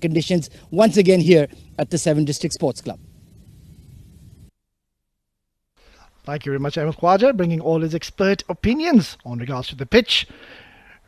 conditions once again here at the 7 District Sports Club. Thank you very much, Ahmed Khwaja, bringing all his expert opinions on regards to the pitch.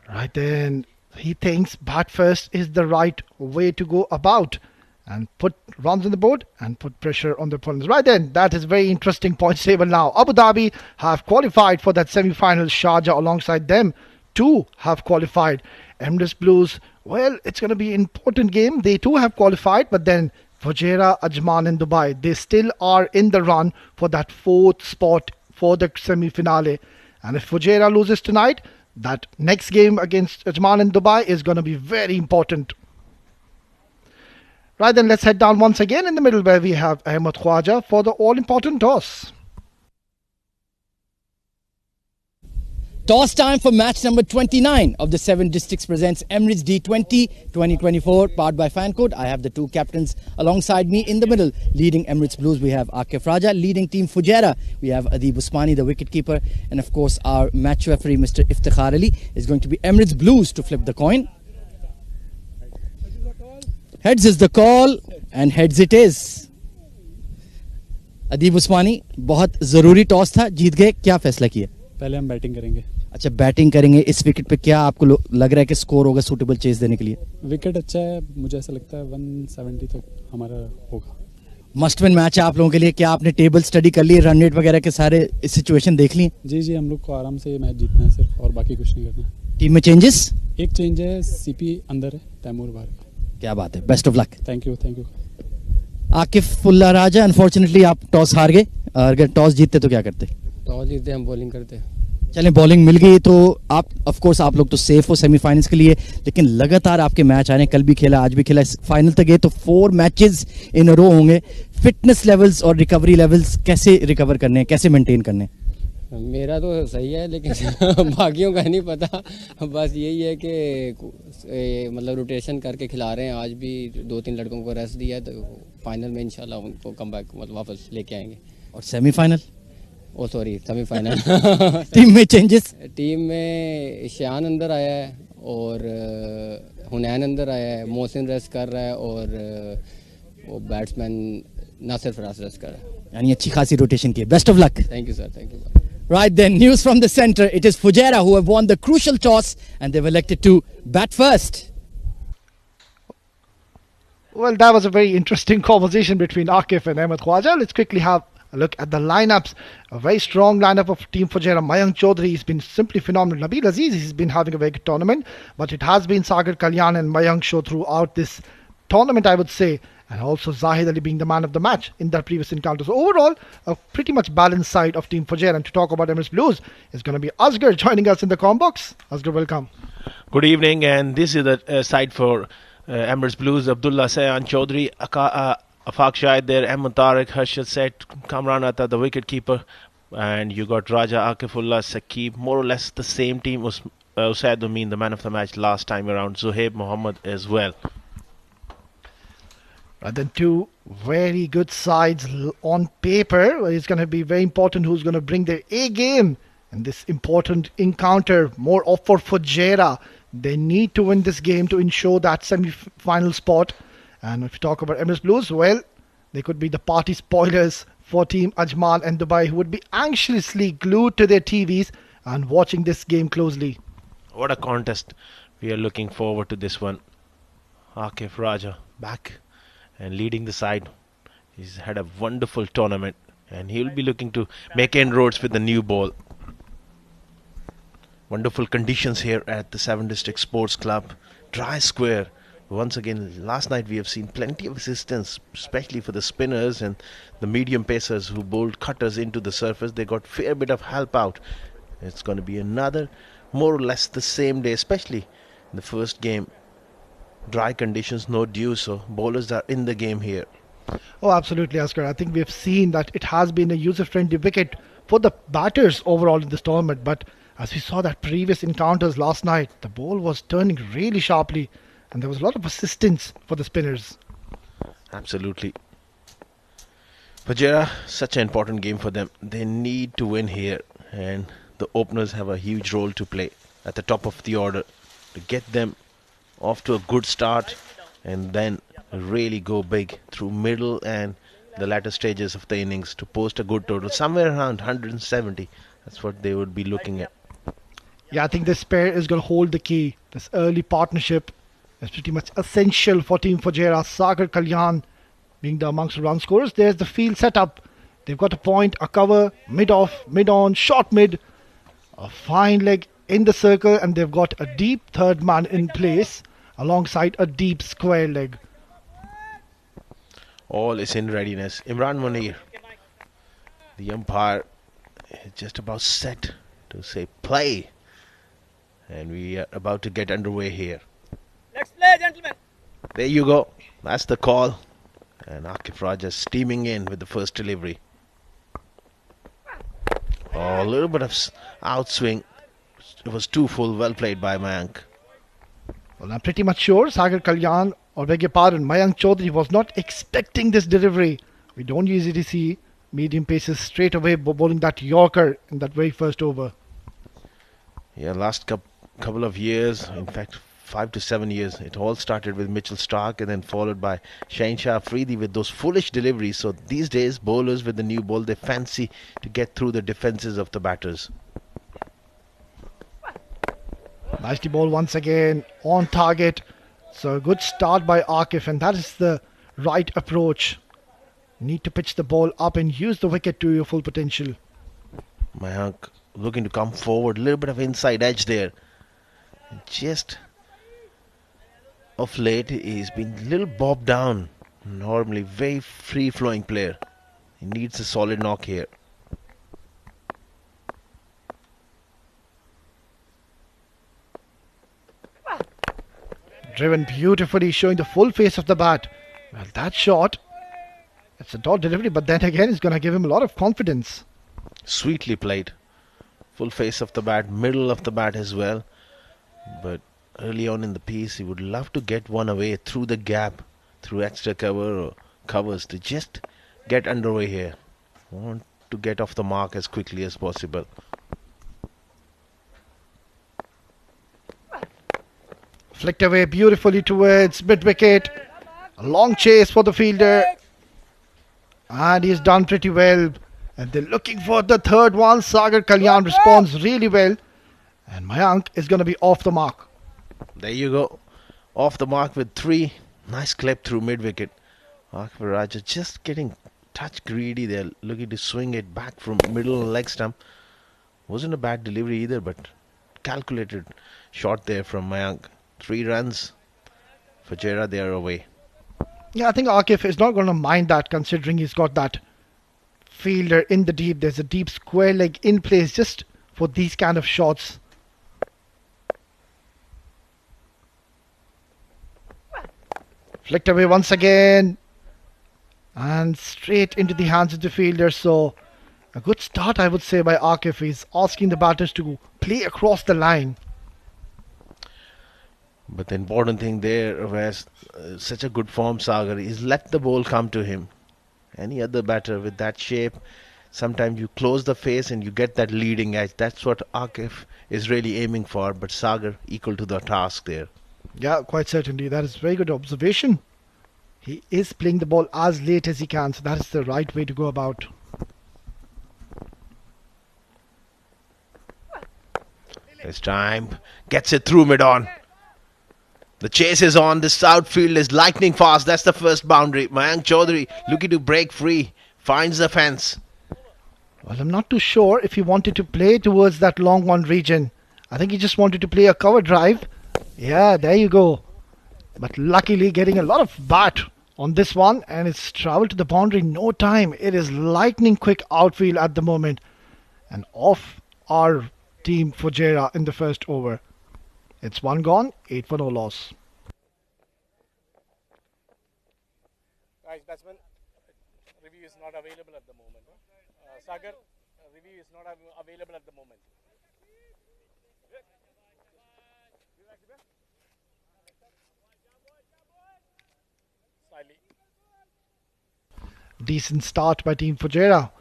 Right then, he thinks bat first is the right way to go about and put runs on the board and put pressure on the opponents. Right then, that is very interesting points table now. Abu Dhabi have qualified for that semi-final. Sharjah alongside them too have qualified. Emirates Blues, well, it's going to be an important game. They too have qualified, but then Fujairah, Ajman and Dubai, they still are in the run for that 4th spot for the semi-finale. And if Fujairah loses tonight, that next game against Ajman and Dubai is going to be very important. Right then, let's head down once again in the middle where we have Ahmed Khwaja for the all-important toss. Toss time for match number 29 of the 7 Districts presents Emirates D20 2024, powered by Fancode. I have the two captains alongside me in the middle. Leading Emirates Blues, we have Akif Raja. Leading team Fujairah, we have Adib Usmani, the wicketkeeper. And of course, our match referee, Mr. Iftikhar Ali, is going to be Emirates Blues to flip the coin. Heads is the call, and heads it is. Adib Usmani, बहुत ज़रूरी toss था, जीत गए, क्या फैसला किया? पहले हम batting करेंगे। अच्छा, बैटिंग करेंगे। इस विकेट पे क्या आपको लग रहा है कि स्कोर होगा सूटेबल चेस देने के लिए? विकेट अच्छा है, मुझे ऐसा लगता है 170 तक हमारा होगा। मस्ट विन मैच है आप लोगों के लिए। क्या आपने टेबल स्टडी कर ली, रन रेट वगैरह के सारे सिचुएशन देख ली? जी, हम लोग को आराम से मैच जीतना है सिर्फ, और बाकी कुछ नहीं करना। टीम में चेंजेस? एक चेंज है, सीपी अंदर है, तैमूर बाहर। क्या बात है, best of luck. Thank you. Akifullah Raja, unfortunately आप टॉस हार गए। अगर टॉस जीतते तो क्या करते? टॉस जीतते हम बॉलिंग करते। चलें, बॉलिंग मिल गई तो आप ऑफ कोर्स आप लोग तो सेफ हो सेमीफाइनल्स के लिए, लेकिन लगातार आपके मैच आ रहे हैं। कल भी खेला, आज भी खेला, फाइनल तक गए तो 4 मैचेस इन रो होंगे। फिटनेस लेवल्स और रिकवरी लेवल्स कैसे रिकवर करने हैं, कैसे मेंटेन करने हैं? मेरा तो सही है, लेकिन बाकियों का नहीं पता। बस यही है कि मतलब रोटेशन करके खिला रहे हैं। आज भी 2-3 लड़कों को रेस्ट दिया है, तो फाइनल में इंशाल्लाह उनको कम बैक मतलब वापस लेके आएंगे। और सेमीफाइनल? ओ सॉरी, सेमीफाइनल। टीम में चेंजेस? टीम में शान अंदर आया है और हुनैन अंदर आया है, मोहसिन रेस्ट कर रहा है और वो बैट्समैन नासिर फराज रेस्ट कर रहा है। यानी अच्छी खासी रोटेशन की है। Best of luck. Thank you sir, thank you. Right then, news from the centre. It is Fujairah who have won the crucial toss and they've elected to bat first. Well, that was a very interesting conversation between Akif and Ahmed Khwaja. Let's quickly have a look at the lineups. A very strong lineup of Team Fujairah. Mayank Chaudhary has been simply phenomenal. Nabil Aziz has been having a very good tournament, but it has been Sagar Kalyan and Mayank show throughout this tournament, I would say. And also Zahid Ali being the man of the match in their previous encounters. So overall, a pretty much balanced side of Team Fujairah. And to talk about Emirates Blues is going to be Asghar joining us in the comm box. Asghar, welcome. Good evening, and this is the side for Emirates Blues. Abdullah Sayan Chaudhary, Afaq Shahid there, Ahmed Tariq, Harshad Set, Kamran Atta, the wicket keeper, and you got Raja, Akifullah, Saqib, more or less the same team. Usaid Amin, the man of the match last time around, Zuhaib Mohammed as well. And then two very good sides on paper. It's going to be very important who's going to bring their A game in this important encounter. More off for Fujairah. They need to win this game to ensure that semi-final spot. And if you talk about Emirates Blues, well, they could be the party spoilers for Team Ajman and Dubai, who would be anxiously glued to their TVs and watching this game closely. What a contest. We are looking forward to this one. Akif Raja back and leading the side. He's had a wonderful tournament and he'll be looking to make inroads with the new ball. Wonderful conditions here at the 7 District Sports Club. Dry square. Once again, last night we have seen plenty of assistance, especially for the spinners and the medium pacers who bowled cutters into the surface. They got fair bit of help out. It's going to be another more or less the same day, especially in the first game. Dry conditions, no dew, so bowlers are in the game here. Oh, absolutely, Asghar. I think we have seen that it has been a user-friendly wicket for the batters overall in this tournament. But as we saw that previous encounters last night, the ball was turning really sharply and there was a lot of assistance for the spinners. Absolutely. Fujairah, such an important game for them. They need to win here and the openers have a huge role to play at the top of the order to get them off to a good start and then really go big through middle and the latter stages of the innings to post a good total, somewhere around 170. That's what they would be looking at. Yeah, I think this pair is going to hold the key. This early partnership is pretty much essential for Team Fujairah. Sagar Kalyan being the amongst the run scorers. There's the field setup. They've got a point, a cover, mid-off, mid-on, short mid, a fine leg in the circle, and they've got a deep third man in place alongside a deep square leg. All is in readiness. Imran Munir, the umpire, is just about set to say play. And we are about to get underway here. Let's play, gentlemen. There you go. That's the call. And Akif Raja steaming in with the first delivery. Oh, a little bit of outswing. It was too full. Well played by Mayank. Well, I'm pretty much sure Sagar Kalyan, or beg your pardon, Mayank Chaudhary was not expecting this delivery. We don't usually see medium paces straight away bowling that Yorker in that very first over. Yeah, last couple of years, in fact 5 to 7 years, it all started with Mitchell Stark and then followed by Shaheen Shah Afridi with those foolish deliveries. So these days, bowlers with the new ball, they fancy to get through the defences of the batters. Nicely bowled once again, on target. So a good start by Akif, and that is the right approach. Need to pitch the ball up and use the wicket to your full potential. Mayank looking to come forward, a little bit of inside edge there. Just of late, he's been a little bobbed down. Normally, very free-flowing player. He needs a solid knock here. Driven beautifully, showing the full face of the bat. Well, that shot, it's a dot delivery, but then again, it's going to give him a lot of confidence. Sweetly played. Full face of the bat, middle of the bat as well. But early on in the piece, he would love to get one away through the gap, through extra cover or covers to just get underway here. Want to get off the mark as quickly as possible. Flicked away beautifully towards mid-wicket. A long chase for the fielder. And he's done pretty well. And they're looking for the third one. Sagar Kalyan responds really well. And Mayank is going to be off the mark. There you go. Off the mark with 3. Nice clip through mid-wicket. Akif Raja just getting touch greedy there. Looking to swing it back from middle leg stump. Wasn't a bad delivery either, but calculated shot there from Mayank. 3 runs. Fujairah, they are away. Yeah, I think Akif is not going to mind that, considering he's got that fielder in the deep. There's a deep square leg in place just for these kind of shots. Flicked away once again. And straight into the hands of the fielder. So a good start, I would say, by Akif. He's asking the batters to play across the line. But the important thing there was such a good form, Sagar, is let the ball come to him. Any other batter with that shape, sometimes you close the face and you get that leading edge. That's what Akif is really aiming for. But Sagar equal to the task there. Yeah, quite certainly. That is very good observation. He is playing the ball as late as he can, so that is the right way to go about. This time, gets it through mid-on. The chase is on. This outfield is lightning fast. That's the first boundary. Mayank Chaudhary looking to break free. Finds the fence. Well, I'm not too sure if he wanted to play towards that long one region. I think he just wanted to play a cover drive. Yeah, there you go. But luckily getting a lot of bat on this one, and it's travelled to the boundary in no time. It is lightning quick outfield at the moment. And off our team Fujairah in the first over. It's 1 gone, 8 for no loss. Guys, batsman, review is not available at the moment. Sagar, review is not available at the moment. Slightly. Decent start by Team Fujairah.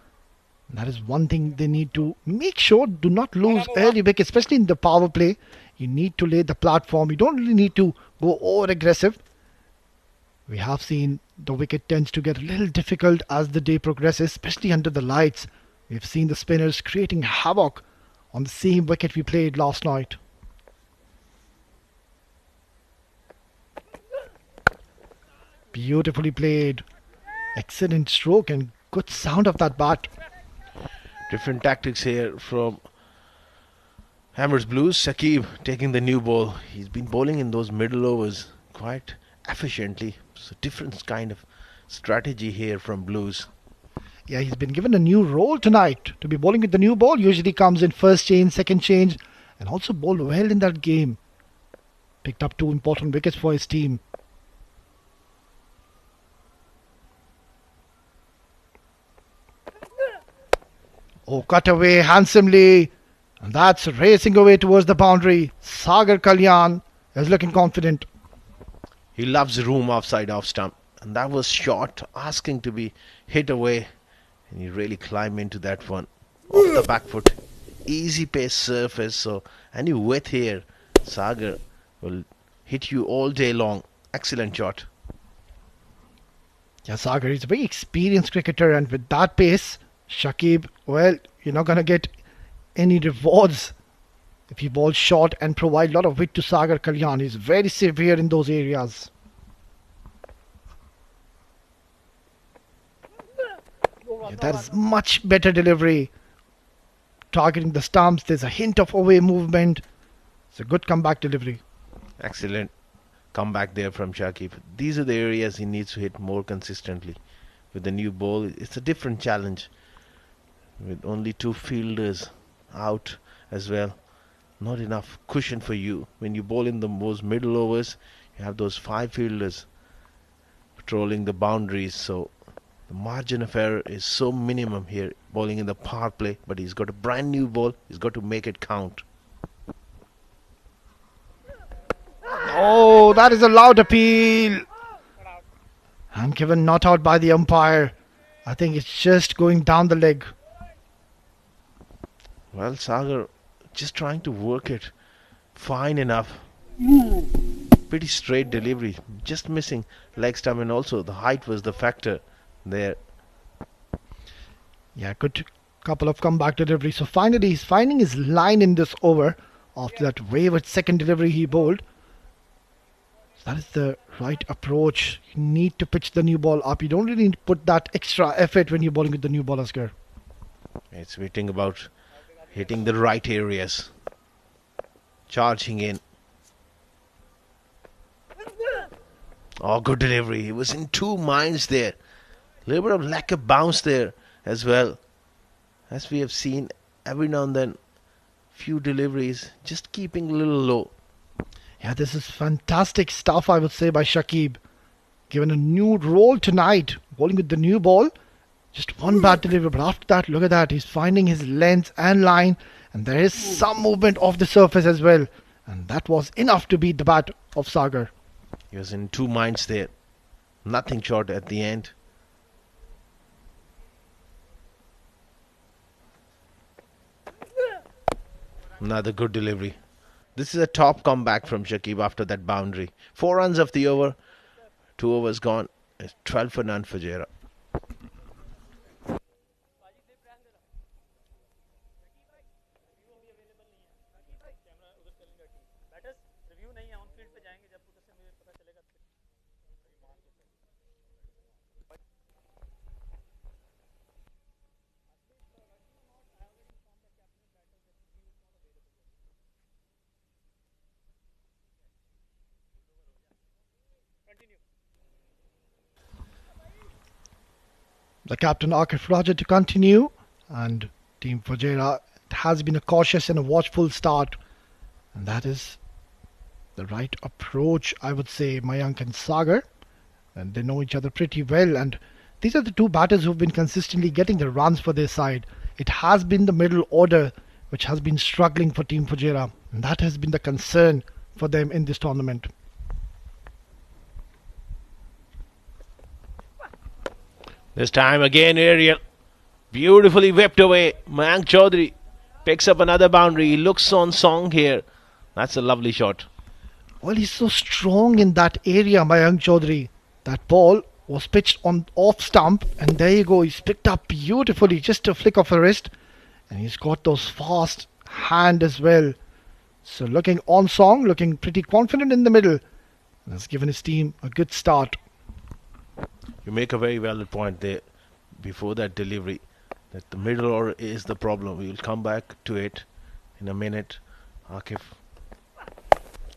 That is one thing they need to make sure do not lose early wicket, especially in the power play. You need to lay the platform. You don't really need to go over aggressive. We have seen the wicket tends to get a little difficult as the day progresses, especially under the lights. We've seen the spinners creating havoc on the same wicket we played last night. Beautifully played. Excellent stroke and good sound of that bat. Different tactics here from Emirates Blues. Shakib taking the new ball. He's been bowling in those middle overs quite efficiently. So different kind of strategy here from Blues. Yeah, he's been given a new role tonight. To be bowling with the new ball usually comes in first change, second change, and also bowled well in that game. Picked up 2 important wickets for his team. Oh, cut away handsomely. And that's racing away towards the boundary. Sagar Kalyan is looking confident. He loves room offside off stump. And that was short, asking to be hit away. And he really climbed into that one. Off the back foot. Easy pace surface. So any width here, Sagar will hit you all day long. Excellent shot. Yeah, Sagar is a very experienced cricketer, and with that pace, Shakib, well, you're not going to get any rewards if you bowl short and provide a lot of width to Sagar Kalyan. He's very severe in those areas. Yeah, that is much better delivery. Targeting the stumps, there's a hint of away movement. It's a good comeback delivery. Excellent comeback there from Shakib. These are the areas he needs to hit more consistently. With the new ball, it's a different challenge. With only 2 fielders out as well. Not enough cushion for you. When you bowl in the most middle overs, you have those 5 fielders patrolling the boundaries. So the margin of error is so minimum here, bowling in the power play. But he's got a brand new ball. He's got to make it count. Oh, that is a loud appeal. And given not out by the umpire. I think it's just going down the leg. Well, Sagar just trying to work it fine enough. Pretty straight delivery, just missing leg stump, and also the height was the factor there. Yeah, good couple of comeback deliveries. So finally he's finding his line in this over after that wayward second delivery he bowled. So that is the right approach. You need to pitch the new ball up. You don't really need to put that extra effort when you're bowling with the new ball, Asghar. It's waiting about hitting the right areas. Charging in. Oh, good delivery. He was in 2 minds there. A little bit of lack of bounce there as well. As we have seen every now and then, few deliveries just keeping a little low. Yeah, this is fantastic stuff, I would say, by Shakib. Given a new role tonight, bowling with the new ball. Just one bad delivery, but after that, look at that. He's finding his length and line, and there is some movement off the surface as well. And that was enough to beat the bat of Sagar. He was in 2 minds there. Nothing short at the end. Another good delivery. This is a top comeback from Shakib after that boundary. 4 runs of the over. 2 overs gone. It's 12 for none for Fujairah. The captain Akif Raja to continue, and Team Fujairah has been a cautious and a watchful start, and that is the right approach, I would say. Mayank and Sagar, and they know each other pretty well, and these are the 2 batters who've been consistently getting the runs for their side. It has been the middle order which has been struggling for Team Fujairah, and that has been the concern for them in this tournament. This time again, Ariel. Beautifully whipped away. Mayank Chaudhary picks up another boundary. He looks on song here. That's a lovely shot. Well, he's so strong in that area, Mayank Chaudhary. That ball was pitched on off stump, and there you go. He's picked up beautifully, just a flick of the wrist, and he's got those fast hand as well. So looking on song, looking pretty confident in the middle. Has given his team a good start. You make a very valid point there before that delivery, that the middle order is the problem. We will come back to it in a minute. Akif.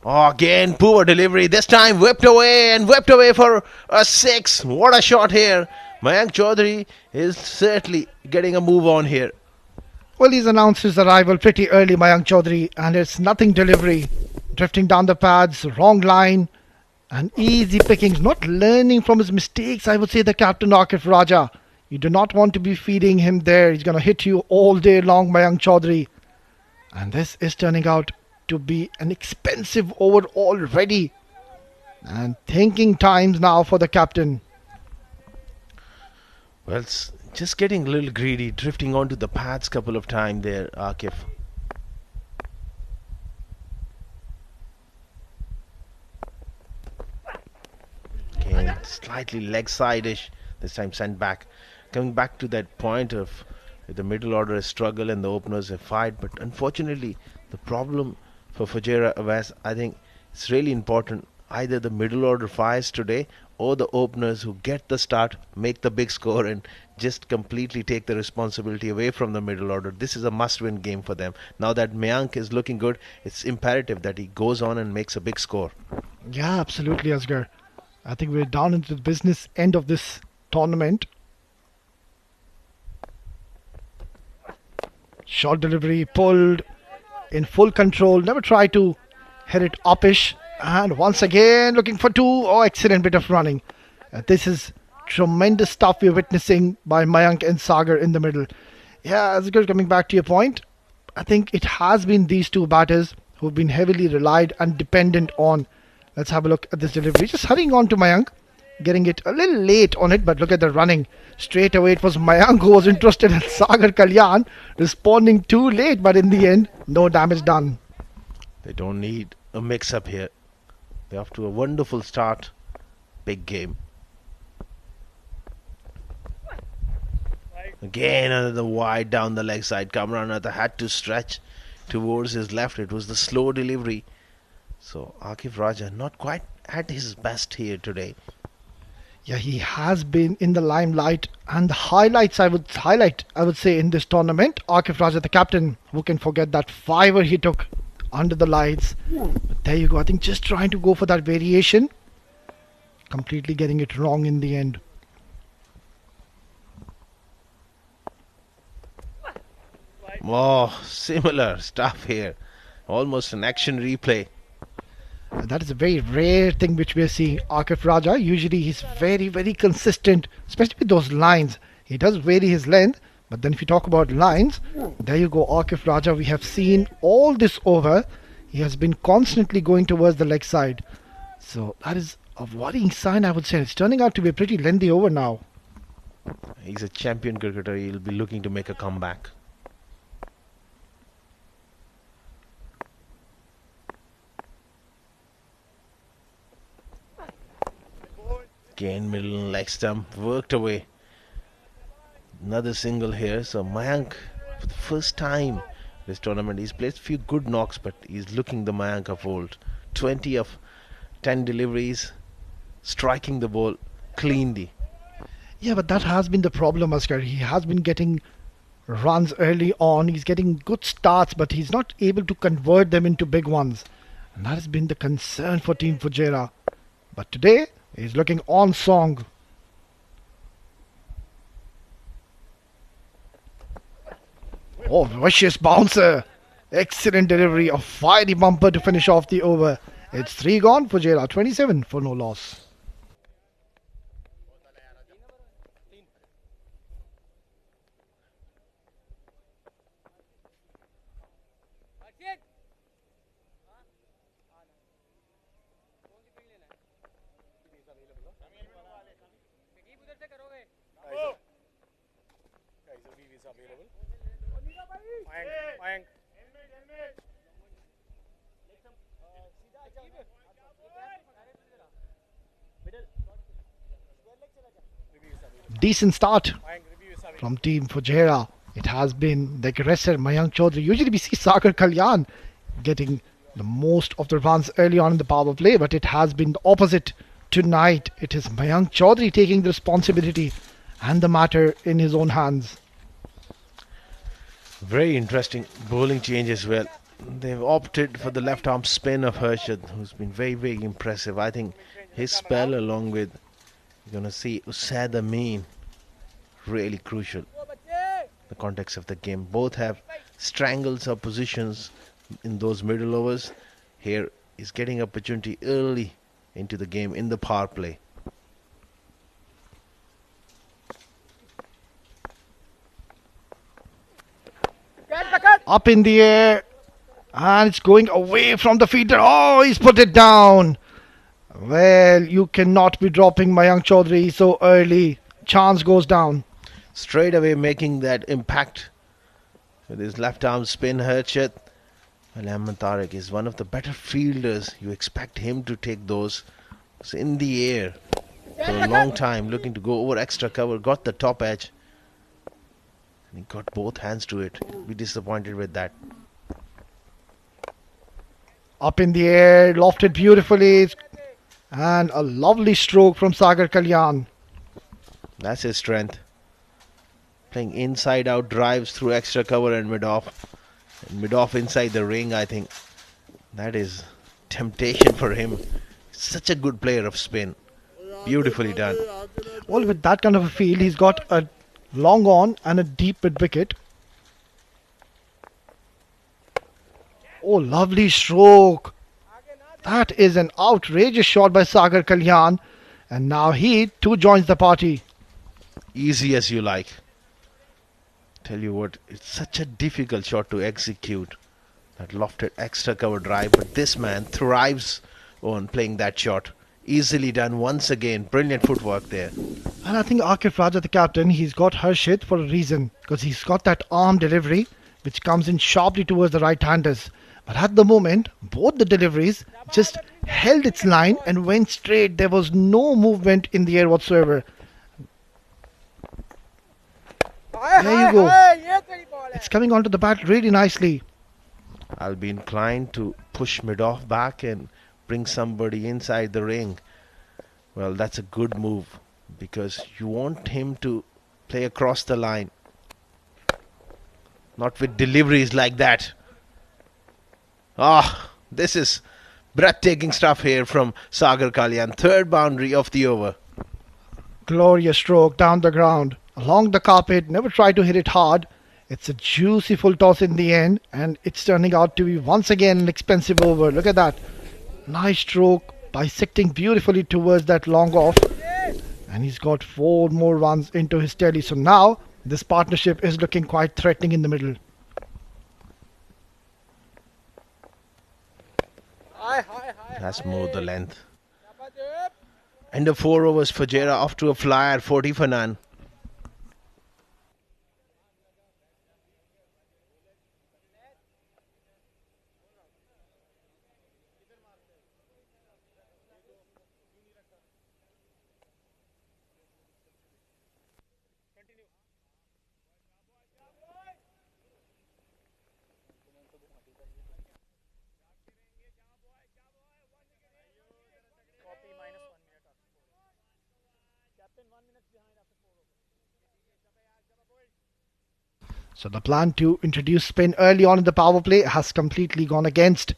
Oh, again, poor delivery. This time whipped away for a 6. What a shot here. Mayank Chaudhary is certainly getting a move on here. Well, he's announced his arrival pretty early, Mayank Chaudhary, and it's nothing delivery. Drifting down the pads, wrong line, and easy pickings. Not learning from his mistakes, I would say, the captain Akif Raja. You do not want to be feeding him there. He's going to hit you all day long, Mayank Chaudhary. And this is turning out to be an expensive over already. And thinking times now for the captain. Well, it's just getting a little greedy, drifting onto the pads couple of times there, Akif. Again, slightly leg side-ish, this time sent back. Coming back to that point of the middle order has struggled and the openers have fired, but unfortunately the problem for Fujairah Awais, I think it's really important. Either the middle order fires today or the openers who get the start make the big score and just completely take the responsibility away from the middle order. This is a must-win game for them. Now that Mayank is looking good, it's imperative that he goes on and makes a big score. Yeah, absolutely, Asghar. I think we're down into the business end of this tournament. Short delivery, pulled, in full control. Never try to hit it upish. And once again, looking for 2. Oh, excellent bit of running. This is tremendous stuff we're witnessing by Mayank and Sagar in the middle. Yeah, Asghar, coming back to your point, I think it has been these two batters who've been heavily relied and dependent on. Let's have a look at this delivery. Just hurrying on to Mayank. Getting it a little late on it, but look at the running. Straight away, it was Mayank who was interested in Sagar Kalyan, responding too late, but in the end, no damage done. They don't need a mix-up here. They're off to a wonderful start. Big game. Again, another wide down the leg side. Kamranatha had to stretch towards his left. It was the slow delivery. So Akif Raja not quite at his best here today. Yeah, he has been in the limelight and the highlights I would say in this tournament. Akif Raja, the captain, who can forget that fiver he took under the lights. But there you go. I think just trying to go for that variation, completely getting it wrong in the end. Oh, similar stuff here. Almost an action replay. That is a very rare thing which we are seeing. Akif Raja, usually he's very, very consistent, especially with those lines. He does vary his length, but then if you talk about lines, there you go, Akif Raja. We have seen all this over. He has been constantly going towards the leg side. So that is a worrying sign, I would say. It's turning out to be a pretty lengthy over now. He's a champion cricketer. He'll be looking to make a comeback. Again, middle leg stump, worked away. Another single here. So Mayank, for the first time this tournament, he's played a few good knocks, but he's looking the Mayank of old. 20 of 10 deliveries, striking the ball cleanly. Yeah, but that has been the problem, Asghar. He has been getting runs early on. He's getting good starts, but he's not able to convert them into big ones. And that has been the concern for Team Fujairah. But today, he's looking on song. Oh, vicious bouncer. Excellent delivery. A fiery bumper to finish off the over. It's 3 gone. Fujairah 27 for no loss. Mayank. decent start Mayank review is available. from team Fujairah. It has been the aggressor Mayank Chaudhary. Usually we see Sagar Kalyan getting the most of the runs early on in the power play, but it has been the opposite tonight. It is Mayank Chaudhary taking the responsibility and the matter in his own hands. Very interesting bowling change as well. They've opted for the left arm spin of Harshad, who's been very, very impressive. I think his spell, along with, you're going to see Usaid Amin, really crucial. The context of the game. Both have strangles or positions in those middle overs. Here is getting opportunity early into the game in the power play. Up in the air, and it's going away from the fielder. Oh, he's put it down. Well, you cannot be dropping Mayank Chaudhary so early. Chance goes down. Straight away making that impact with his left arm spin. Harshad, well, Ahmed Tariq is one of the better fielders. You expect him to take those. It's in the air for a long time, looking to go over extra cover. Got the top edge. And he got both hands to it. Be disappointed with that. Up in the air, lofted beautifully. And a lovely stroke from Sagar Kalyan. That's his strength. Playing inside out drives through extra cover and mid off. And mid off inside the ring, I think. That is temptation for him. Such a good player of spin. Beautifully done. Well, with that kind of a field, he's got a long on and a deep mid wicket. Oh, lovely stroke. That is an outrageous shot by Sagar Kalyan. And now he too joins the party. Easy as you like. Tell you what, it's such a difficult shot to execute. That lofted extra cover drive. But this man thrives on playing that shot. Easily done once again. Brilliant footwork there. And I think Akif Raja, the captain, he's got Harshit for a reason. Because he's got that arm delivery which comes in sharply towards the right-handers. But at the moment, both the deliveries just held its line and went straight. There was no movement in the air whatsoever. There you go. It's coming onto the bat really nicely. I'll be inclined to push mid-off back and bring somebody inside the ring. Well, that's a good move because you want him to play across the line. Not with deliveries like that. This is breathtaking stuff here from Sagar Kalyan. Third boundary of the over. Glorious stroke down the ground. Along the carpet, never try to hit it hard. It's a juicy full toss in the end, and it's turning out to be once again an expensive over. Look at that. Nice stroke, bisecting beautifully towards that long off. And he's got 4 more runs into his tally. So now, this partnership is looking quite threatening in the middle. That's more the length. End of 4 overs. Fujairah off to a flyer, 40 for none. So the plan to introduce spin early on in the power play has completely gone against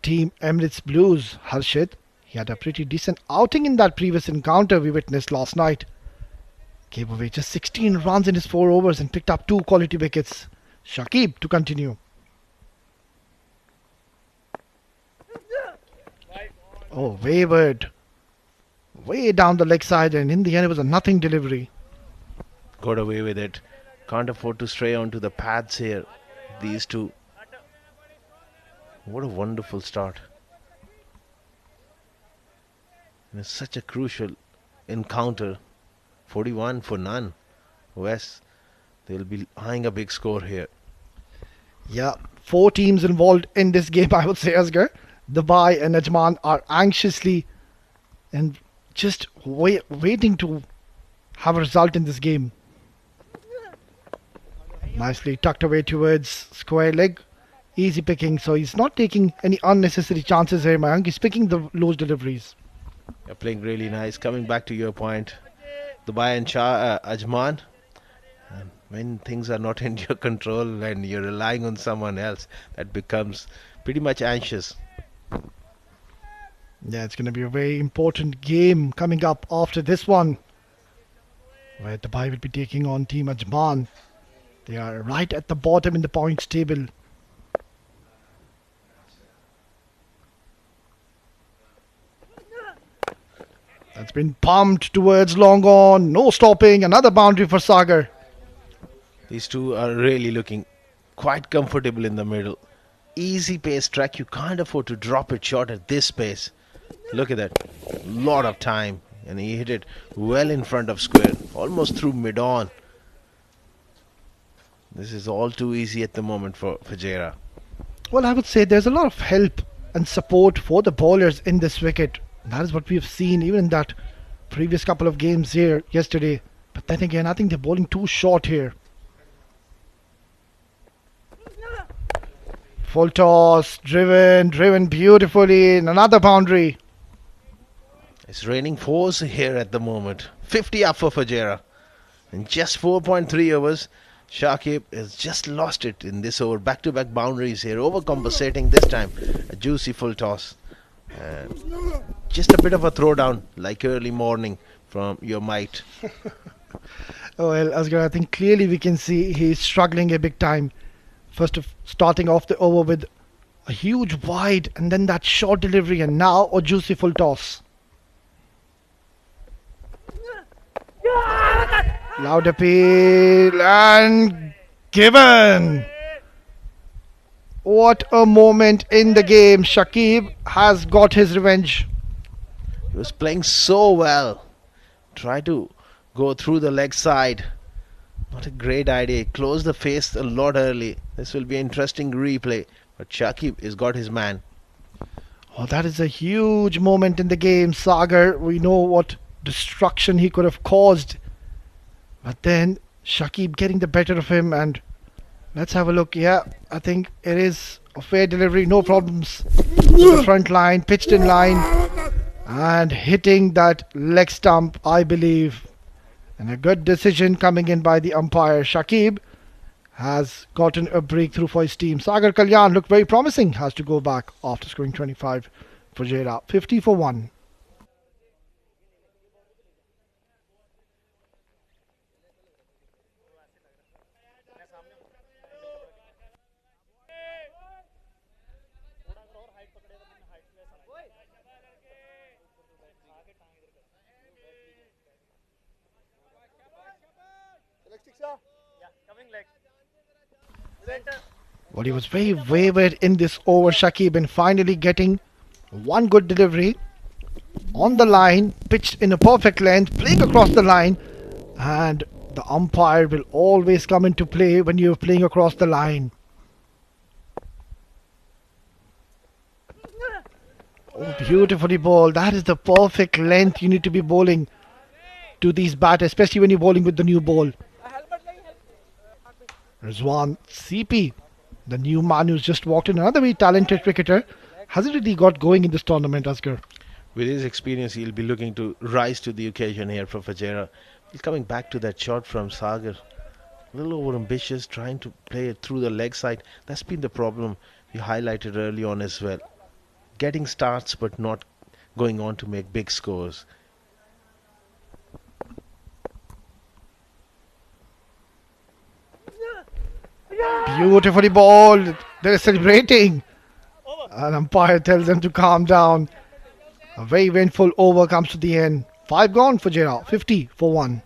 Team Emirates Blues. Harshit, he had a pretty decent outing in that previous encounter we witnessed last night. Gave away just 16 runs in his 4 overs and picked up 2 quality wickets. Shakib to continue. Oh, wavered. Way down the leg side, and in the end it was a nothing delivery. Got away with it. Can't afford to stray onto the pads here. These two. What a wonderful start. And it's such a crucial encounter. 41 for none. West, they'll be eyeing a big score here. Yeah, 4 teams involved in this game, I would say, Asghar. Dubai and Ajman are anxiously and just waiting to have a result in this game. Nicely tucked away towards square leg. Easy picking, so he's not taking any unnecessary chances here, Mayank. He's picking the low deliveries. You're playing really nice. Coming back to your point, Dubai and Ajman. When things are not in your control and you're relying on someone else, that becomes pretty much anxious. Yeah, it's going to be a very important game coming up after this one, where Dubai will be taking on Team Ajman. They are right at the bottom in the points table. That's been pumped towards long on. No stopping. Another boundary for Sagar. These two are really looking quite comfortable in the middle. Easy pace track. You can't afford to drop it short at this pace. Look at that. Lot of time. And he hit it well in front of square. Almost through mid-on. This is all too easy at the moment for Fujairah. Well, I would say there's a lot of help and support for the bowlers in this wicket. That is what we've seen even in that previous couple of games here yesterday. But then again, I think they're bowling too short here. Full toss, driven beautifully in another boundary. It's raining fours here at the moment. 50 up for Fujairah. In just 4.3 overs, Shakib has just lost it in this over. Back-to-back boundaries here, overcompensating this time. A juicy full toss. And just a bit of a throwdown, like early morning from your mate. Oh, well, Asghar, I think clearly we can see he's struggling a big time. First of starting off the over with a huge wide and then that short delivery and now a juicy full toss. Loud appeal and given. What a moment in the game. Shakib has got his revenge. He was playing so well. Try to go through the leg side. Not a great idea. Close the face a lot early. This will be an interesting replay. But Shakib has got his man. Oh, that is a huge moment in the game, Sagar. We know what destruction he could have caused. But then Shakib getting the better of him, and let's have a look. Yeah, I think it is a fair delivery. No problems. To the front line, pitched in line, and hitting that leg stump, I believe. And a good decision coming in by the umpire. Shakib has gotten a breakthrough for his team. Sagar Kalyan looked very promising. Has to go back after scoring 25 for Fujairah. 50 for 1. Well, he was very wayward in this over, Shakib, and finally getting one good delivery on the line, pitched in a perfect length, playing across the line, and the umpire will always come into play when you're playing across the line. Oh, beautifully bowled. That is the perfect length you need to be bowling to these batters, especially when you're bowling with the new ball. Rizwan CP, the new man who's just walked in, another very talented cricketer, hasn't really got going in this tournament, Asghar. With his experience, he'll be looking to rise to the occasion here for Fujairah. He's coming back to that shot from Sagar. A little over ambitious, trying to play it through the leg side. That's been the problem we highlighted early on as well. Getting starts but not going on to make big scores. Beautifully bowled. They're celebrating. An umpire tells them to calm down. A very eventful over comes to the end. 5 gone for Fujairah. 50 for 1.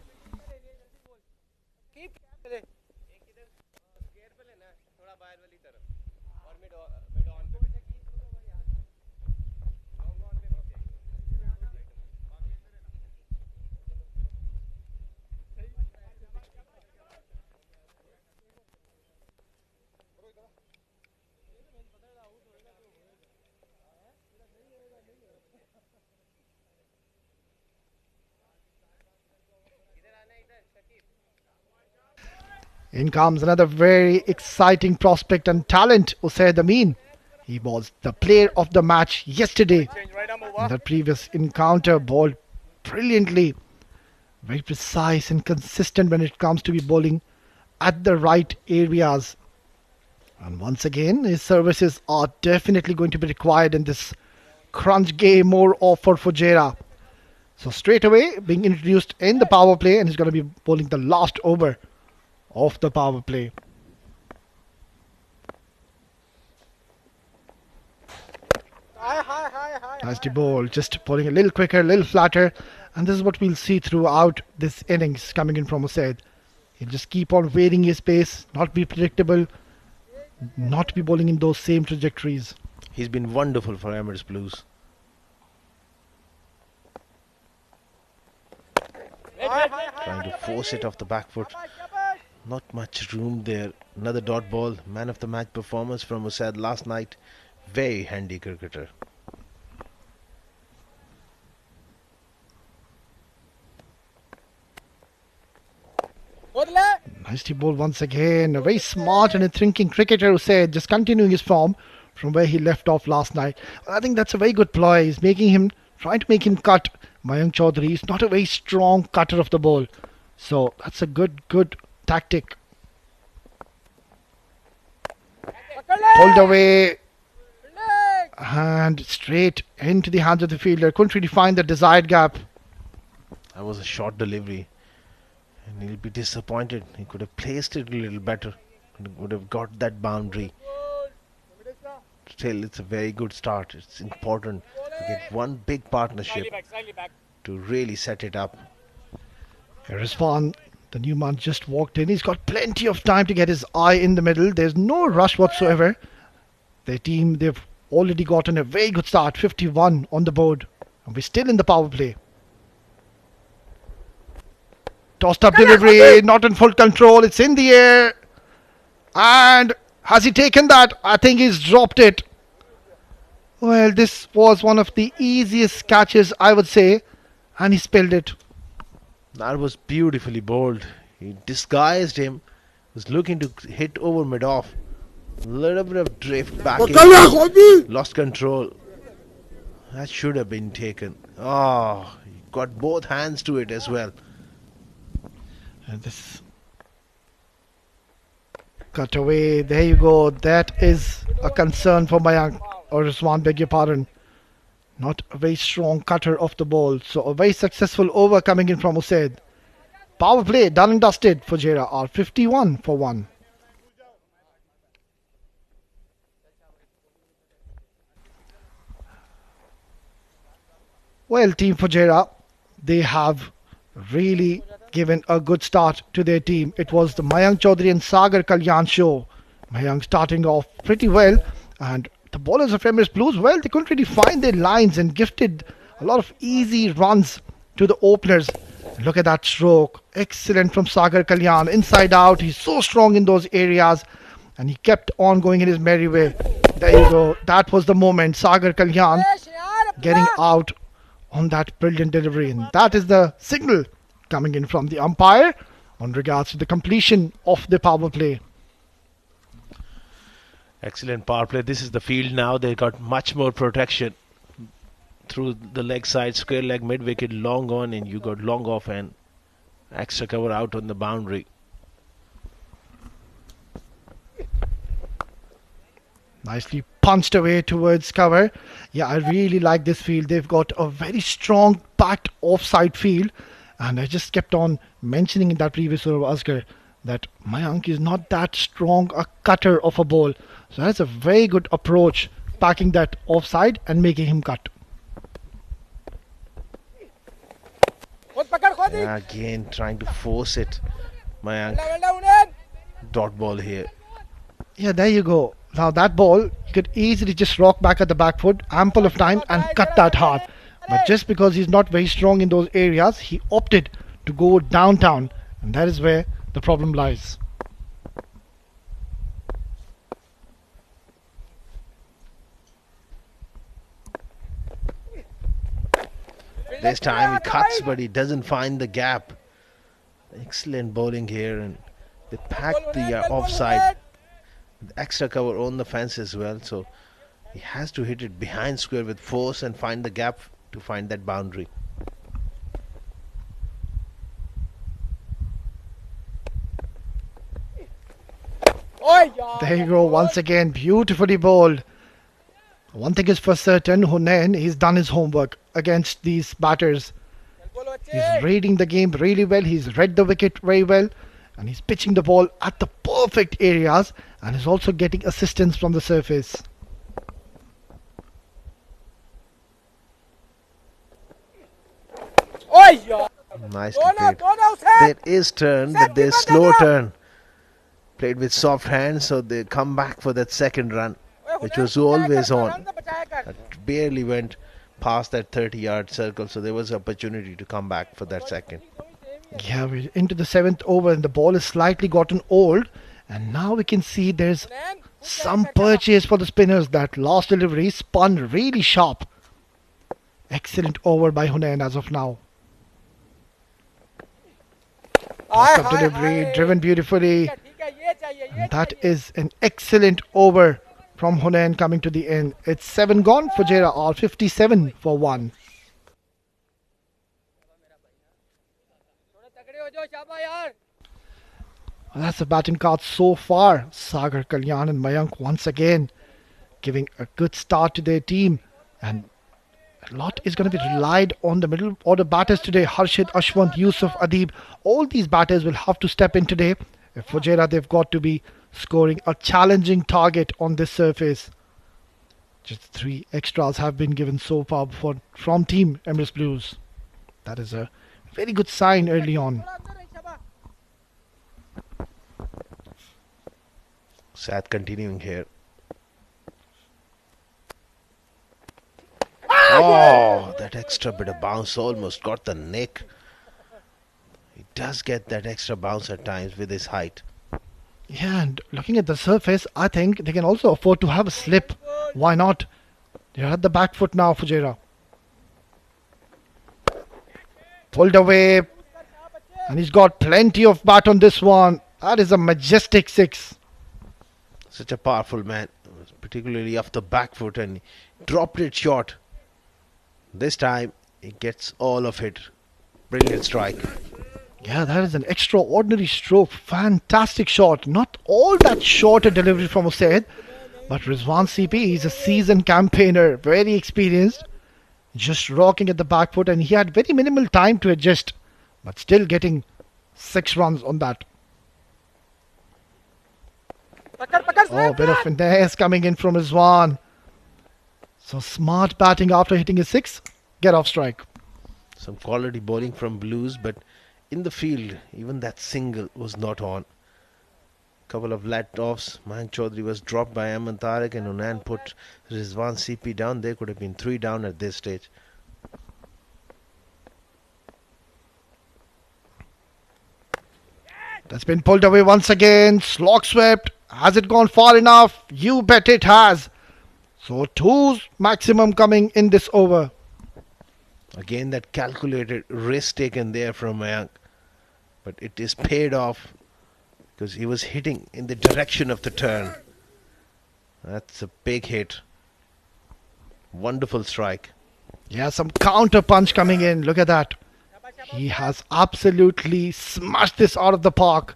In comes another very exciting prospect and talent, Usaid Amin. He was the player of the match yesterday. Change right arm In over. that previous encounter, bowled brilliantly. Very precise and consistent when it comes to be bowling at the right areas. And once again, his services are definitely going to be required in this crunch game more of for Fujairah. So straight away being introduced in the power play, and he's going to be bowling the last over of the power play. Nasty ball, just bowling a little quicker, a little flatter, and this is what we'll see throughout this innings coming in from Usaid. He'll just keep on varying his pace, not be predictable, not be bowling in those same trajectories. He's been wonderful for Emirates Blues. Trying to force it off the back foot. Not much room there. Another dot ball. Man of the match performance from Usaid last night. Very handy cricketer. Nicely bowled once again. A very smart and a thinking cricketer who said just continuing his form from where he left off last night. I think that's a very good ploy. He's trying to make him cut. Mayank Chaudhary is not a very strong cutter of the ball. So that's a good tactic. Pulled away. And straight into the hands of the fielder. Couldn't really find the desired gap. That was a short delivery. And he'll be disappointed. He could have placed it a little better. Would have got that boundary. Still, it's a very good start. It's important to get one big partnership Slightly back. to really set it up. Rizwan, the new man, just walked in. He's got plenty of time to get his eye in the middle. There's no rush whatsoever. Their team, they've already gotten a very good start. 51 on the board. And we're still in the power play. Tossed up delivery, not in full control. It's in the air. And has he taken that? I think he's dropped it. Well, this was one of the easiest catches, I would say. And he spilled it. That was beautifully bowled. He disguised him. Was looking to hit over mid-off. A little bit of drift back in. Lost control. That should have been taken. Oh, he got both hands to it as well. And this cut away. There you go. That is a concern for Mayank, or Rizwan, beg your pardon. Not a very strong cutter of the ball. So a very successful over coming in from Usaid. Power play done and dusted for Fujairah are 51 for 1. Well, Team Fujairah, they have really given a good start to their team. It was the Mayank Chaudhary and Sagar Kalyan show. Mayank starting off pretty well, and the bowlers of Emirates Blues, well, they couldn't really find their lines and gifted a lot of easy runs to the openers. Look at that stroke. Excellent from Sagar Kalyan. Inside out, he's so strong in those areas, and he kept on going in his merry way. There you go. That was the moment. Sagar Kalyan getting out on that brilliant delivery, and that is the signal coming in from the umpire on regards to the completion of the power play. Excellent power play. This is the field now. They got much more protection through the leg side, square leg, mid wicket, long on, and you got long off and extra cover out on the boundary. Nicely punched away towards cover. Yeah, I really like this field. They've got a very strong packed offside field, and I just kept on mentioning in that previous over, Asghar, that Mayank is not that strong a cutter of a ball. So that's a very good approach, packing that offside and making him cut. Yeah, again, trying to force it. Mayank, dot ball here. Yeah, there you go. Now that ball, he could easily just rock back at the back foot, ample of time, and cut that hard. But just because he's not very strong in those areas, he opted to go downtown, and that is where the problem lies. This time he cuts, but he doesn't find the gap. Excellent bowling here, and They packed the offside, the extra cover on the fence as well. So he has to hit it behind square with force and find the gap to find that boundary. There you go, once again, beautifully bowled. One thing is for certain, Hunain, he's done his homework against these batters. He's reading the game really well, he's read the wicket very well, and he's pitching the ball at the perfect areas, and he's also getting assistance from the surface. Nicely played. There is turn, but there's slow turn. Played with soft hands, so they come back for that second run, which was always on. It barely went past that 30-yard circle, so there was opportunity to come back for that second. Yeah, we're into the 7th over and the ball has slightly gotten old, and now we can see there's some purchase for the spinners. That last delivery spun really sharp. Excellent over by Hunain as of now. Up delivery, driven beautifully. And that is an excellent over from Hunain coming to the end. It's 7 gone. Fujairah are 57 for 1. Well, that's the batting card so far. Sagar, Kalyan and Mayank once again giving a good start to their team. And a lot is going to be relied on the middle order batters today. Harshit, Ashwant, Yusuf, Adib. All these batters will have to step in today. If Fujairah, they've got to be scoring a challenging target on this surface. Just 3 extras have been given so far from Team Emirates Blues. That is a very good sign early on. Sad continuing here. Oh, that extra bit of bounce almost got the neck. He does get that extra bounce at times with his height. Yeah, and looking at the surface, I think they can also afford to have a slip. Why not? They're at the back foot now, Fujairah. Pulled away. And he's got plenty of bat on this one. That is a majestic 6. Such a powerful man, particularly off the back foot, and he dropped it short. This time, he gets all of it. Brilliant strike. Yeah, that is an extraordinary stroke. Fantastic shot. Not all that short a delivery from Usaid, but Rizwan CP is a seasoned campaigner, very experienced. Just rocking at the back foot, and he had very minimal time to adjust, but still getting 6 runs on that. Oh, bit of finesse coming in from Rizwan. So smart batting after hitting a 6. Get off strike. Some quality bowling from Blues, but in the field, even that single was not on. Couple of let-offs. Mayank Chaudhary was dropped by Aman Tariq, and Hunain put Rizwan CP down. There could have been 3 down at this stage. That's been pulled away once again. Slog swept. Has it gone far enough? You bet it has. So 2's maximum coming in this over. Again, that calculated risk taken there from Mayank. But it is paid off because he was hitting in the direction of the turn. That's a big hit. Wonderful strike. Yeah, some counter punch coming in. Look at that. He has absolutely smashed this out of the park.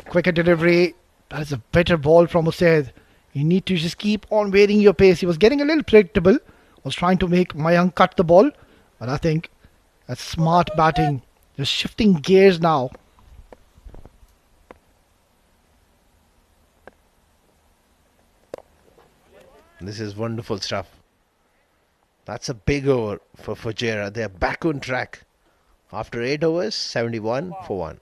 Quicker delivery. That is a better ball from Usaid. You need to just keep on varying your pace. He was getting a little predictable. Was trying to make Mayank cut the ball. But I think that's smart batting. Just shifting gears now. This is wonderful stuff. That's a big over for Fujairah. They're back on track. After 8 overs, 71 for 1.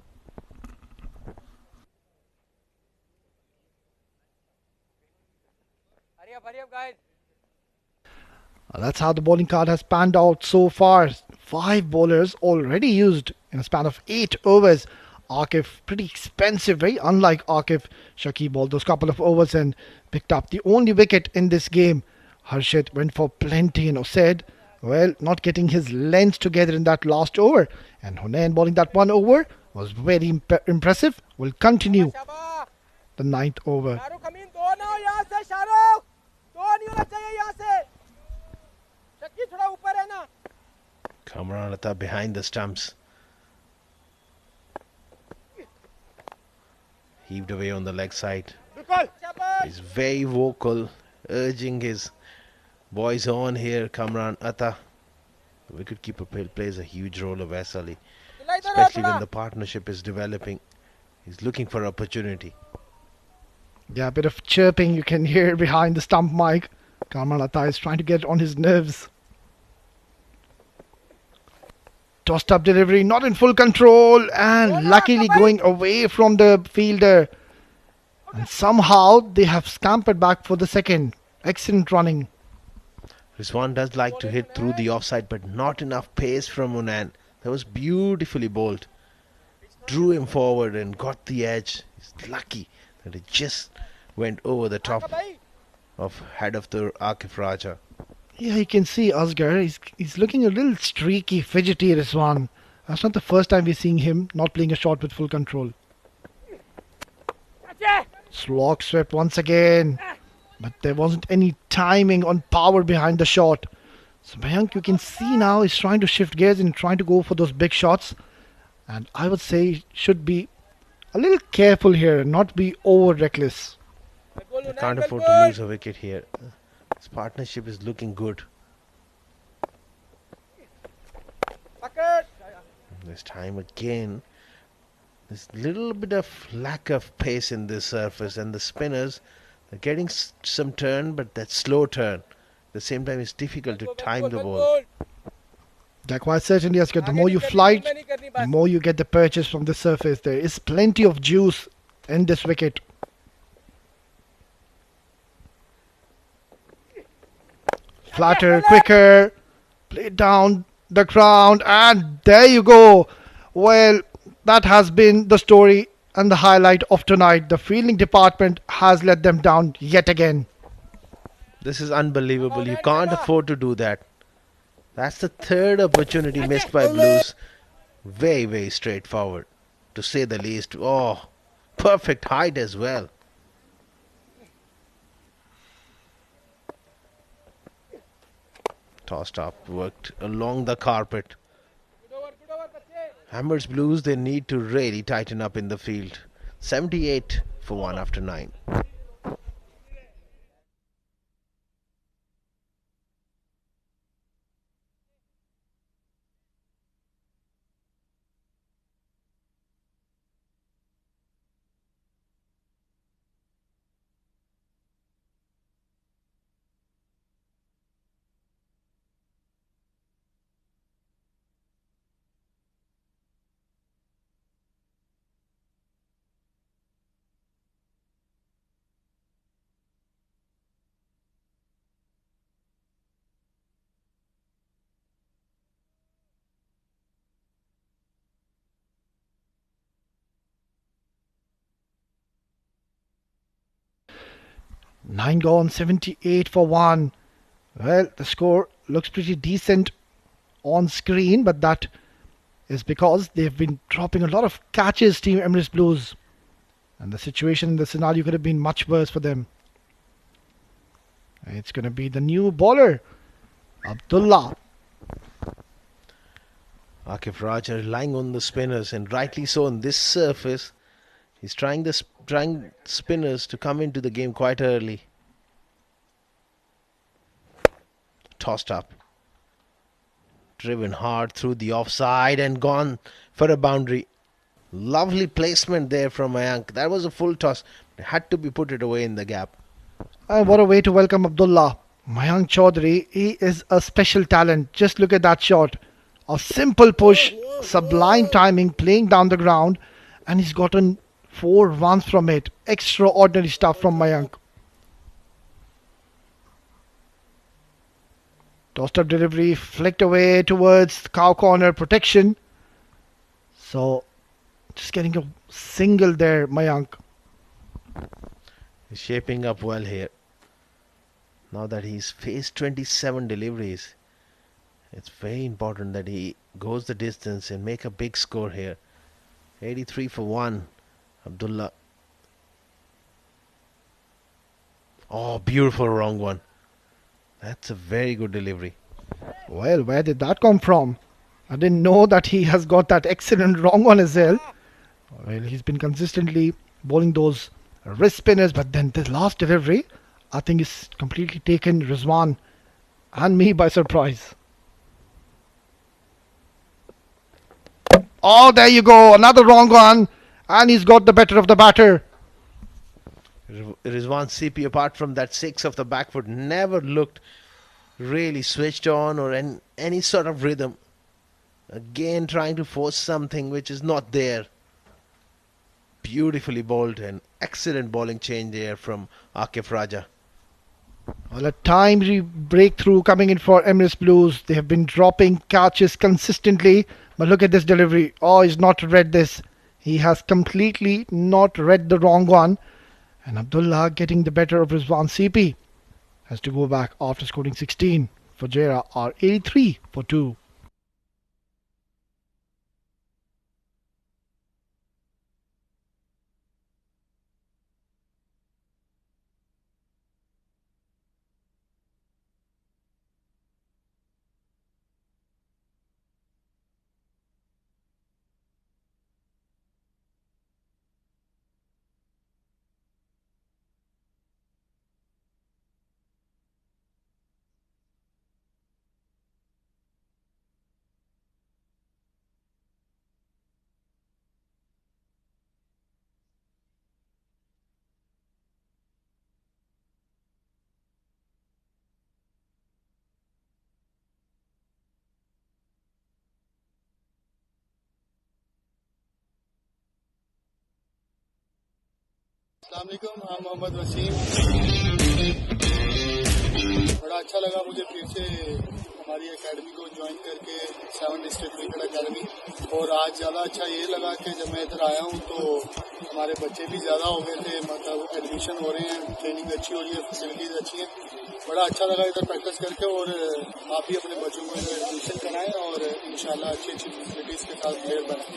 Hurry up, guys. That's how the bowling card has panned out so far. 5 bowlers already used in a span of 8 overs. Akif, pretty expensive, very unlike Akif. Shakib bowled those couple of overs and picked up the only wicket in this game. Harshit went for plenty, said well, not getting his length together in that last over. And Hunain bowling that one over was very impressive. Will continue the ninth over. Shahrukh Amin दो ना हो यहाँ से शाहरुख दो नहीं होना चाहिए यहाँ से शक्की थोड़ा ऊपर है ना Kamran Atta behind the stumps. Heaved away on the leg side. He's very vocal, urging his boys on here. Kamran Atta, the wicketkeeper, plays a huge role of SLE, especially when the partnership is developing. He's looking for opportunity. Yeah, a bit of chirping you can hear behind the stump mic. Kamran Atta is trying to get on his nerves. Tossed up delivery, not in full control, and luckily going away from the fielder. And somehow they have scampered back for the second. Excellent running. Rizwan does like to hit through the offside, but not enough pace from Hunain. That was beautifully bowled. Drew him forward and got the edge. He's lucky that it just went over the top of head of the Akif Raja. Yeah, you can see Asghar. He's looking a little streaky, fidgety, Rizwan. That's not the first time we're seeing him not playing a shot with full control. Slog swept once again. But there wasn't any timing on power behind the shot. So Mayank, you can see now he's trying to shift gears and trying to go for those big shots. And I would say he should be a little careful here and not be over reckless. They can't afford to lose a wicket here. His partnership is looking good. This time again, there's a little bit of lack of pace in this surface, and the spinners are getting some turn, but that slow turn. At the same time, it's difficult to time the ball. Yeah, quite certainly, Asghar. The more you flight, the more you get the purchase from the surface. There is plenty of juice in this wicket. Flatter, quicker, play down the ground, and there you go. Well, that has been the story and the highlight of tonight. The fielding department has let them down yet again. This is unbelievable. You can't afford to do that. That's the third opportunity missed by Blues. Very, very straightforward, to say the least. Oh, perfect height as well. Tossed up, worked along the carpet. Hammers Blues, they need to really tighten up in the field. 78 for 1 after 9. Nine gone, 78 for 1. Well, the score looks pretty decent on screen, but that is because they've been dropping a lot of catches, Team Emirates Blues. And the situation in the scenario could have been much worse for them. It's going to be the new bowler, Abdullah. Akif Raja relying on the spinners, and rightly so on this surface. He's trying spinners to come into the game quite early. Tossed up. Driven hard through the offside and gone for a boundary. Lovely placement there from Mayank. That was a full toss. It had to be put it away in the gap. And what a way to welcome Abdullah. Mayank Chaudhary, he is a special talent. Just look at that shot. A simple push, sublime timing, playing down the ground, and he's gotten 4 runs from it. Extraordinary stuff from Mayank. Tossed up delivery, flicked away towards cow corner protection. So, just getting a single there, Mayank. He's shaping up well here. Now that he's faced 27 deliveries, It's very important that he goes the distance and make a big score here. 83 for 1. Abdullah. Oh, beautiful wrong one. That's a very good delivery. Well, where did that come from? I didn't know that he has got that excellent wrong on as well. Well, he's been consistently bowling those wrist spinners, but then the last delivery, I think, is completely taken Rizwan and me by surprise. Oh, there you go, another wrong one, and he's got the better of the batter. Rizwan CP, apart from that 6 of the back foot, never looked really switched on or any sort of rhythm. Again, trying to force something which is not there. Beautifully bowled and excellent bowling change there from Akif Raja. Well, a timely breakthrough coming in for Emirates Blues. They have been dropping catches consistently, but look at this delivery. Oh, he's not read this. He has completely not read the wrong one. And Abdullah getting the better of Rizwan CP. Has to go back after scoring 16. Fujairah are 83 for 2. अस्सलामुअलैकुम, I'm Mohammad Wasim. बड़ा अच्छा लगा मुझे फिर से हमारी academy को join करके 7 डिस्ट्रिक्ट क्रिकेट एकेडमी। और आज ज़्यादा अच्छा ये लगा कि जब मैं इधर आया हूँ तो हमारे बच्चे भी ज़्यादा हो गए थे, मतलब एडमिशन हो रहे हैं, ट्रेनिंग अच्छी हो रही है, फैसिलिटीज़ अच्छी हैं। बड़ा अच्छा लगा इधर प्रैक्टिस करके। और आप भी अपने बच्चों को इधर एडमिशन कराएं और इंशाल्लाह अच्छी अच्छी फैसिलिटीज़ के साथ प्लेयर बनाएं।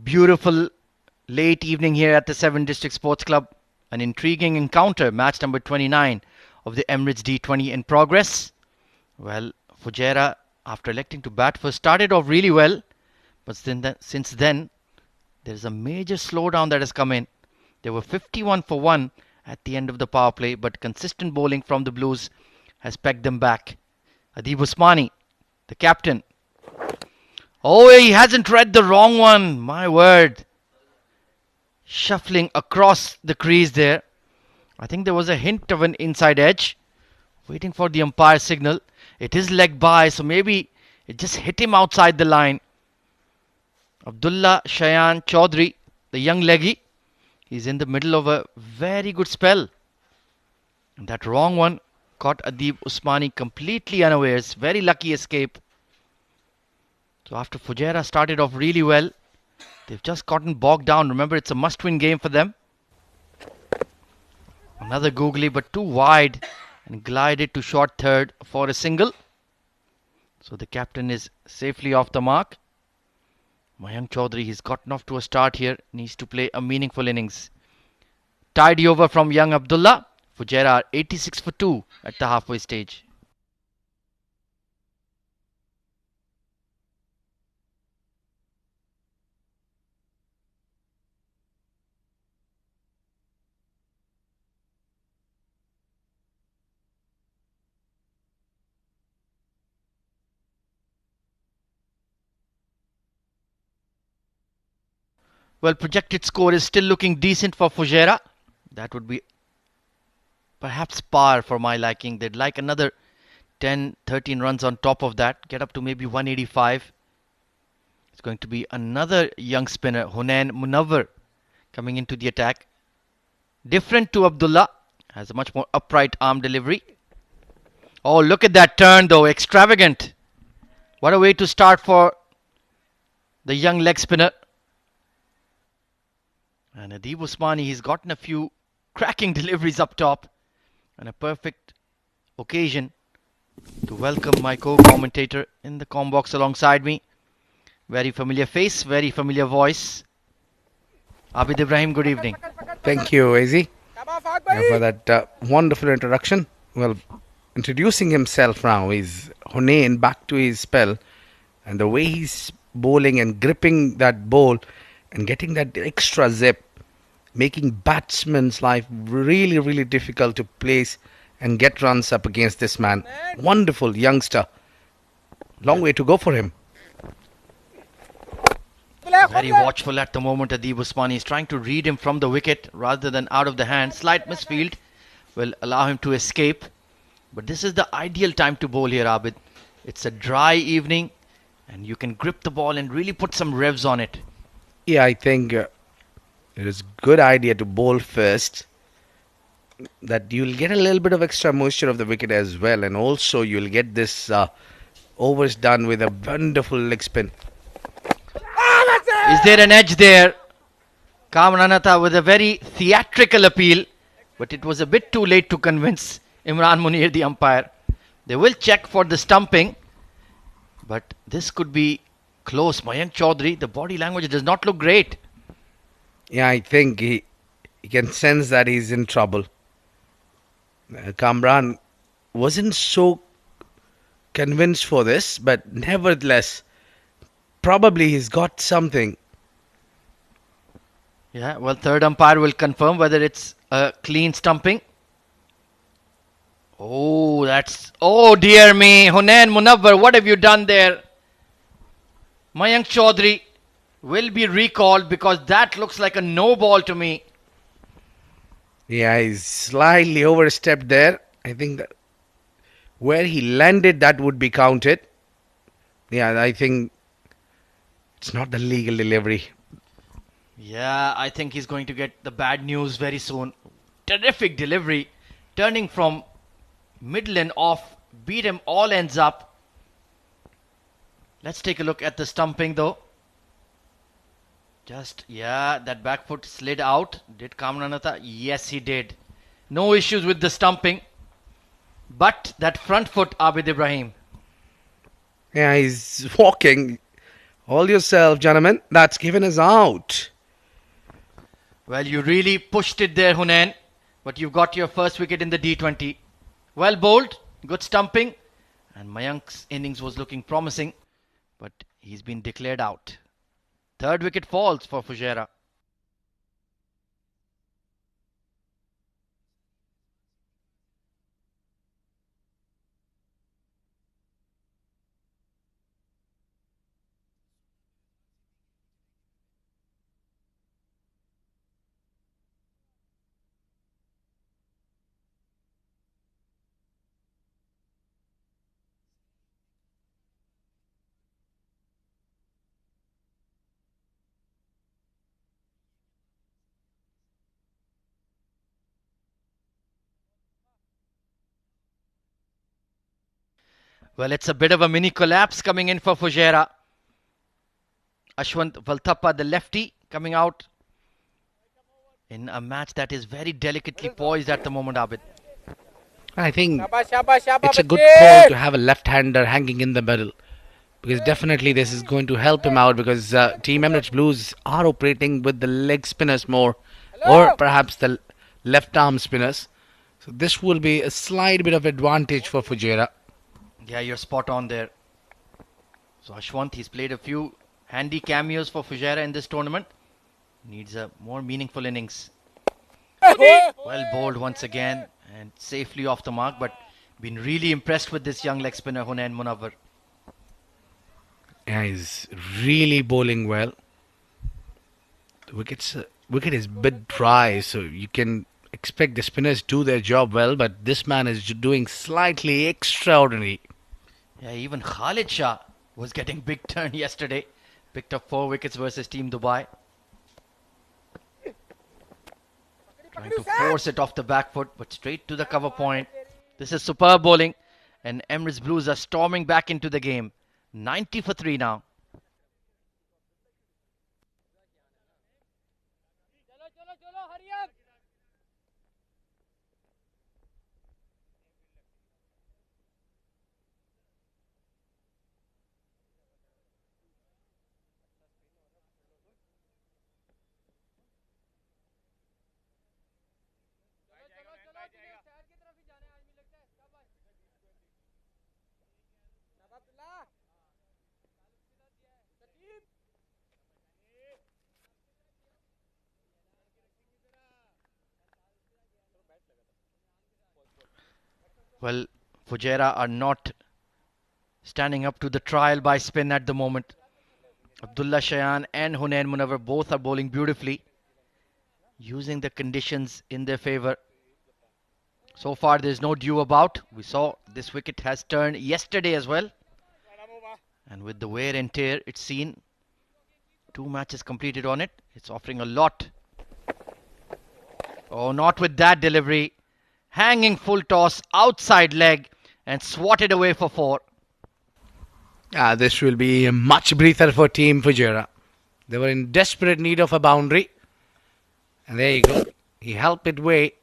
Beautiful late evening here at the 7 District Sports Club. An intriguing encounter, match number 29 of the Emirates D20 in progress. Well, Fujairah, after electing to bat first, started off really well. But since then, there's a major slowdown that has come in. They were 51 for 1 at the end of the power play, but consistent bowling from the Blues has pegged them back. Adib Usmani, the captain. Oh, he hasn't read the wrong one. My word. Shuffling across the crease there. I think there was a hint of an inside edge. Waiting for the umpire signal. It is leg by, so maybe it just hit him outside the line. Abdullah Shayan Chaudhry, the young leggy. He's in the middle of a very good spell. And that wrong one caught Adib Usmani completely unawares. Very lucky escape. So after Fujairah started off really well, they've just gotten bogged down. Remember, it's a must-win game for them. Another googly, but too wide, and glided to short third for a single. So the captain is safely off the mark. Mayank Chaudhry, he's gotten off to a start here. Needs to play a meaningful innings. Tidy over from young Abdullah. Fujairah 86 for 2 at the halfway stage. Well, projected score is still looking decent for Fujairah. That would be perhaps par for my liking. They'd like another 10, 13 runs on top of that. Get up to maybe 185. It's going to be another young spinner, Hunain Munawwar, coming into the attack. Different to Abdullah, has a much more upright arm delivery. Oh, look at that turn though, extravagant. What a way to start for the young leg spinner. And Adeeb Usmani, he's gotten a few cracking deliveries up top. And a perfect occasion to welcome my co-commentator in the comm box alongside me. Very familiar face, very familiar voice. Abid Ibrahim, good evening. Thank you, Azzy, for that wonderful introduction. Well, introducing himself now is Hunain back to his spell, and the way he's bowling and gripping that ball and getting that extra zip, making batsmen's life really, really difficult to place and get runs up against this man. Wonderful youngster. Long way to go for him. Very watchful at the moment. Adeeb Usmani is trying to read him from the wicket rather than out of the hand. Slight misfield will allow him to escape. But this is the ideal time to bowl here, Abid. It's a dry evening and you can grip the ball and really put some revs on it. Yeah, I think it is a good idea to bowl first. That you'll get a little bit of extra moisture of the wicket as well. And also you'll get this overs done with a wonderful leg spin. Is there an edge there? Kamranatha with a very theatrical appeal, but it was a bit too late to convince Imran Munir, the umpire. They will check for the stumping, but this could be close. Mayank Chaudhary, the body language does not look great. Yeah, I think he can sense that he's in trouble. Kamran wasn't so convinced for this, but nevertheless, probably he's got something. Yeah, well, third umpire will confirm whether it's a clean stumping. Oh, oh dear me, Hunain Munawwar, what have you done there? Mayank Chaudhary will be recalled because that looks like a no ball to me. Yeah, he's slightly overstepped there. I think that where he landed, that would be counted. Yeah, I think it's not the legal delivery. Yeah, I think he's going to get the bad news very soon. Terrific delivery. Turning from middle and off. Beat him all ends up. Let's take a look at the stumping though. That back foot slid out. Did Kamranatha? Yes, he did. No issues with the stumping. But that front foot, Abid Ibrahim. Yeah, he's walking. Hold yourself, gentlemen. That's given us out. Well, you really pushed it there, Hunain. But you've got your first wicket in the D20. Well bowled. Good stumping. And Mayank's innings was looking promising. But he's been declared out. Third wicket falls for Fujairah. Well, it's a bit of a mini collapse coming in for Fujairah. Ashwant Valthappa, the lefty, coming out in a match that is very delicately poised at the moment, Abid. I think it's a good call to have a left-hander hanging in the middle. Because definitely this is going to help him out because Team Emirates Blues are operating with the leg spinners more. Or perhaps the left-arm spinners. So this will be a slight bit of advantage for Fujairah. Yeah, you're spot on there. So Ashwant, he's played a few handy cameos for Fujairah in this tournament. Needs a more meaningful innings. Well bowled once again and safely off the mark, but been really impressed with this young leg spinner Hunain Munawwar. Yeah, he's really bowling well. The wicket is a bit dry, so you can expect the spinners do their job well, but this man is doing slightly extraordinary. Yeah, even Khalid Shah was getting big turn yesterday. Picked up 4 wickets versus Team Dubai. Trying to force it off the back foot, but straight to the cover point. This is superb bowling, and Emirates Blues are storming back into the game. 90 for 3 now. Well, Fujairah are not standing up to the trial by spin at the moment. Abdullah Shayan and Hunain Munawar both are bowling beautifully, using the conditions in their favour. So far there's no dew about. We saw this wicket has turned yesterday as well. And with the wear and tear it's seen, 2 matches completed on it. It's offering a lot. Oh, not with that delivery. Hanging full toss, outside leg, and swatted away for 4. This will be a much breather for Team Fujairah. They were in desperate need of a boundary. And there you go. He helped it way.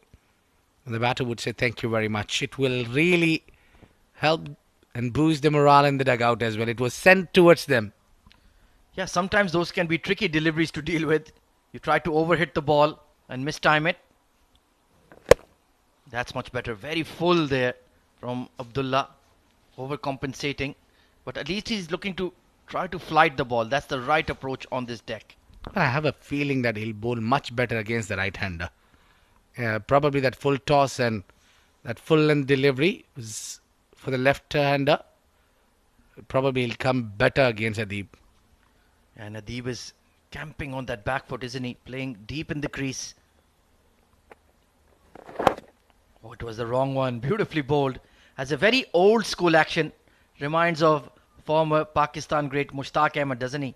And the batter would say thank you very much. It will really help and boost the morale in the dugout as well. It was sent towards them. Yeah, sometimes those can be tricky deliveries to deal with. You try to overhit the ball and mistime it. That's much better. Very full there from Abdullah. Overcompensating. But at least he's looking to try to flight the ball. That's the right approach on this deck. I have a feeling that he'll bowl much better against the right-hander. Probably that full toss and that full-length delivery was for the left-hander. Probably he'll come better against Adeeb. And Adeeb is camping on that back foot, isn't he? Playing deep in the crease. Oh, it was the wrong one. Beautifully bowled. Has a very old school action. Reminds of former Pakistan great Mushtaq Ahmed, doesn't he?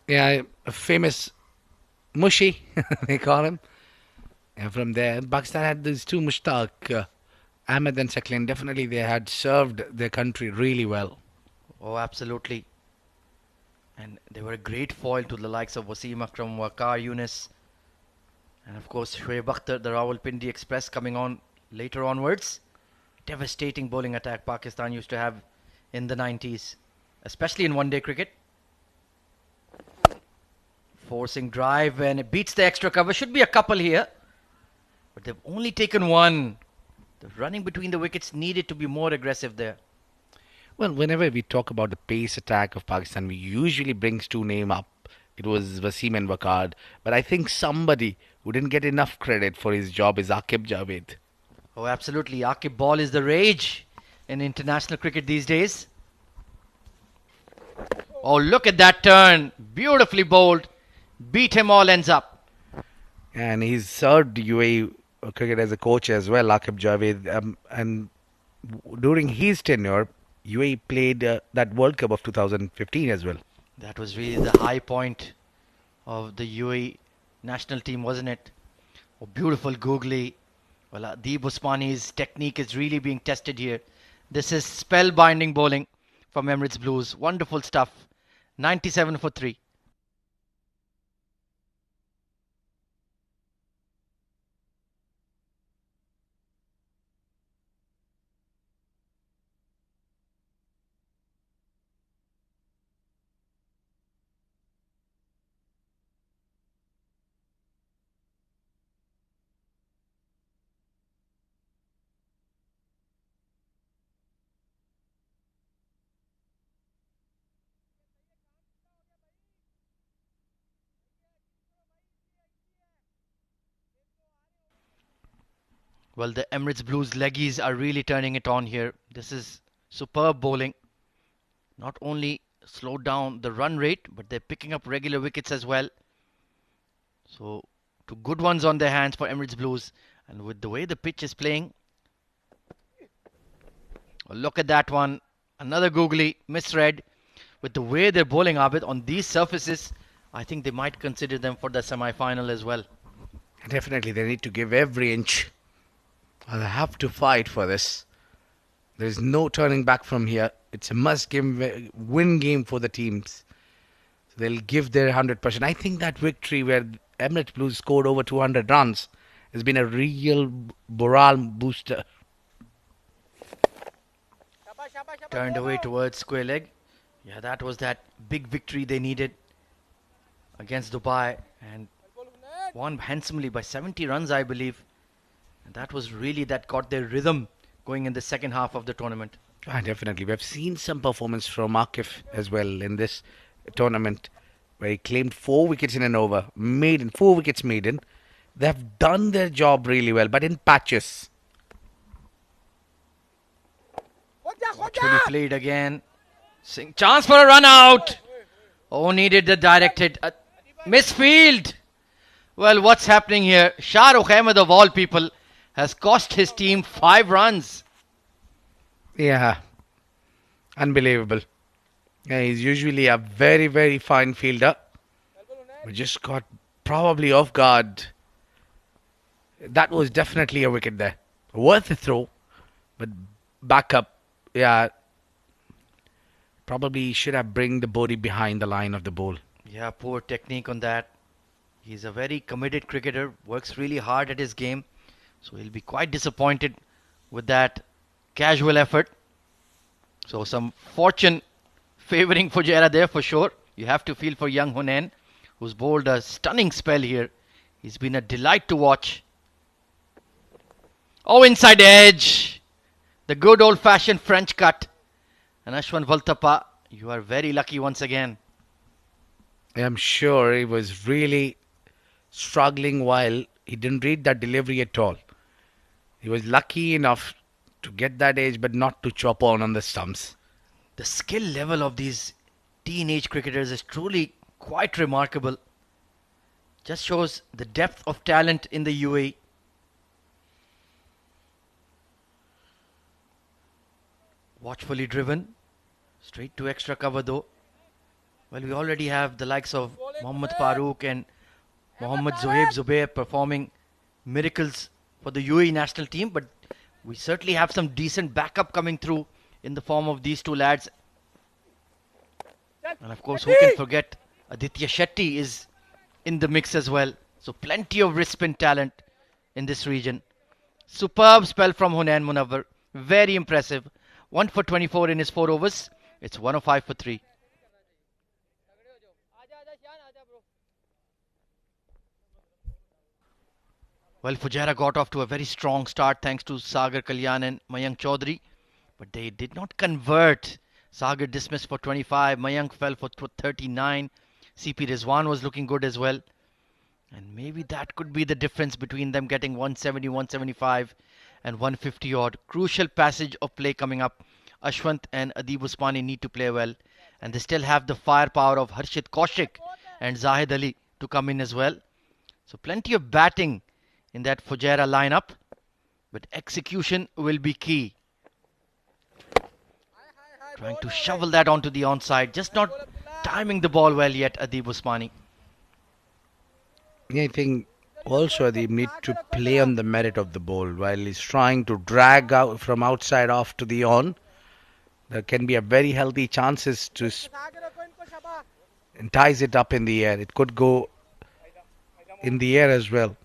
Yeah, a famous Mushi, they call him. And from there, Pakistan had these 2 Mushtaq, Ahmed and Saklin. Definitely they had served their country really well. Oh, absolutely. And they were a great foil to the likes of Wasim Akram, Waqar Yunus. And of course, Shoaib Akhtar, the Rawalpindi Express coming on later onwards. Devastating bowling attack Pakistan used to have in the 90s, especially in one-day cricket. Forcing drive and it beats the extra cover. Should be a couple here. But they've only taken 1. The running between the wickets needed to be more aggressive there. Well, whenever we talk about the pace attack of Pakistan, we usually brings 2 names up. It was Wasim and Waqar. But I think somebody who didn't get enough credit for his job is Aqib Javed. Oh, absolutely. Aqib ball is the rage in international cricket these days. Oh, look at that turn. Beautifully bowled. Beat him all ends up. And he's served UAE cricket as a coach as well, Aqib Javed. And during his tenure, UAE played that World Cup of 2015 as well. That was really the high point of the UAE national team, wasn't it? Oh, beautiful googly. Well, Adeeb Usmani's technique is really being tested here. This is spellbinding bowling from Emirates Blues. Wonderful stuff. 97 for 3. Well, the Emirates Blues leggies are really turning it on here. This is superb bowling. Not only slowed down the run rate, but they're picking up regular wickets as well. So, 2 good ones on their hands for Emirates Blues. And with the way the pitch is playing, well, look at that one. Another googly, misread. with the way they're bowling, Abid, on these surfaces, I think they might consider them for the semi-final as well. Definitely, they need to give every inch. They'll have to fight for this. There's no turning back from here. It's a must-win game for the teams. So they'll give their 100%. I think that victory where Emirates Blues scored over 200 runs has been a real morale booster. Turned away towards square leg. Yeah, that was that big victory they needed against Dubai, and won handsomely by 70 runs, I believe. And that was really that got their rhythm going in the second half of the tournament. Definitely. We've seen some performance from Akif as well in this tournament, where he claimed 4 wickets in an over, 4 wickets maiden. They've done their job really well, but in patches. Watchfully played again. Singh, chance for a run out. Oh, needed the directed misfield. Well, what's happening here? Shah Rukh Ahmed, of all people, has cost his team 5 runs. Yeah, unbelievable. Yeah, he's usually a very, very fine fielder. We just got probably off guard. That was definitely a wicket there. Worth a throw, but back up. Yeah, probably should have bring the body behind the line of the ball. Yeah, poor technique on that. He's a very committed cricketer, works really hard at his game. So he'll be quite disappointed with that casual effort. So some fortune favouring Fujairah there for sure. You have to feel for young Hunain, who's bowled a stunning spell here. He's been a delight to watch. Oh, inside edge. The good old-fashioned French cut. And Ashwin Valtapa, you are very lucky once again. I'm sure he was really struggling while he didn't read that delivery at all. He was lucky enough to get that edge, but not to chop on the stumps. The skill level of these teenage cricketers is truly quite remarkable. Just shows the depth of talent in the UAE. Watchfully driven. Straight to extra cover though. Well, we already have the likes of Mohammad Farooq and Mohammad Zohaib Zubair performing miracles for the UAE national team, but we certainly have some decent backup coming through in the form of these two lads. And of course, who can forget Aditya Shetty is in the mix as well. So plenty of wrist spin talent in this region. Superb spell from Hunain Munawwar. Very impressive. 1 for 24 in his 4 overs. It's 105 for 3. Well, Fujairah got off to a very strong start thanks to Sagar Kalyan and Mayank Chaudhary. But they did not convert. Sagar dismissed for 25. Mayank fell for 39. CP Rizwan was looking good as well. And maybe that could be the difference between them getting 170, 175 and 150 odd. Crucial passage of play coming up. Ashwant and Adib Usmani need to play well. And they still have the firepower of Harshit Kaushik and Zahid Ali to come in as well. So plenty of batting in that Fujairah lineup. But execution will be key. Trying to shovel that onto the onside. Just not timing the ball well yet, Adib Usmani. I think also Adib need to play on the merit of the ball while he's trying to drag out from outside off to the on. There can be a very healthy chances to entice it up in the air. It could go in the air as well.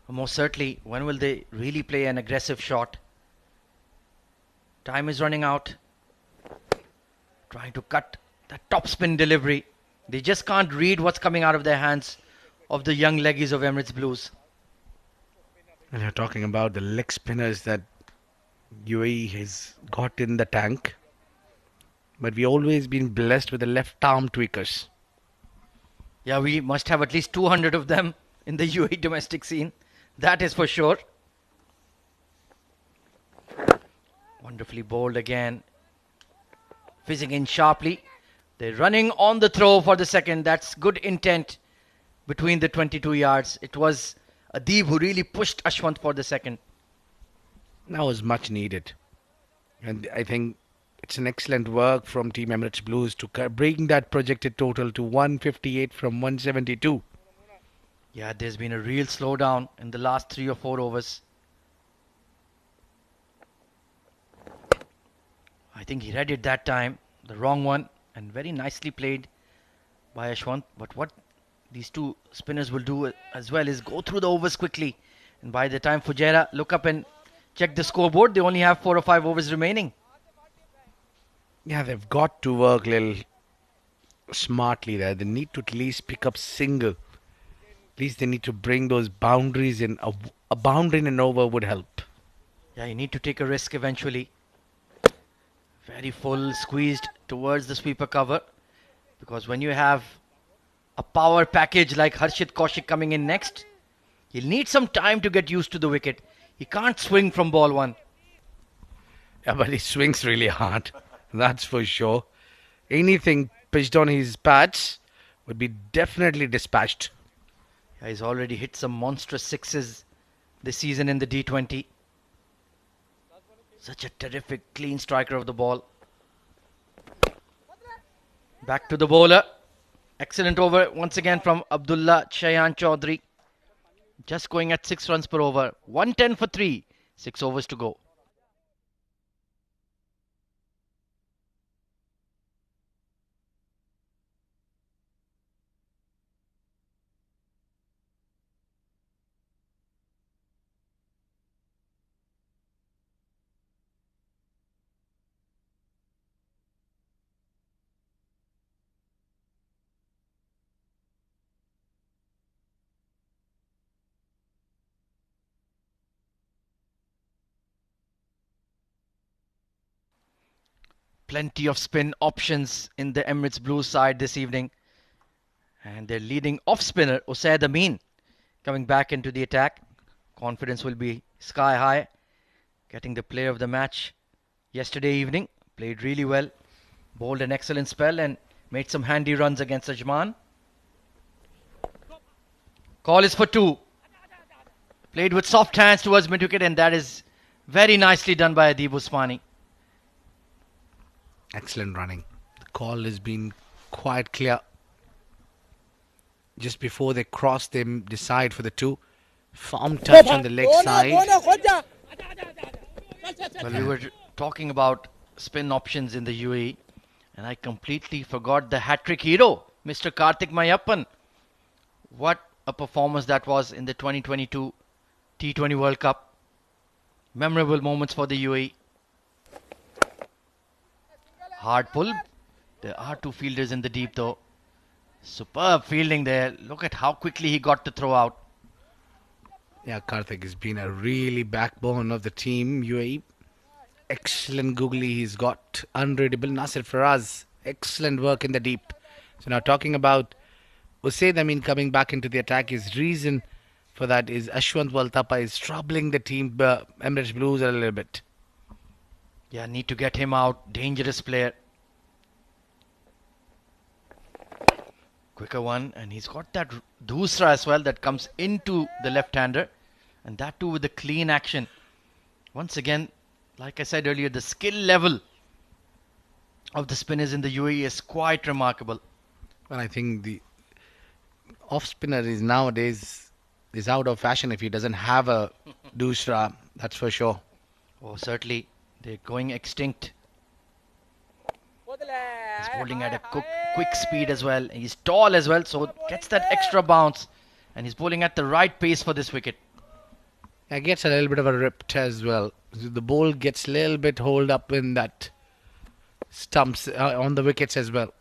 Most certainly. When will they really play an aggressive shot? Time is running out. Trying to cut that top spin delivery. They just can't read what's coming out of their hands of the young leggies of Emirates Blues. And you're talking about the leg spinners that UAE has got in the tank. But we've always been blessed with the left arm tweakers. Yeah, we must have at least 200 of them in the UAE domestic scene. That is for sure. Wonderfully bowled again. Fizzing in sharply. They're running on the throw for the second. That's good intent between the 22 yards. It was Adib who really pushed Ashwant for the second. That was much needed. And I think It's an excellent work from Team Emirates Blues to bring that projected total to 158 from 172. Yeah, there's been a real slowdown in the last 3 or 4 overs. I think he read it that time, the wrong one, and very nicely played by Ashwant. But what these two spinners will do as well is go through the overs quickly. And by the time Fujairah look up and check the scoreboard, they only have 4 or 5 overs remaining. Yeah, they've got to work a little smartly there. They need to at least pick up single. At least they need to bring those boundaries in. A boundary in an over would help. Yeah, you need to take a risk eventually. Very full, squeezed towards the sweeper cover. Because when you have a power package like Harshit Kaushik coming in next, he'll need some time to get used to the wicket. He can't swing from ball 1. Yeah, but he swings really hard. That's for sure. Anything pitched on his pads would be definitely dispatched. Yeah, he's already hit some monstrous sixes this season in the D20. Such a terrific, clean striker of the ball. Back to the bowler. Excellent over once again from Abdullah Shayan Chaudhary. Just going at 6 runs per over. 110 for 3. 6 overs to go. Plenty of spin options in the Emirates Blues side this evening. And their leading off spinner, Usaid Amin, coming back into the attack. Confidence will be sky high. Getting the player of the match yesterday evening. Played really well. Bowled an excellent spell and made some handy runs against Ajman. Call is for 2. Played with soft hands towards mid-wicket, and that is very nicely done by Adib Usmani. Excellent running. The call has been quite clear. Just before they cross, they decide for the 2. Firm touch on the leg side. Well, we were talking about spin options in the UAE, and I completely forgot the hat-trick hero, Mr. Karthik Mayappan. What a performance that was in the 2022 T20 World Cup. Memorable moments for the UAE. Hard pull. There are 2 fielders in the deep though. Superb fielding there. Look at how quickly he got to throw out. Yeah, Karthik has been a really backbone of the team, UAE. Excellent googly he's got. Unreadable Nasir Faraz. Excellent work in the deep. So now talking about Usaid Amin coming back into the attack, his reason for that is Ashwant Waltapa is troubling the team, Emirates Blues, a little bit. Yeah, need to get him out. Dangerous player. Quicker one, and he's got that doosra as well that comes into the left-hander, and that too with the clean action. Once again, like I said earlier, the skill level of the spinners in the UAE is quite remarkable. Well, I think the off spinner is nowadays is out of fashion if he doesn't have a doosra, that's for sure. Oh, certainly. They're going extinct. He's bowling at a quick speed as well. He's tall as well, so gets that extra bounce. And he's bowling at the right pace for this wicket. Yeah, gets a little bit of a ripped as well. The ball gets a little bit holed up in that stumps on the wickets as well.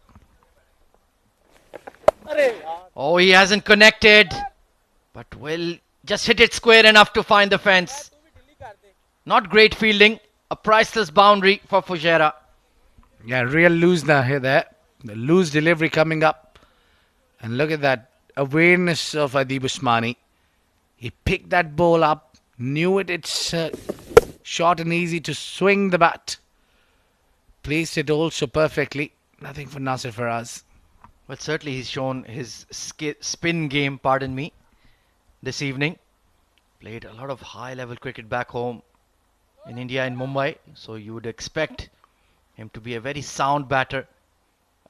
Oh, he hasn't connected. But will just hit it square enough to find the fence. Not great fielding. A priceless boundary for Fujairah. Yeah, real loose now here there. The loose delivery coming up. And look at that awareness of Adib Usmani. He picked that ball up. Knew it's short and easy to swing the bat. Placed it also perfectly. Nothing for Nasir Faraz. Well, certainly he's shown his spin game, pardon me, this evening. Played a lot of high-level cricket back home in India and Mumbai. So you would expect him to be a very sound batter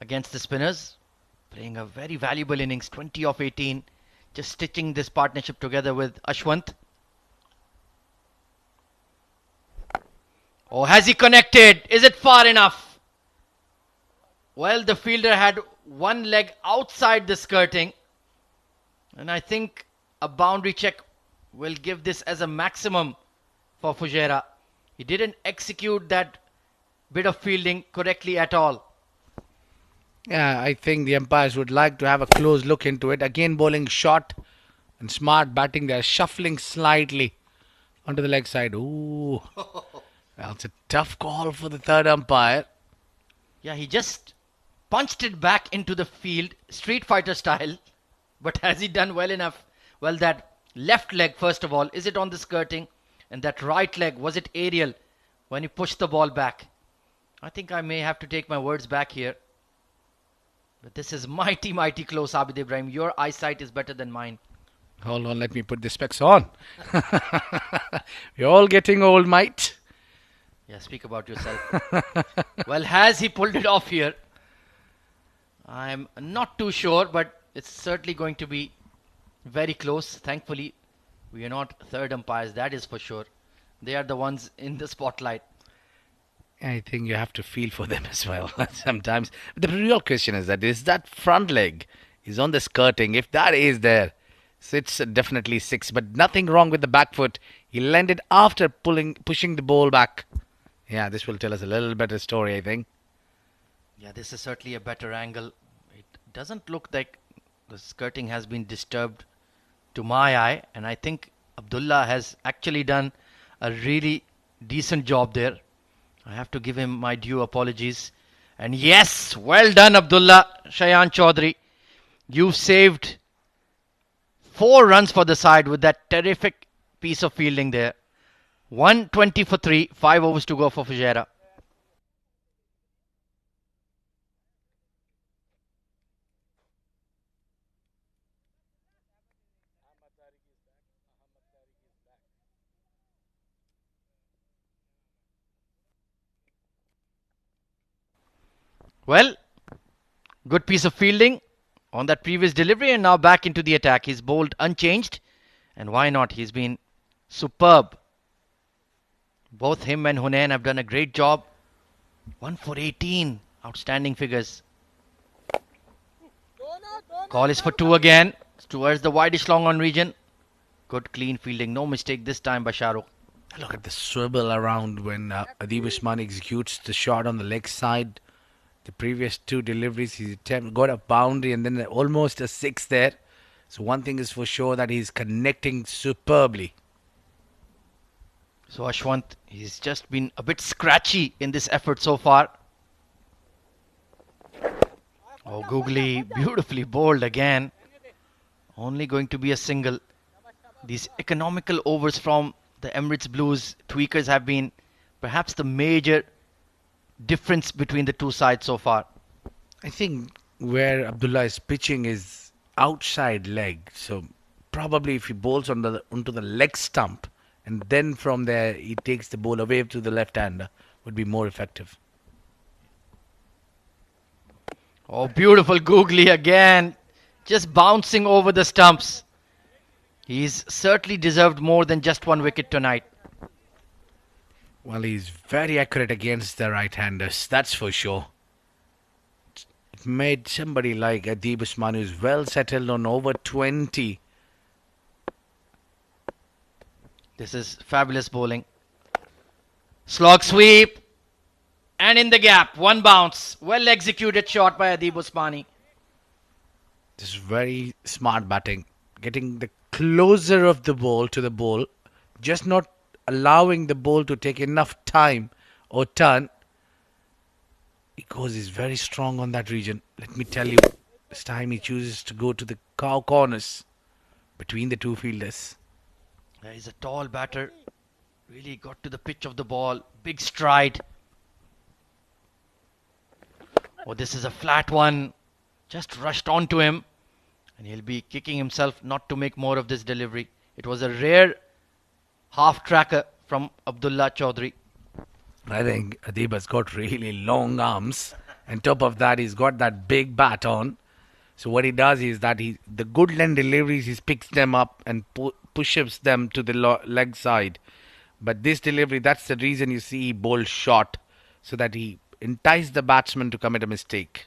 against the spinners, playing a very valuable innings, 20 of 18, just stitching this partnership together with Ashwant. Oh, has he connected? Is it far enough? Well, the fielder had one leg outside the skirting, and I think a boundary check will give this as a maximum for Fujairah. He didn't execute that bit of fielding correctly at all. Yeah, I think the umpires would like to have a close look into it. Again, bowling short and smart batting there, shuffling slightly onto the leg side. Ooh, that's a tough call for the third umpire. Yeah, he just punched it back into the field, Street Fighter style. But has he done well enough? Well, that left leg, first of all, is it on the skirting? And that right leg, was it aerial when he pushed the ball back? I think I may have to take my words back here. But this is mighty, mighty close, Abid Ibrahim. Your eyesight is better than mine. Hold on, let me put the specs on. We're all getting old, mate. Yeah, speak about yourself. Well, has he pulled it off here? I'm not too sure, but it's certainly going to be very close. Thankfully, we are not third umpires, that is for sure. They are the ones in the spotlight. I think you have to feel for them as well sometimes. The real question is that front leg is on the skirting. If that is there, so it's definitely six. But nothing wrong with the back foot. He landed after pushing the ball back. Yeah, this will tell us a little better story, I think. Yeah, this is certainly a better angle. It doesn't look like the skirting has been disturbed to my eye. And I think Abdullah has actually done a really decent job there. I have to give him my due apologies. And yes, well done, Abdullah Shayan Chaudhary. You've saved 4 runs for the side with that terrific piece of fielding there. 120 for 3, 5 overs to go for Fujairah. Well, good piece of fielding on that previous delivery, and now back into the attack. He's bowled unchanged, and why not? He's been superb. Both him and Hunain have done a great job. 1 for 18. Outstanding figures. Call is for 2 again. It's towards the wideish long on region. Good clean fielding. No mistake this time by Shahrukh. Look at the swivel around when Adib Usman executes the shot on the leg side. The previous 2 deliveries, he got a boundary and then almost a 6 there. So one thing is for sure, that he's connecting superbly. So Ashwant, he's just been a bit scratchy in this effort so far. Oh, Googly, beautifully bowled again. Only going to be a single. These economical overs from the Emirates Blues tweakers have been perhaps the major difference between the two sides so far. I think where Abdullah is pitching is outside leg. So probably if he bowls onto the leg stump, and then from there he takes the ball away to the left-hander, would be more effective. Oh, beautiful Googly again. Just bouncing over the stumps. He's certainly deserved more than just 1 wicket tonight. Well, he's very accurate against the right-handers, that's for sure. It made somebody like Adib Usman, who's well settled on over 20. This is fabulous bowling. Slog sweep. And in the gap, 1 bounce. Well executed shot by Adib Usmani. This is very smart batting. Getting the closer of the ball to the ball. Just not allowing the ball to take enough time or turn, because he's very strong on that region. Let me tell you, this time he chooses to go to the cow corners between the 2 fielders. He's a tall batter. Really got to the pitch of the ball. Big stride. Oh, this is a flat one. Just rushed onto him. And he'll be kicking himself not to make more of this delivery. It was a rare half tracker from Abdullah Chaudhary. I think Adib has got really long arms. And top of that, he's got that big bat on. So what he does is that the good length deliveries, he picks them up and pushes them to the leg side. But this delivery, that's the reason you see he bowls short, so that he enticed the batsman to commit a mistake.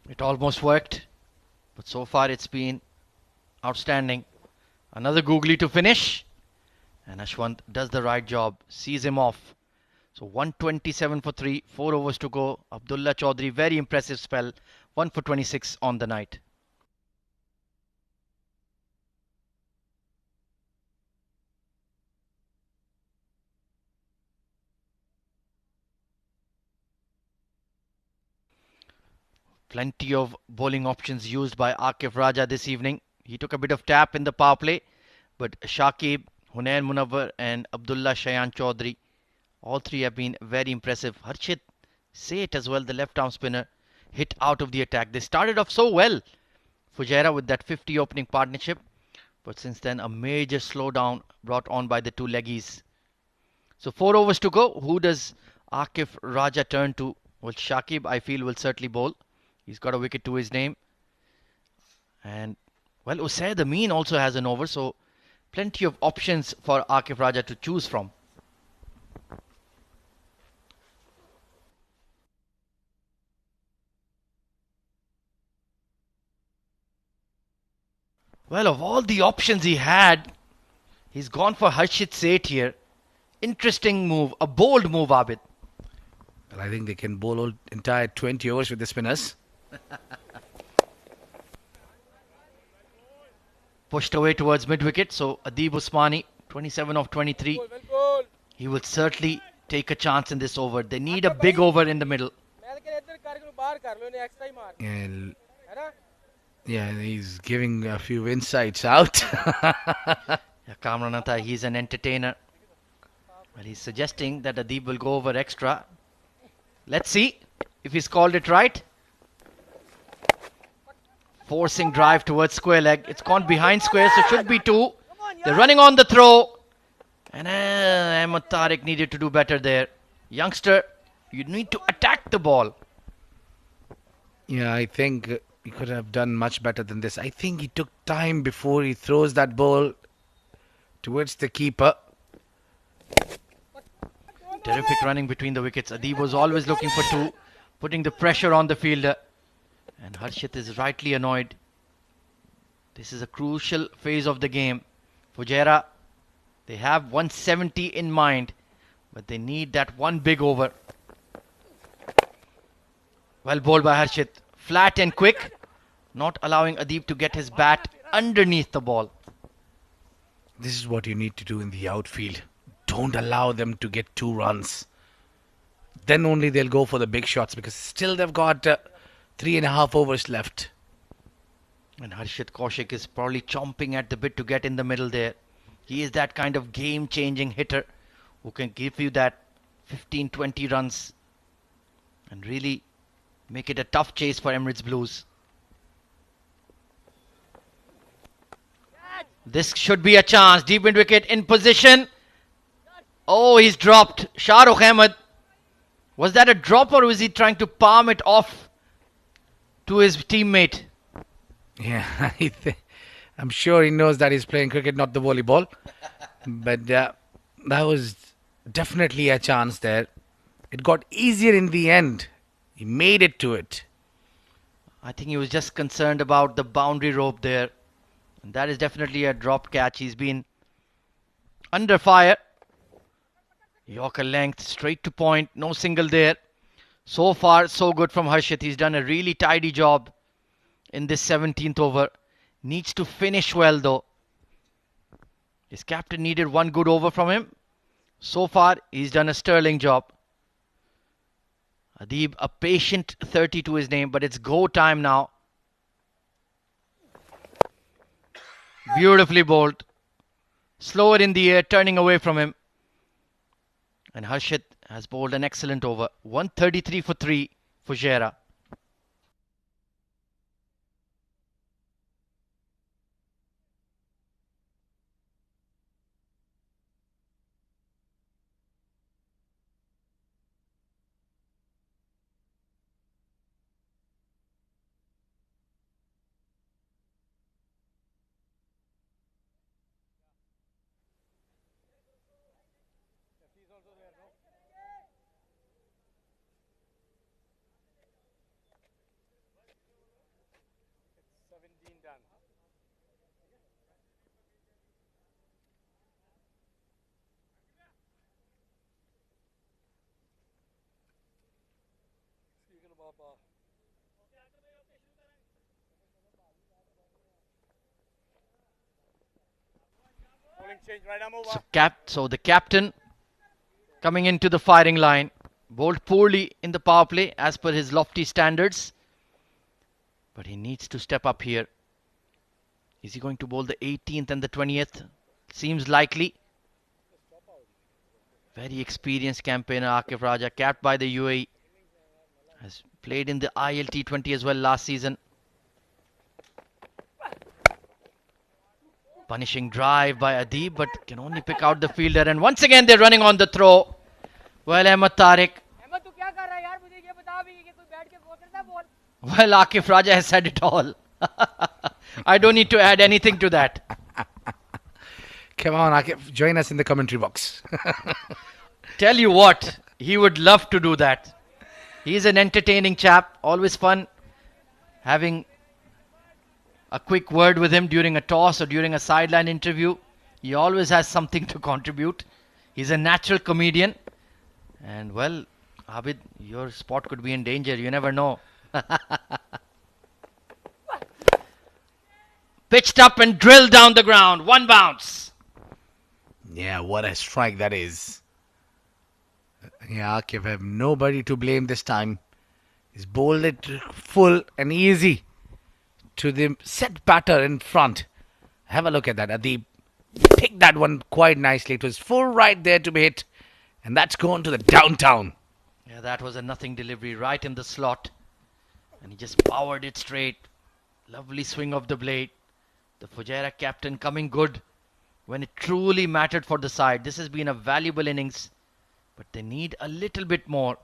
It almost worked, but so far it's been outstanding. Another googly to finish, and Ashwant does the right job, sees him off. So 127 for 3, 4 overs to go. Abdullah Chaudhary, very impressive spell, 1 for 26 on the night. Plenty of bowling options used by Akif Raja this evening. He took a bit of tap in the power play, but Shakib, Hunain Munawwar and Abdullah Shayan Chaudhary, all three have been very impressive. Harshit Seth as well, the left-arm spinner, hit out of the attack. They started off so well, Fujairah, with that 50 opening partnership, but since then a major slowdown brought on by the two leggies. So 4 overs to go. Who does Akif Raja turn to? Well, Shakib, I feel, will certainly bowl. He's got a wicket to his name. And, well, Usaid Amin also has an over, so plenty of options for Akif Raja to choose from. Well, of all the options he had, he's gone for Harshit Seth here. Interesting move, a bold move, Abid. Well, I think they can bowl all entire 20 overs with the spinners. Pushed away towards mid-wicket, so Adib Usmani, 27 of 23. He will certainly take a chance in this over. They need a big over in the middle. Yeah, he's giving a few insights out. Kamranatha, he's an entertainer. Well, he's suggesting that Adib will go over extra. Let's see if he's called it right. Forcing drive towards square leg. It's gone behind square, so should be 2. They're running on the throw. And Ahmed Tariq needed to do better there. Youngster, you need to attack the ball. Yeah, I think he could have done much better than this. I think he took time before he throws that ball towards the keeper. Terrific running between the wickets. Adib was always looking for 2, putting the pressure on the fielder. And Harshit is rightly annoyed. This is a crucial phase of the game. Fujairah, they have 170 in mind, but they need that one big over. Well bowled by Harshit. Flat and quick, not allowing Adib to get his bat underneath the ball. This is what you need to do in the outfield. Don't allow them to get 2 runs. Then only they'll go for the big shots, because still they've got 3.5 overs left. And Harshit Kaushik is probably chomping at the bit to get in the middle there. He is that kind of game-changing hitter who can give you that 15-20 runs and really make it a tough chase for Emirates Blues. This should be a chance. Deep mid wicket in position. Oh, he's dropped. Shah Rukh Ahmed. Was that a drop, or was he trying to palm it off to his teammate? Yeah, I'm sure he knows that he's playing cricket, not the volleyball. But that was definitely a chance there. It got easier in the end. He made it to it. I think he was just concerned about the boundary rope there. And that is definitely a drop catch. He's been under fire. Yorker length, straight to point. No single there. So far, so good from Harshit. He's done a really tidy job in this 17th over. Needs to finish well though. His captain needed one good over from him. So far, he's done a sterling job. Adib, a patient 30 to his name, but it's go time now. Beautifully bowled. Slower in the air, turning away from him. And Harshit has bowled an excellent over. 133 for 3 for Fujairah. So the captain coming into the firing line, bowled poorly in the power play as per his lofty standards, but he needs to step up here. Is he going to bowl the 18th and the 20th? Seems likely. Very experienced campaigner Akif Raja, capped by the UAE, has played in the IL T20 as well last season. Punishing drive by Adib, but can only pick out the fielder. And once again they're running on the throw. Well, Ahmed Tariq. Well, Akif Raja has said it all. I don't need to add anything to that. Come on, Akif, join us in the commentary box. Tell you what, he would love to do that. He's an entertaining chap, always fun having a quick word with him during a toss or during a sideline interview. He always has something to contribute. He's a natural comedian. And well, Abid, your spot could be in danger. You never know. Pitched up and drilled down the ground. One bounce. Yeah, what a strike that is. Yeah, Akif have nobody to blame this time. He's bowled it full and easy to the set batter in front. Have a look at that. Adib picked that one quite nicely. It was full right there to be hit. And that's gone to the downtown. Yeah, that was a nothing delivery right in the slot. And he just powered it straight. Lovely swing of the blade. The Fujairah captain coming good when it truly mattered for the side. This has been a valuable innings, but they need a little bit more.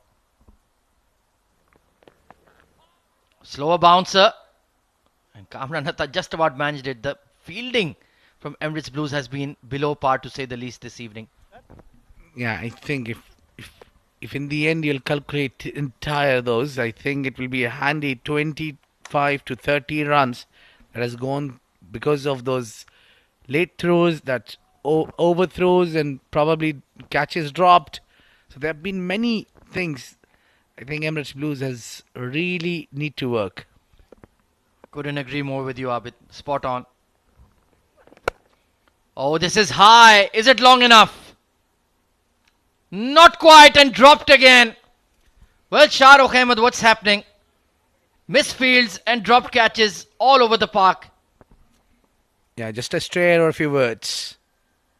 Slower bouncer. And Kamran Hatta just about managed it. The fielding from Emirates Blues has been below par, to say the least, this evening. Yeah, I think if in the end you'll calculate entire those, I think it will be a handy 25 to 30 runs that has gone because of those late throws, that overthrows, and probably catches dropped. So there have been many things I think Emirates Blues has really need to work. Couldn't agree more with you, Abid. Spot on. Oh, this is high. Is it long enough? Not quite, and dropped again. Well, Shah Rukh Ahmed, what's happening? Missed fields and dropped catches all over the park. Yeah, just a stray or a few words.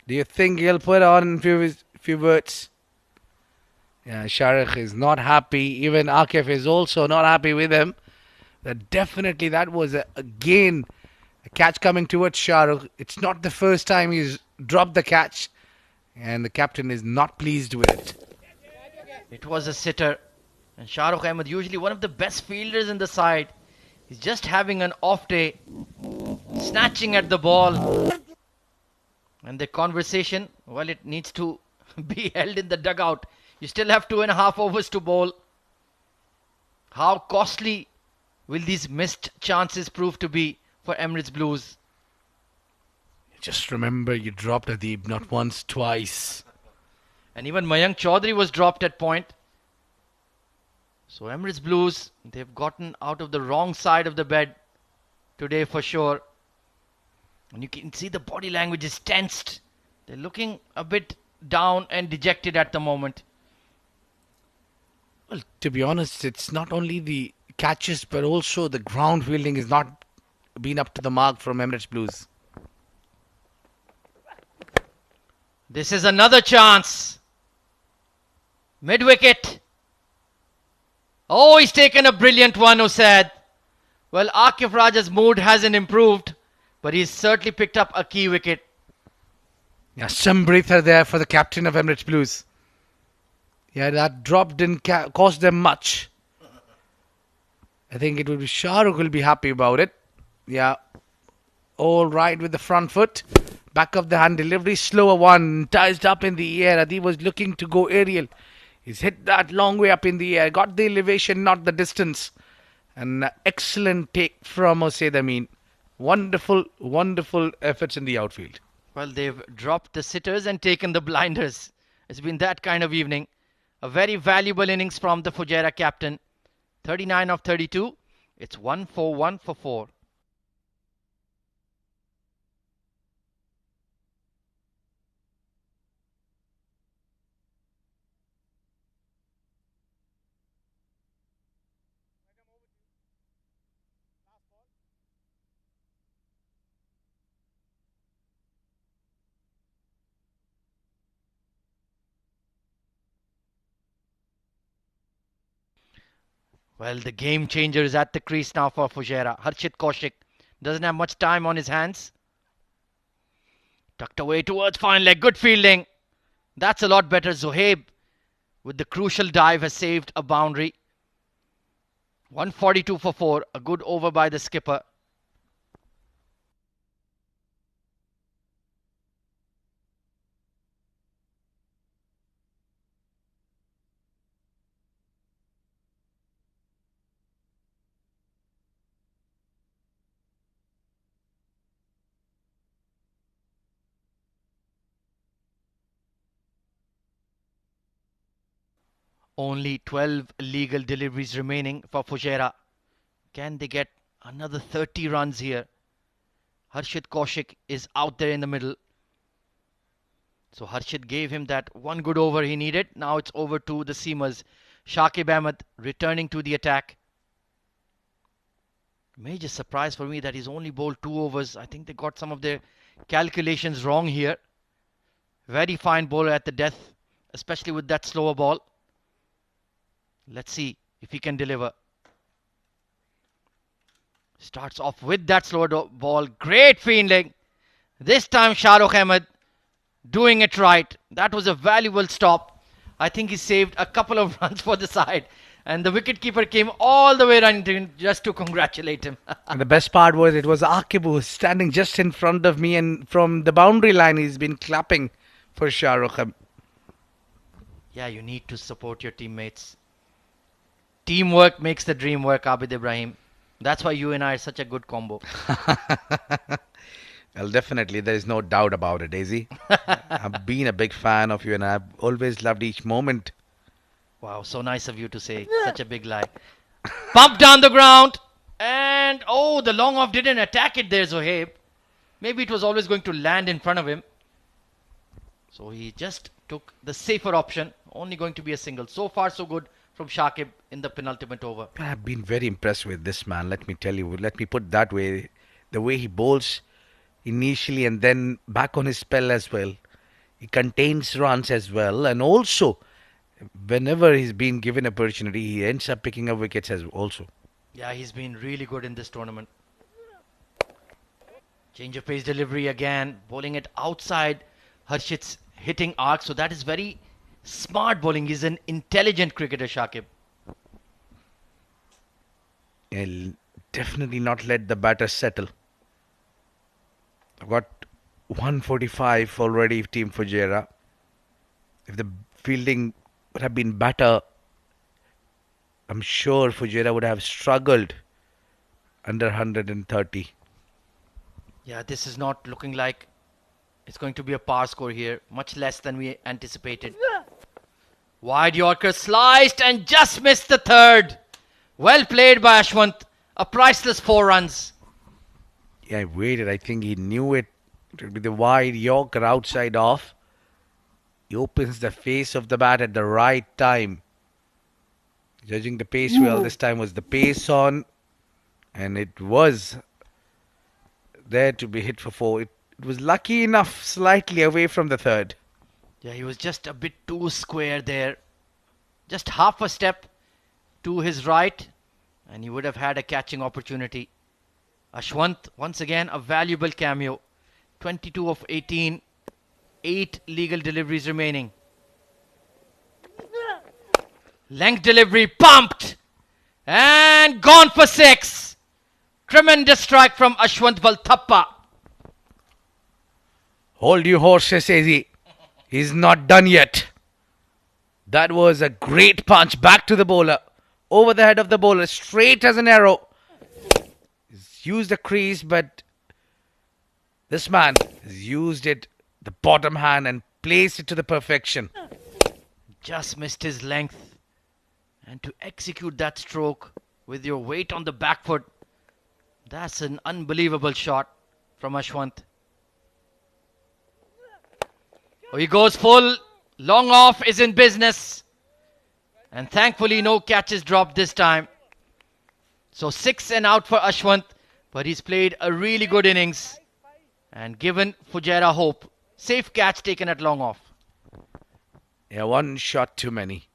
Do you think he'll put on a few words? Yeah, Shah Rukh is not happy. Even Akif is also not happy with him. Definitely that was again a catch coming towards Shah Rukh. It's not the first time he's dropped the catch, and the captain is not pleased with it. It was a sitter, and Shah Rukh Ahmed, usually one of the best fielders in the side, he's just having an off day, snatching at the ball. And the conversation, well, it needs to be held in the dugout. You still have 2.5 overs to bowl. How costly will these missed chances prove to be for Emirates Blues? Just remember, you dropped Adib not once, twice. And even Mayank Chaudhary was dropped at point. So Emirates Blues, they've gotten out of the wrong side of the bed today for sure. And you can see the body language is tensed. They're looking a bit down and dejected at the moment. Well, to be honest, it's not only the catches, but also the ground fielding has not been up to the mark from Emirates Blues. This is another chance. Mid-wicket. Oh, he's taken a brilliant one, Usaid. Well, Akif Raja's mood hasn't improved, but he's certainly picked up a key wicket. Yeah, some breather there for the captain of Emirates Blues. Yeah, that drop didn't cost them much. I think it will be Shah Rukh will be happy about it. Yeah, all right with the front foot. Back of the hand delivery, slower one, ticed up in the air. Adi was looking to go aerial. He's hit that long way up in the air. Got the elevation, not the distance. An excellent take from Usaid Amin. Wonderful, wonderful efforts in the outfield. Well, they've dropped the sitters and taken the blinders. It's been that kind of evening. A very valuable innings from the Fujairah captain. 39 of 32. It's 1-4-1 for 4. Well, the game changer is at the crease now for Fujairah. Harshit Kaushik doesn't have much time on his hands. Tucked away towards fine leg. Good fielding. That's a lot better. Zohaib with the crucial dive has saved a boundary. 142 for 4. A good over by the skipper. Only 12 legal deliveries remaining for Fujairah. Can they get another 30 runs here? Harshit Kaushik is out there in the middle. So Harshit gave him that one good over he needed. Now it's over to the seamers. Shakib Ahmed returning to the attack. Major surprise for me that he's only bowled 2 overs. I think they got some of their calculations wrong here. Very fine bowler at the death, especially with that slower ball. Let's see if he can deliver. Starts off with that slower ball. Great fielding. This time Shahrukh Ahmed doing it right. That was a valuable stop. I think he saved a couple of runs for the side. And the wicketkeeper came all the way running just to congratulate him. And the best part was it was Aqib who was standing just in front of me, and from the boundary line he's been clapping for Shahrukh. Yeah, you need to support your teammates. Teamwork makes the dream work, Abid Ibrahim. That's why you and I are such a good combo. Well, definitely, there is no doubt about it, Daisy. I've been a big fan of you and I've always loved each moment. Wow, so nice of you to say such a big lie. Pump down the ground. And, oh, the long off didn't attack it there, Zohaib. Maybe it was always going to land in front of him. So he just took the safer option. Only going to be a single. So far, so good from Shakib in the penultimate over. I've been very impressed with this man, let me tell you. Let me put that way. The way he bowls initially and then back on his spell as well. He contains runs as well. And also, whenever he's been given opportunity, he ends up picking up wickets as also. Yeah, he's been really good in this tournament. Change of pace delivery again. Bowling it outside Harshit's hitting arc. So that is very smart bowling. He's an intelligent cricketer, Shakib. He'll definitely not let the batter settle. I've got 145 already, Team Fujairah. If the fielding would have been better, I'm sure Fujairah would have struggled under 130. Yeah, this is not looking like it's going to be a par score here. Much less than we anticipated. Wide Yorker sliced and just missed the third. Well played by Ashwant. A priceless 4 runs. Yeah, I waited. I think he knew it. It would be the wide Yorker outside off. He opens the face of the bat at the right time. Judging the pace well, this time was the pace on. And it was there to be hit for 4. It was lucky enough, slightly away from the third. Yeah, he was just a bit too square there. Just half a step to his right. And he would have had a catching opportunity. Ashwant, once again, a valuable cameo. 22 of 18. 8 legal deliveries remaining. Length delivery pumped. And gone for 6. Tremendous strike from Ashwant Valthappa. Hold your horses, Izzy. He's not done yet. That was a great punch back to the bowler. Over the head of the bowler, straight as an arrow. He's used the crease, but this man has used it, the bottom hand, and placed it to the perfection. Just missed his length. And to execute that stroke with your weight on the back foot, that's an unbelievable shot from Ashwant. Oh, he goes full. Long off is in business. And thankfully no catches dropped this time. So 6 and out for Ashwant. But he's played a really good innings and given Fujairah hope. Safe catch taken at long off. Yeah, one shot too many.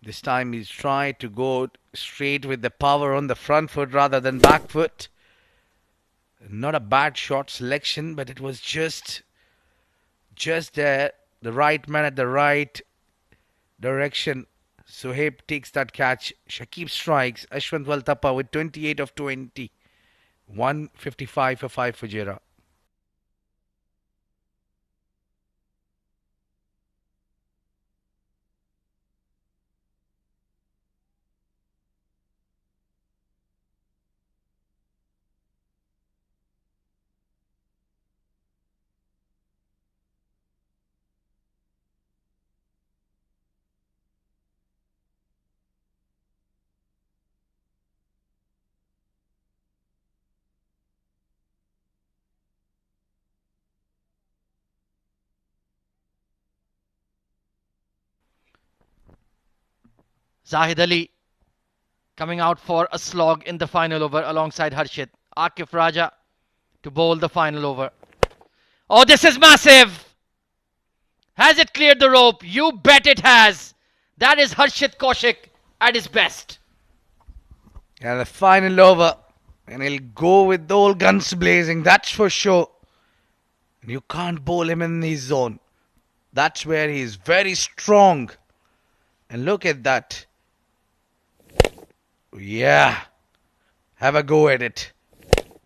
This time he's tried to go straight with the power on the front foot rather than back foot. Not a bad shot selection, but it was just there. The right man at the right direction. Sohaib takes that catch. Shakib strikes. Ashwant Waltapa with 28 of 20. 155 for 5 Fujairah. Zahid Ali coming out for a slog in the final over alongside Harshit. Akif Raja to bowl the final over. Oh, this is massive! Has it cleared the rope? You bet it has. That is Harshit Kaushik at his best. Yeah, the final over. And he'll go with all guns blazing, that's for sure. And you can't bowl him in his zone. That's where he is very strong. And look at that. Yeah. Have a go at it.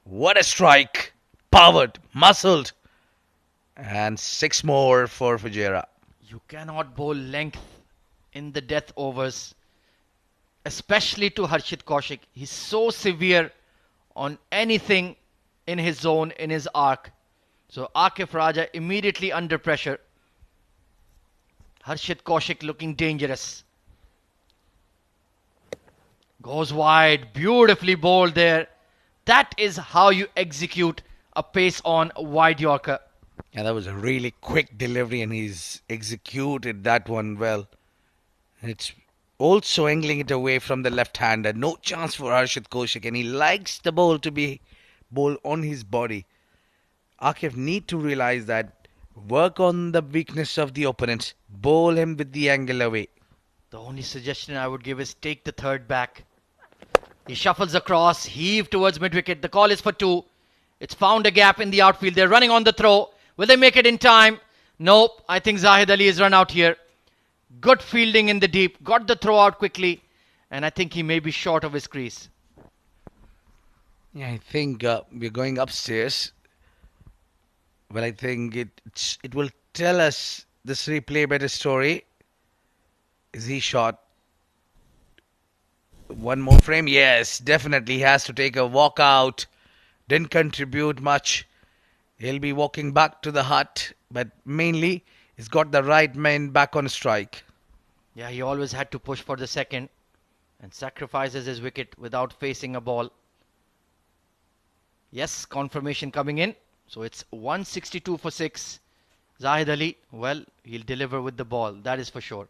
What a strike. Powered, muscled. And 6 more for Fujairah. You cannot bowl length in the death overs. Especially to Harshit Kaushik. He's so severe on anything in his zone, in his arc. So Akif Raja immediately under pressure. Harshit Kaushik looking dangerous. Goes wide. Beautifully bowled there. That is how you execute a pace on wide Yorker. Yeah, that was a really quick delivery and he's executed that one well. And it's also angling it away from the left-hander. No chance for Harshit Kaushik and he likes the ball to be bowled on his body. Akif need to realize that. Work on the weakness of the opponent. Bowl him with the angle away. The only suggestion I would give is take the third back. He shuffles across, heave towards mid-wicket. The call is for 2. It's found a gap in the outfield. They're running on the throw. Will they make it in time? Nope. I think Zahid Ali is run out here. Good fielding in the deep. Got the throw out quickly. And I think he may be short of his crease. Yeah, I think we're going upstairs. Well, I think it will tell us this replay better story. Is he shot? One more frame? Yes, definitely he has to take a walk out. Didn't contribute much. He'll be walking back to the hut. But mainly, he's got the right man back on strike. Yeah, he always had to push for the second. And sacrifices his wicket without facing a ball. Yes, confirmation coming in. So it's 162 for 6. Zahid Ali, well, he'll deliver with the ball. That is for sure.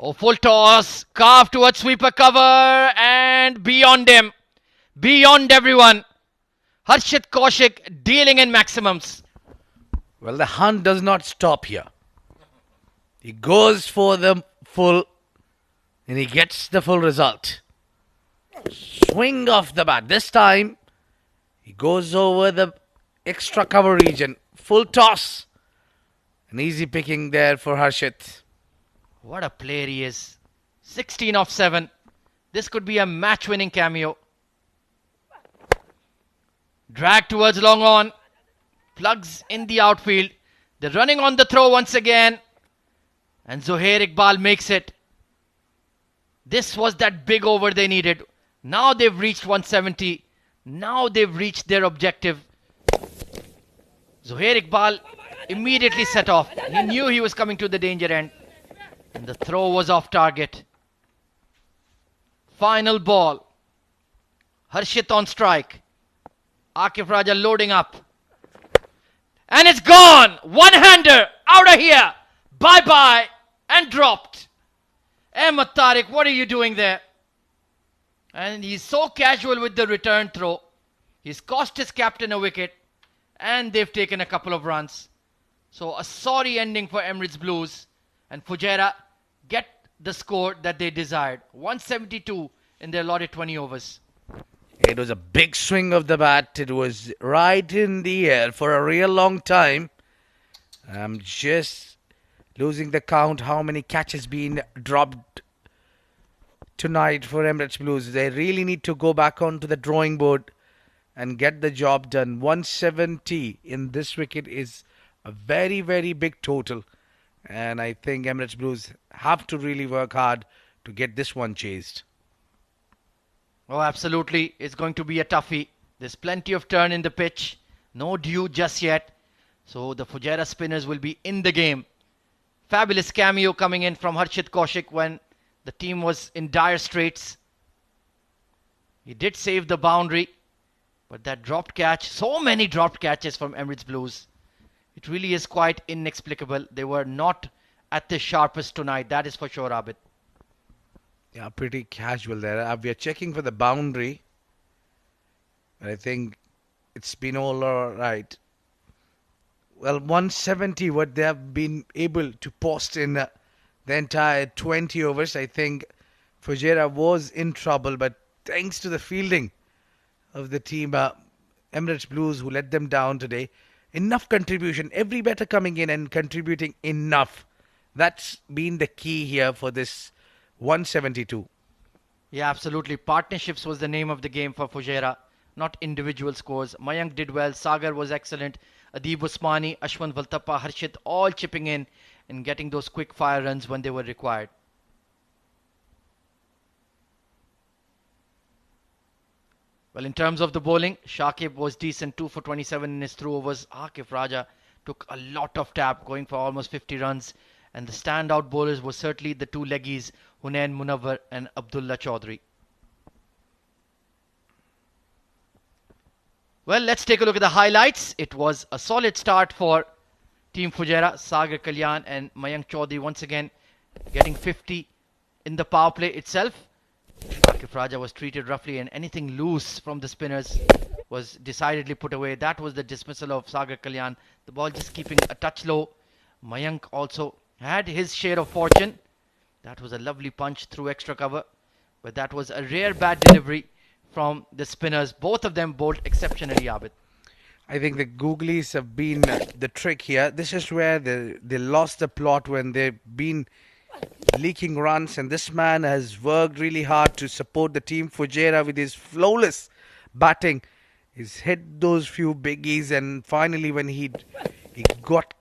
Oh, full toss, carve towards sweeper cover and beyond him. Beyond everyone. Harshit Kaushik dealing in maximums. Well, the hunt does not stop here. He goes for the full and he gets the full result. Swing off the bat. This time, he goes over the extra cover region. Full toss. An easy picking there for Harshit. What a player he is. 16 off 7. This could be a match-winning cameo. Drag towards long on. plugs in the outfield. They're running on the throw once again. And Zohair Iqbal makes it. This was that big over they needed. Now they've reached 170. Now they've reached their objective. Zohair Iqbal immediately set off. He knew he was coming to the danger end. And the throw was off target. Final ball. Harshit on strike. Akif Raja loading up. And it's gone! One-hander out of here. Bye-bye. And dropped. Ahmed Tariq, what are you doing there? And he's so casual with the return throw. He's cost his captain a wicket. And they've taken a couple of runs. So a sorry ending for Emirates Blues. And Fujairah get the score that they desired. 172 in their allotted 20 overs. It was a big swing of the bat. It was right in the air for a real long time. I'm just losing the count how many catches been dropped tonight for Emirates Blues. They really need to go back onto the drawing board and get the job done. 170 in this wicket is a very, very big total. And I think Emirates Blues have to really work hard to get this one chased. Oh, absolutely. It's going to be a toughie. There's plenty of turn in the pitch. No dew just yet. So the Fujairah spinners will be in the game. Fabulous cameo coming in from Harshit Kaushik when the team was in dire straits. He did save the boundary. But that dropped catch, so many dropped catches from Emirates Blues. It really is quite inexplicable. They were not at their sharpest tonight. That is for sure, Abid. Yeah, pretty casual there. We are checking for the boundary. I think it's been all right. Well, 170, what they have been able to post in the entire 20 overs. I think Fujairah was in trouble, but thanks to the fielding of the team, Emirates Blues, who let them down today, enough contribution. Every batter coming in and contributing enough. That's been the key here for this 172. Yeah, absolutely. Partnerships was the name of the game for Fujairah, not individual scores. Mayank did well. Sagar was excellent. Adib Usmani, Ashwin Valtappa, Harshit all chipping in and getting those quick fire runs when they were required. Well, in terms of the bowling, Shakib was decent, 2 for 27 in his through overs. Akif Raja took a lot of tap, going for almost 50 runs. And the standout bowlers were certainly the two leggies, Hunain Munawwar and Abdullah Chaudhry. Well, let's take a look at the highlights. It was a solid start for Team Fujairah. Sagar Kalyan and Mayank Chaudhry once again getting 50 in the power play itself. Akif Raja was treated roughly, and anything loose from the spinners was decidedly put away. That was the dismissal of Sagar Kalyan. The ball just keeping a touch low. Mayank also had his share of fortune. That was a lovely punch through extra cover. But that was a rare bad delivery from the spinners. Both of them bowled exceptionally, Abid. I think the Googlies have been the trick here. This is where they lost the plot when they've been leaking runs, and this man has worked really hard to support the team Fujairah with his flawless batting. He's hit those few biggies, and finally when he got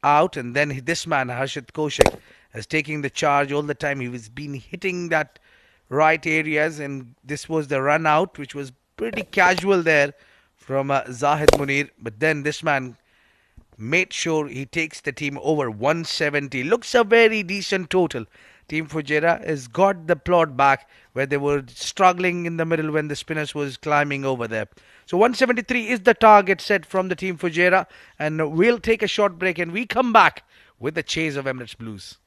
out, and then this man Harshit Kaushik has taken the charge all the time. He was been hitting that right areas, and this was the run out, which was pretty casual there from Zahid Munir. But then this man made sure he takes the team over 170. Looks a very decent total. Team Fujairah has got the plot back where they were struggling in the middle when the spinners was climbing over there. So 173 is the target set from the Team Fujairah, and we'll take a short break and we come back with the chase of Emirates Blues.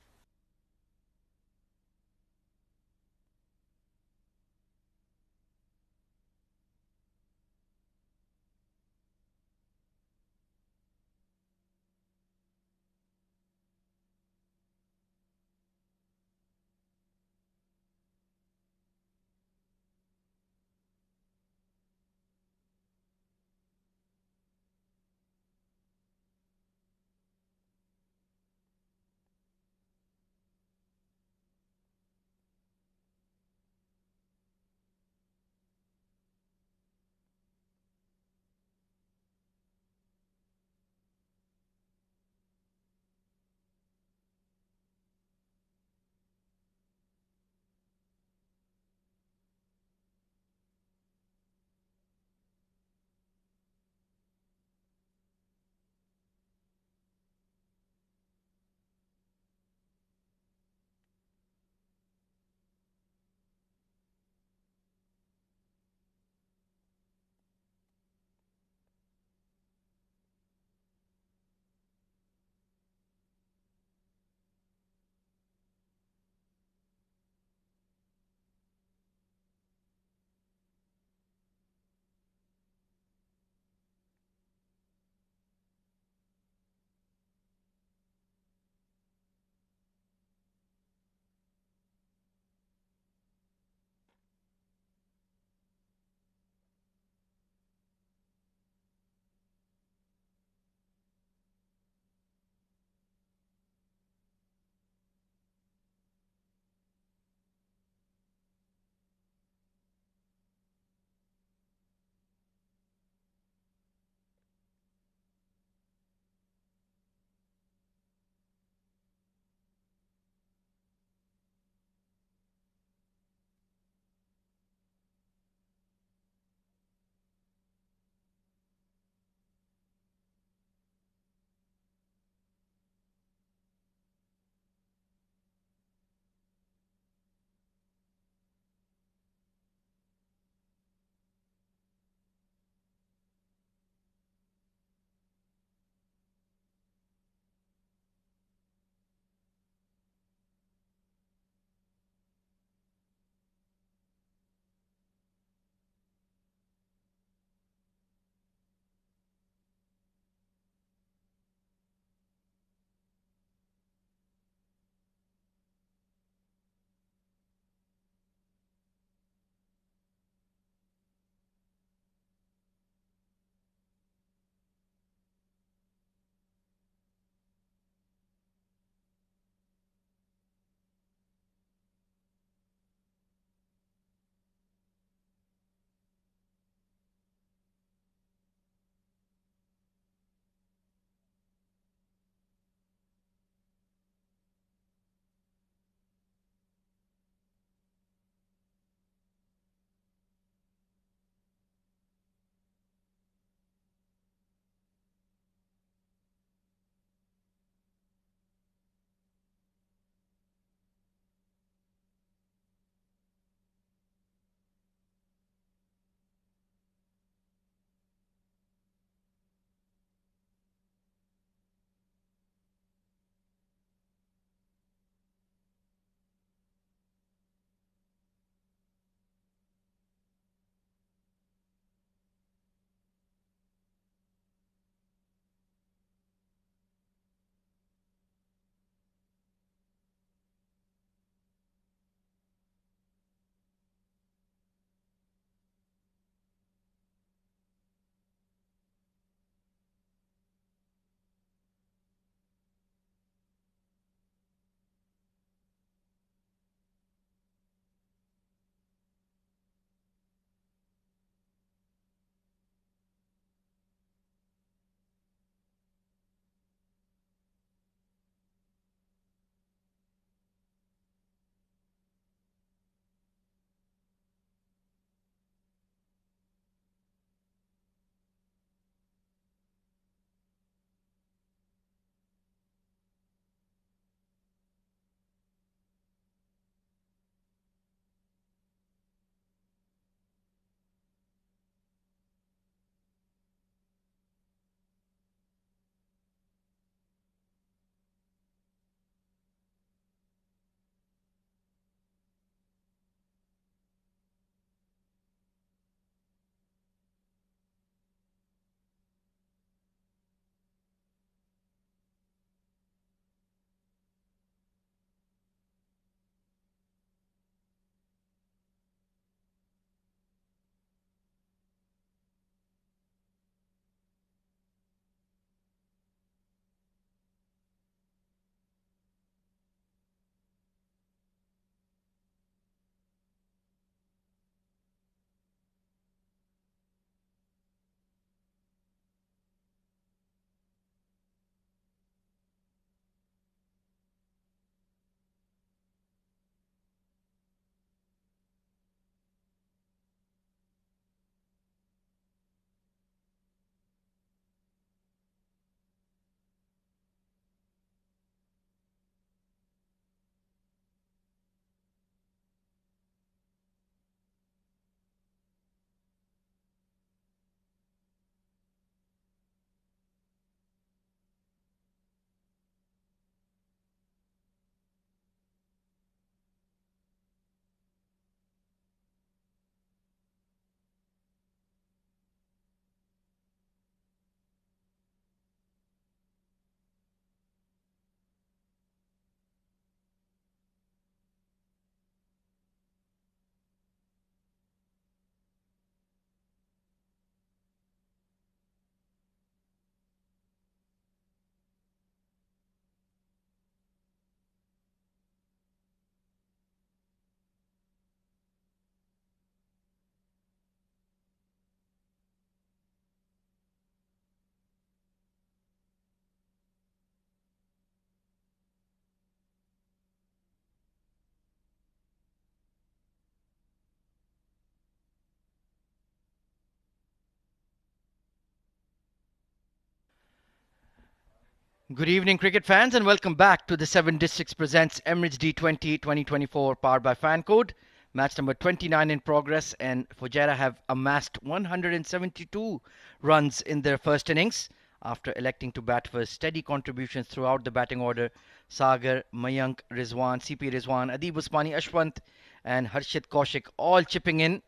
Good evening, cricket fans, and welcome back to the 7 Districts Presents Emirates D20 2024, powered by Fancode. Match number 29 in progress, and Fujairah have amassed 172 runs in their first innings after electing to bat for steady contributions throughout the batting order. Sagar, Mayank, Rizwan, CP Rizwan, Adib Usmani, Ashwant, and Harshit Kaushik all chipping in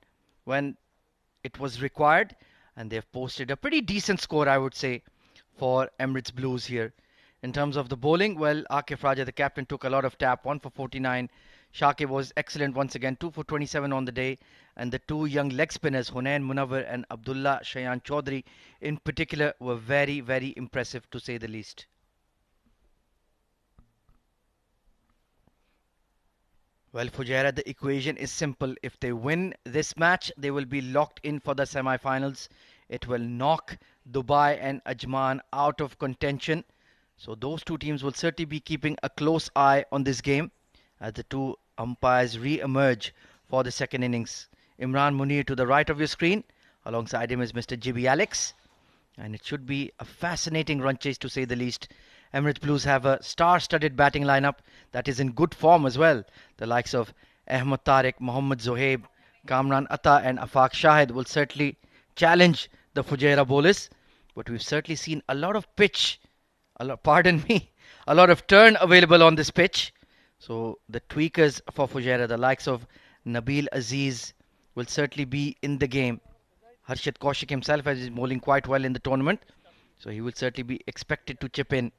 when it was required, and they've posted a pretty decent score, I would say, for Emirates Blues here. In terms of the bowling, well, Akif Raja, the captain, took a lot of tap, 1 for 49. Shakib was excellent once again, 2 for 27 on the day. And the two young leg spinners, Hunain Munawar and Abdullah Shayan Chaudhry, in particular, were very, very impressive to say the least. Well, Fujairah, the equation is simple. If they win this match, they will be locked in for the semi-finals. It will knock Dubai and Ajman out of contention. So those two teams will certainly be keeping a close eye on this game as the two umpires re-emerge for the second innings. Imran Munir to the right of your screen. Alongside him is Mr. Jibi Alex. And it should be a fascinating run chase to say the least. Emirates Blues have a star-studded batting lineup that is in good form as well. The likes of Ahmed Tariq, Mohammad Zohaib, Kamran Atta and Afaq Shahid will certainly challenge the Fujairah bowlers. But we've certainly seen a lot of pitch, a lot of turn available on this pitch. So the tweakers for Fujairah, the likes of Nabil Aziz, will certainly be in the game. Harshit Kaushik himself has been bowling quite well in the tournament, so he will certainly be expected to chip in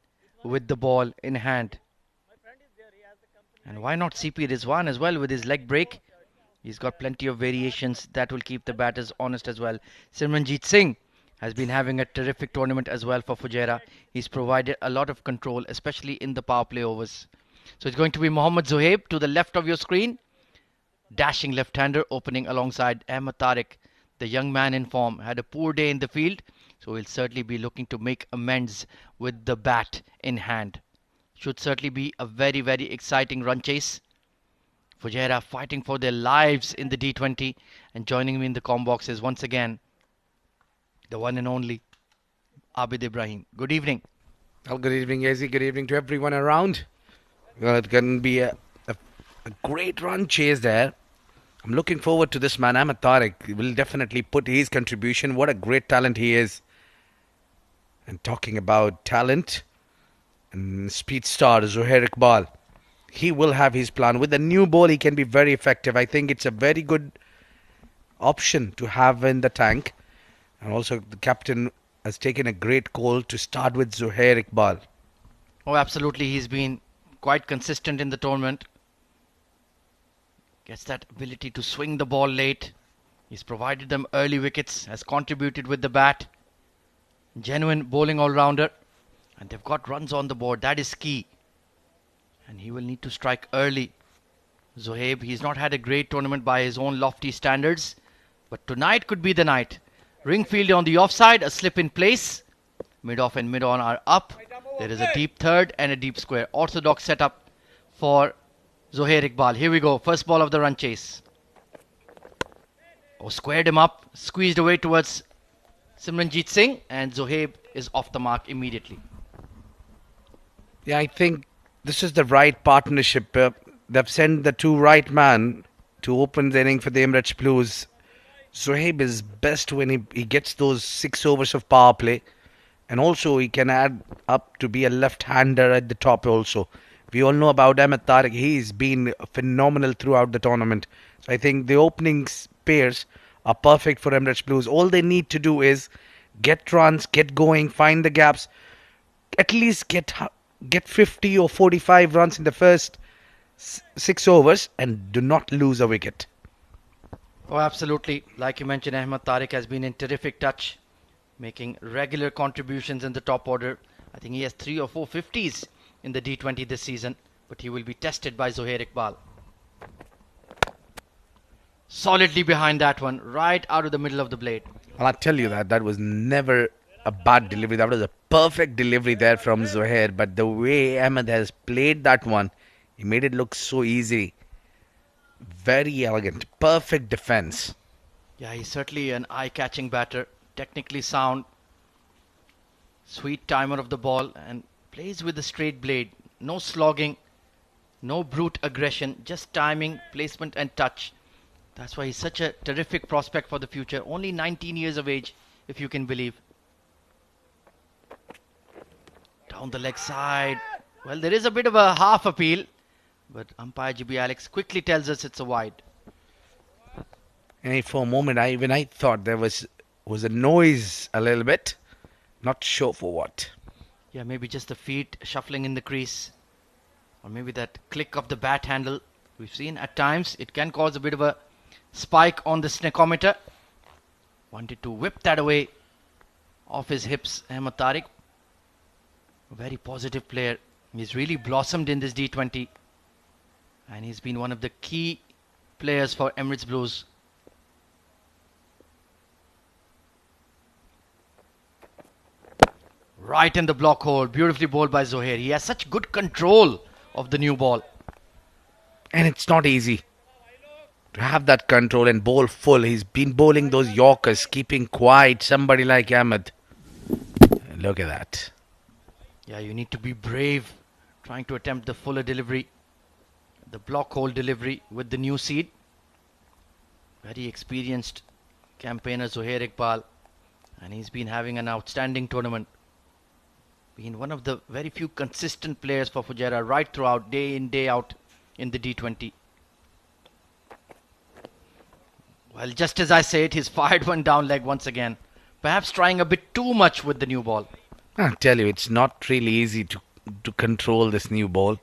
with the ball in hand. And why not CP Rizwan as well with his leg break? He's got plenty of variations that will keep the batters honest as well. Simranjeet Singh has been having a terrific tournament as well for Fujairah. He's provided a lot of control, especially in the power play overs. So it's going to be Mohammad Zohaib to the left of your screen. Dashing left-hander opening alongside Ahmed Tariq. The young man in form had a poor day in the field, so he'll certainly be looking to make amends with the bat in hand. Should certainly be a very, very exciting run chase. Fujairah fighting for their lives in the D20, and joining me in the comm box is once again the one and only Abid Ibrahim. Good evening. Well, good evening, Yazi. Good evening to everyone around. Well, it can be a great run chase there. I'm looking forward to this man. Ahmed Tariq will definitely put his contribution. What a great talent he is. And talking about talent and speed star Zuhair Iqbal, he will have his plan. With the new ball, he can be very effective. I think it's a very good option to have in the tank. And also the captain has taken a great call to start with Zuhair Iqbal. Oh, absolutely. He's been quite consistent in the tournament. Gets that ability to swing the ball late. He's provided them early wickets, has contributed with the bat. Genuine bowling all-rounder. And they've got runs on the board. That is key. And he will need to strike early. Zohaib, he's not had a great tournament by his own lofty standards. But tonight could be the night. Ringfield on the offside, a slip in place. Mid-off and mid-on are up. There is a deep third and a deep square. Orthodox setup for Zuhair Iqbal. Here we go. First ball of the run chase. Oh, squared him up. Squeezed away towards Simranjeet Singh. And Zohaib is off the mark immediately. Yeah, I think this is the right partnership. They've sent the two right man to open the inning for the Emirates Blues. Zohaib is best when he gets those 6 overs of power play. And also he can add up to be a left-hander at the top also. We all know about Ahmed Tariq. He's been phenomenal throughout the tournament. So I think the opening pairs are perfect for Emirates Blues. All they need to do is get runs, get going, find the gaps. At least get 50 or 45 runs in the first 6 overs and do not lose a wicket. Oh, absolutely. Like you mentioned, Ahmed Tariq has been in terrific touch, making regular contributions in the top order. I think he has 3 or 4 50s in the D20 this season, but he will be tested by Zuhair Iqbal. Solidly behind that one, right out of the middle of the blade. Well, I tell you that was never a bad delivery. That was a perfect delivery there from Zuhair. But the way Ahmed has played that one, he made it look so easy. Very elegant, perfect defense. Yeah, he's certainly an eye-catching batter, technically sound, sweet timer of the ball, and Plays with a straight blade. No slogging. No brute aggression. Just timing, placement and touch. That's why he's such a terrific prospect for the future. Only 19 years of age, if you can believe. Down the leg side. Well, there is a bit of a half appeal, but umpire GB Alex quickly tells us it's a wide. And for a moment, I thought there was a noise a little bit. Not sure for what. Yeah, maybe just the feet shuffling in the crease. Or maybe that click of the bat handle. We've seen at times it can cause a bit of a spike on the sneakometer. Wanted to whip that away off his hips, Ahmed Tariq. A very positive player. He's really blossomed in this D20. And he's been one of the key players for Emirates Blues. Right in the block hole. Beautifully bowled by Zohair. He has such good control of the new ball. And it's not easy to have that control and bowl full. He's been bowling those Yorkers, keeping quiet. Somebody like Ahmed. Look at that. Yeah, you need to be brave trying to attempt the fuller delivery. The block hole delivery with the new seed. Very experienced campaigner Zohair Iqbal. And he's been having an outstanding tournament. Been one of the very few consistent players for Fujairah right throughout, day in, day out in the D20. Well, just as I say it, he's fired one down leg once again. Perhaps trying a bit too much with the new ball. I tell you, it's not really easy to control this new ball.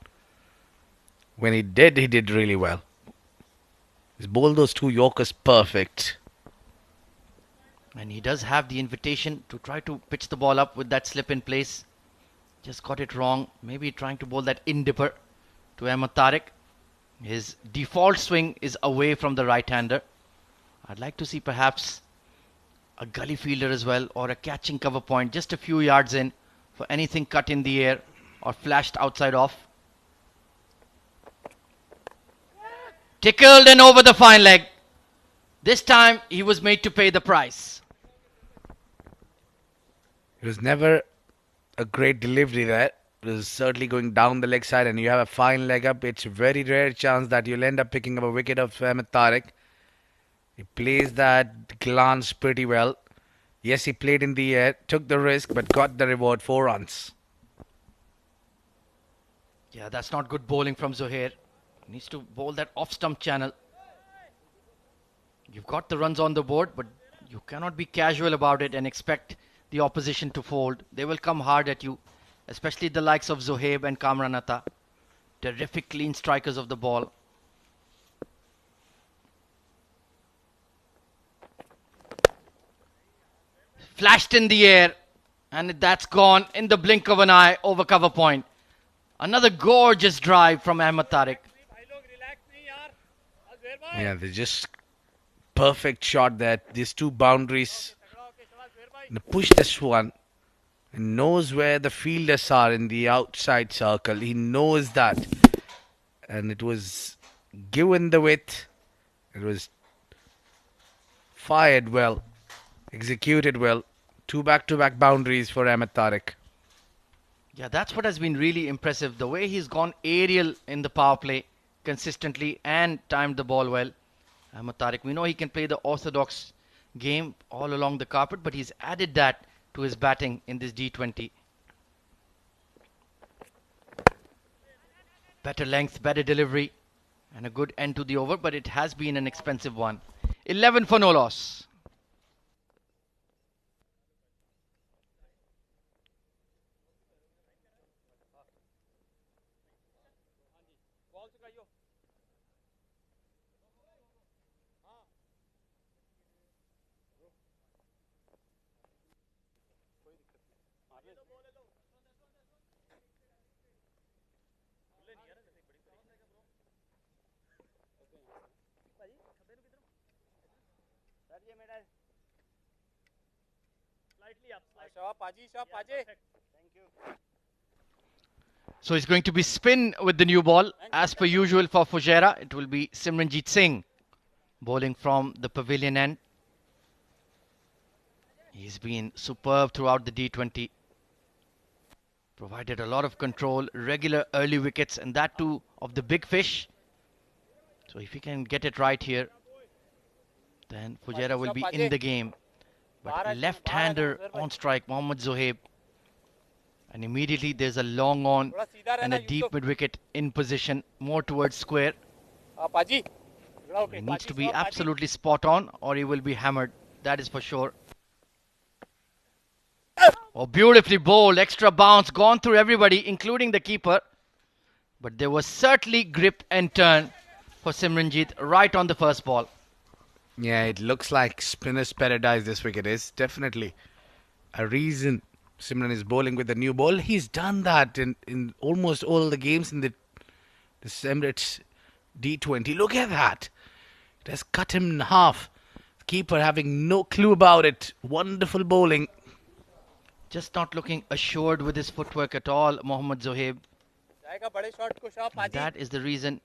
When he did really well. He's bowled those two Yorkers perfect. And he does have the invitation to try to pitch the ball up with that slip in place. Just got it wrong. Maybe trying to bowl that in-dipper to Ahmed Tariq. His default swing is away from the right-hander. I'd like to see perhaps a gully fielder as well, or a catching cover point just a few yards in for anything cut in the air or flashed outside off. Tickled and over the fine leg. This time he was made to pay the price. It was never a great delivery there. It was certainly going down the leg side, and you have a fine leg up. It's a very rare chance that you'll end up picking up a wicket of Ahmed Tariq. He plays that glance pretty well. Yes, he played in the air, took the risk, but got the reward, 4 runs. Yeah, that's not good bowling from Zohair. Needs to bowl that off-stump channel. You've got the runs on the board, but you cannot be casual about it and expect the opposition to fold. They will come hard at you, especially the likes of Zohaib and Kamran Atta. Terrific clean strikers of the ball. Flashed in the air, and that's gone in the blink of an eye over cover point. Another gorgeous drive from Ahmed Tariq. Yeah, they're just perfect shot there. These two boundaries. Push this one. He knows where the fielders are in the outside circle. He knows that. And it was given the width. It was fired well. Executed well. 2 back-to-back boundaries for Ahmed Tariq. Yeah, that's what has been really impressive. The way he's gone aerial in the power play consistently and timed the ball well. Ahmed Tariq, we know he can play the orthodox game all along the carpet, but he's added that to his batting in this D20. Better length, better delivery, and a good end to the over, but it has been an expensive one. 11 for no loss. So it's going to be spin with the new ball. As per usual for Fujairah, it will be Simranjeet Singh bowling from the pavilion end. He's been superb throughout the D20. Provided a lot of control, regular early wickets, and that too of the big fish. So if he can get it right here, then Fujairah will be in the game. But left-hander on strike, Mohammad Zohaib. And immediately there's a long on and a deep mid-wicket in position, more towards square. He needs to be absolutely spot on or he will be hammered. That is for sure. Oh, beautifully bowled, extra bounce, gone through everybody, including the keeper. But there was certainly grip and turn for Simranjeet right on the first ball. Yeah, it looks like spinner's paradise this wicket is. Definitely a reason Simran is bowling with the new ball. He's done that in almost all the games in the Emirates D20. Look at that. It has cut him in half. Keeper having no clue about it. Wonderful bowling. Just not looking assured with his footwork at all, Mohammad Zohaib. That is the reason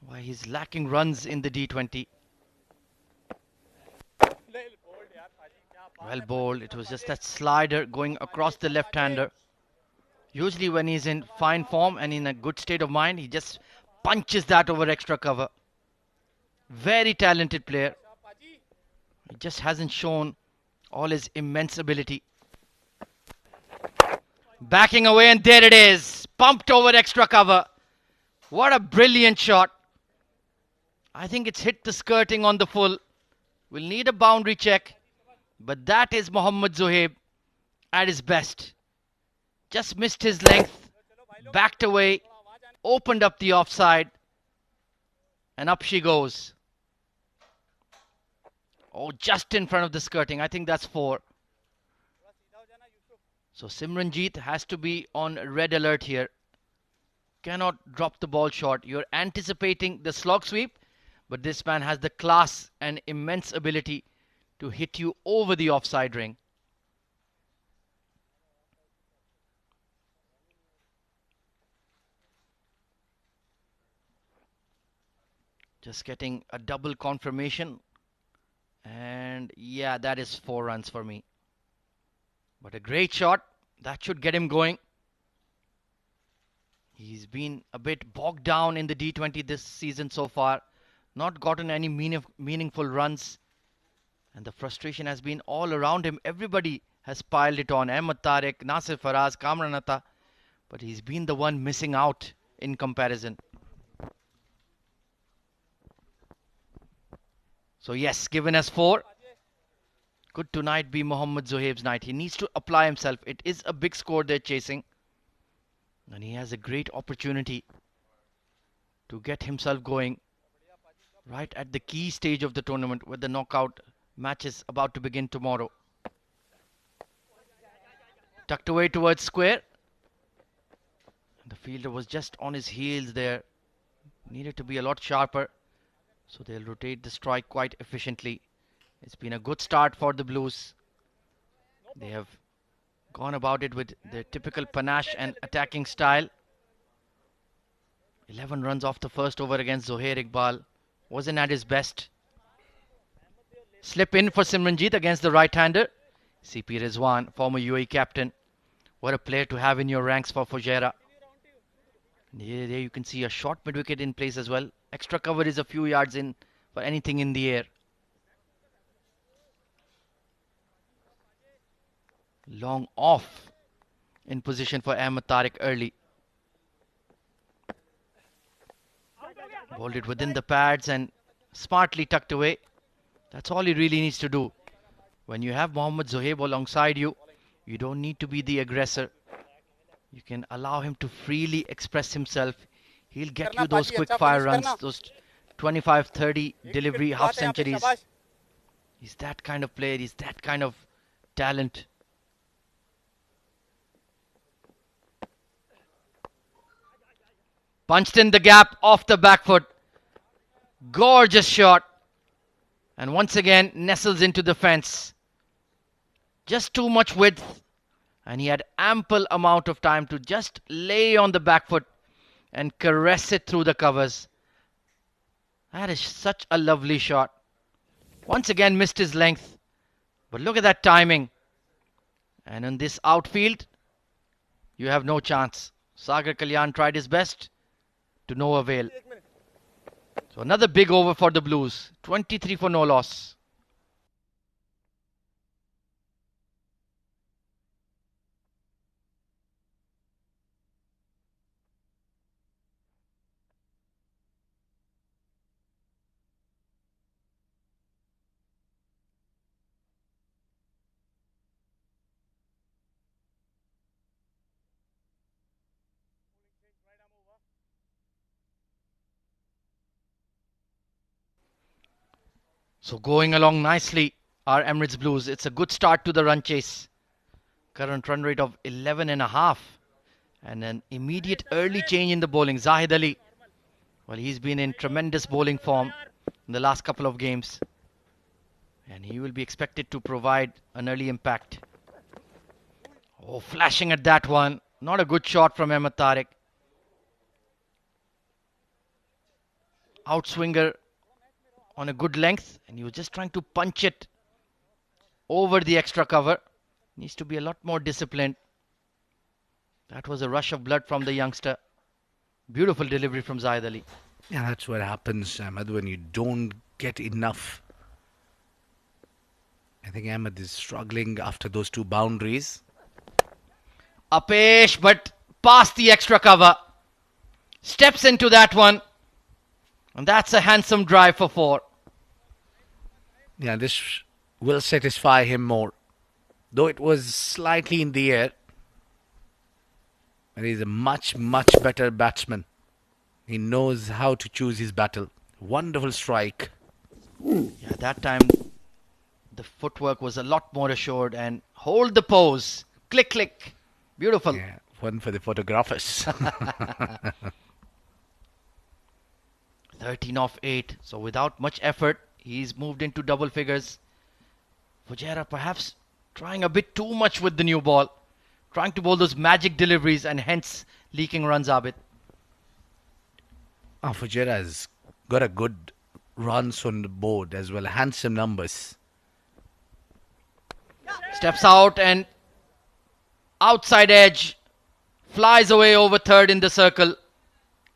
why he's lacking runs in the D20. Well bowled. It was just that slider going across the left-hander. Usually when he's in fine form and in a good state of mind, he just punches that over extra cover. Very talented player. He just hasn't shown all his immense ability. Backing away, and there it is. Pumped over extra cover. What a brilliant shot. I think it's hit the skirting on the full. We'll need a boundary check. But that is Mohammad Zohaib at his best. Just missed his length. Backed away. Opened up the offside. And up she goes. Oh, just in front of the skirting. I think that's 4. So Simranjeet has to be on red alert here. Cannot drop the ball short. You're anticipating the slog sweep, but this man has the class and immense ability to hit you over the offside ring. Just getting a double confirmation. And yeah, that is 4 runs for me. But a great shot. That should get him going. He's been a bit bogged down in the D20 this season so far. Not gotten any meaningful runs. And the frustration has been all around him. Everybody has piled it on. Ahmed Tariq, Nasir Faraz, Kamran Atta. But he's been the one missing out in comparison. So yes, given as 4. Could tonight be Mohammad Zohaib's night. He needs to apply himself. It is a big score they're chasing. And he has a great opportunity to get himself going right at the key stage of the tournament where the knockout match is about to begin tomorrow. Tucked away towards square. The fielder was just on his heels there. Needed to be a lot sharper. So they'll rotate the strike quite efficiently. It's been a good start for the Blues. They have gone about it with their typical panache and attacking style. 11 runs off the first over against Zohair Iqbal. Wasn't at his best. Slip in for Simranjeet against the right-hander. CP Rizwan, former UAE captain. What a player to have in your ranks for Fujairah. There you can see a short mid-wicket in place as well. Extra cover is a few yards in for anything in the air. Long off in position for Ahmed Tariq early. Bowled it within the pads and smartly tucked away. That's all he really needs to do. When you have Mohammad Zohaib alongside you, you don't need to be the aggressor. You can allow him to freely express himself. He'll get you those quick fire runs, those 25-30 delivery half centuries. He's that kind of player. He's that kind of talent. Punched in the gap off the back foot. Gorgeous shot. And once again nestles into the fence. Just too much width. And he had ample amount of time to just lay on the back foot and caress it through the covers. That is such a lovely shot. Once again missed his length. But look at that timing. And in this outfield, you have no chance. Sagar Kalyan tried his best to no avail. So another big over for the Blues. 23 for no loss. So going along nicely are Emirates Blues. It's a good start to the run chase. Current run rate of 11.5. And an immediate early change in the bowling. Zahid Ali. Well, he's been in tremendous bowling form in the last couple of games. And he will be expected to provide an early impact. Oh, flashing at that one. Not a good shot from Ahmed Tariq. Outswinger on a good length. And he was just trying to punch it over the extra cover. Needs to be a lot more disciplined. That was a rush of blood from the youngster. Beautiful delivery from Zahid Ali. Yeah, that's what happens, Ahmed, when you don't get enough. I think Ahmed is struggling after those two boundaries. Apesh, but past the extra cover. Steps into that one. And that's a handsome drive for 4. Yeah, this will satisfy him more. Though it was slightly in the air. But he's a much better batsman. He knows how to choose his battle. Wonderful strike. Yeah, that time the footwork was a lot more assured. And hold the pose. Click, click. Beautiful. Yeah, one for the photographers. 13 off 8. So without much effort, he's moved into double figures. Fujairah perhaps trying a bit too much with the new ball. Trying to bowl those magic deliveries and hence leaking runs, Abid. Fujairah has got a good runs on the board as well. Handsome numbers. Steps out and outside edge. Flies away over third in the circle.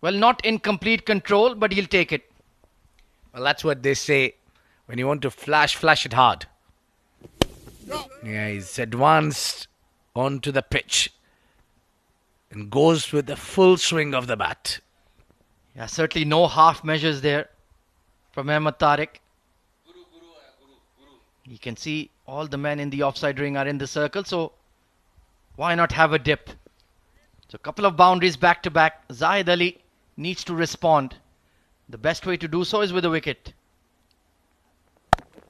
Well, not in complete control, but he'll take it. Well, that's what they say. When you want to flash it hard. Yeah, he's advanced onto the pitch. And goes with the full swing of the bat. Yeah, certainly no half measures there from Ahmed Tariq. You can see all the men in the offside ring are in the circle, so why not have a dip? So a couple of boundaries back to back. Zahid Ali needs to respond. The best way to do so is with a wicket.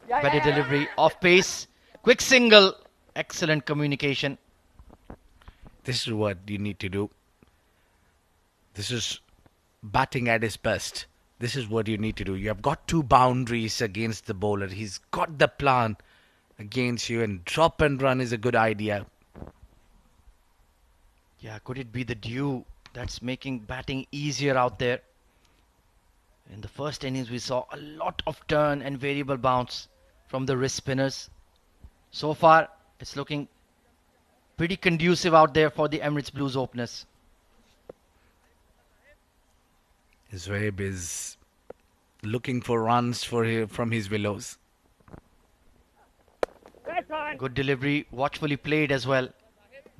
Better delivery, off pace, quick single, excellent communication. This is what you need to do. This is batting at his best. This is what you need to do. You have got 2 boundaries against the bowler. He's got the plan against you, and drop and run is a good idea. Yeah, could it be the dew that's making batting easier out there? In the first innings, we saw a lot of turn and variable bounce from the wrist spinners. So far, it's looking pretty conducive out there for the Emirates Blues openers. Zoeb is looking for runs from his willows. Good delivery, watchfully played as well.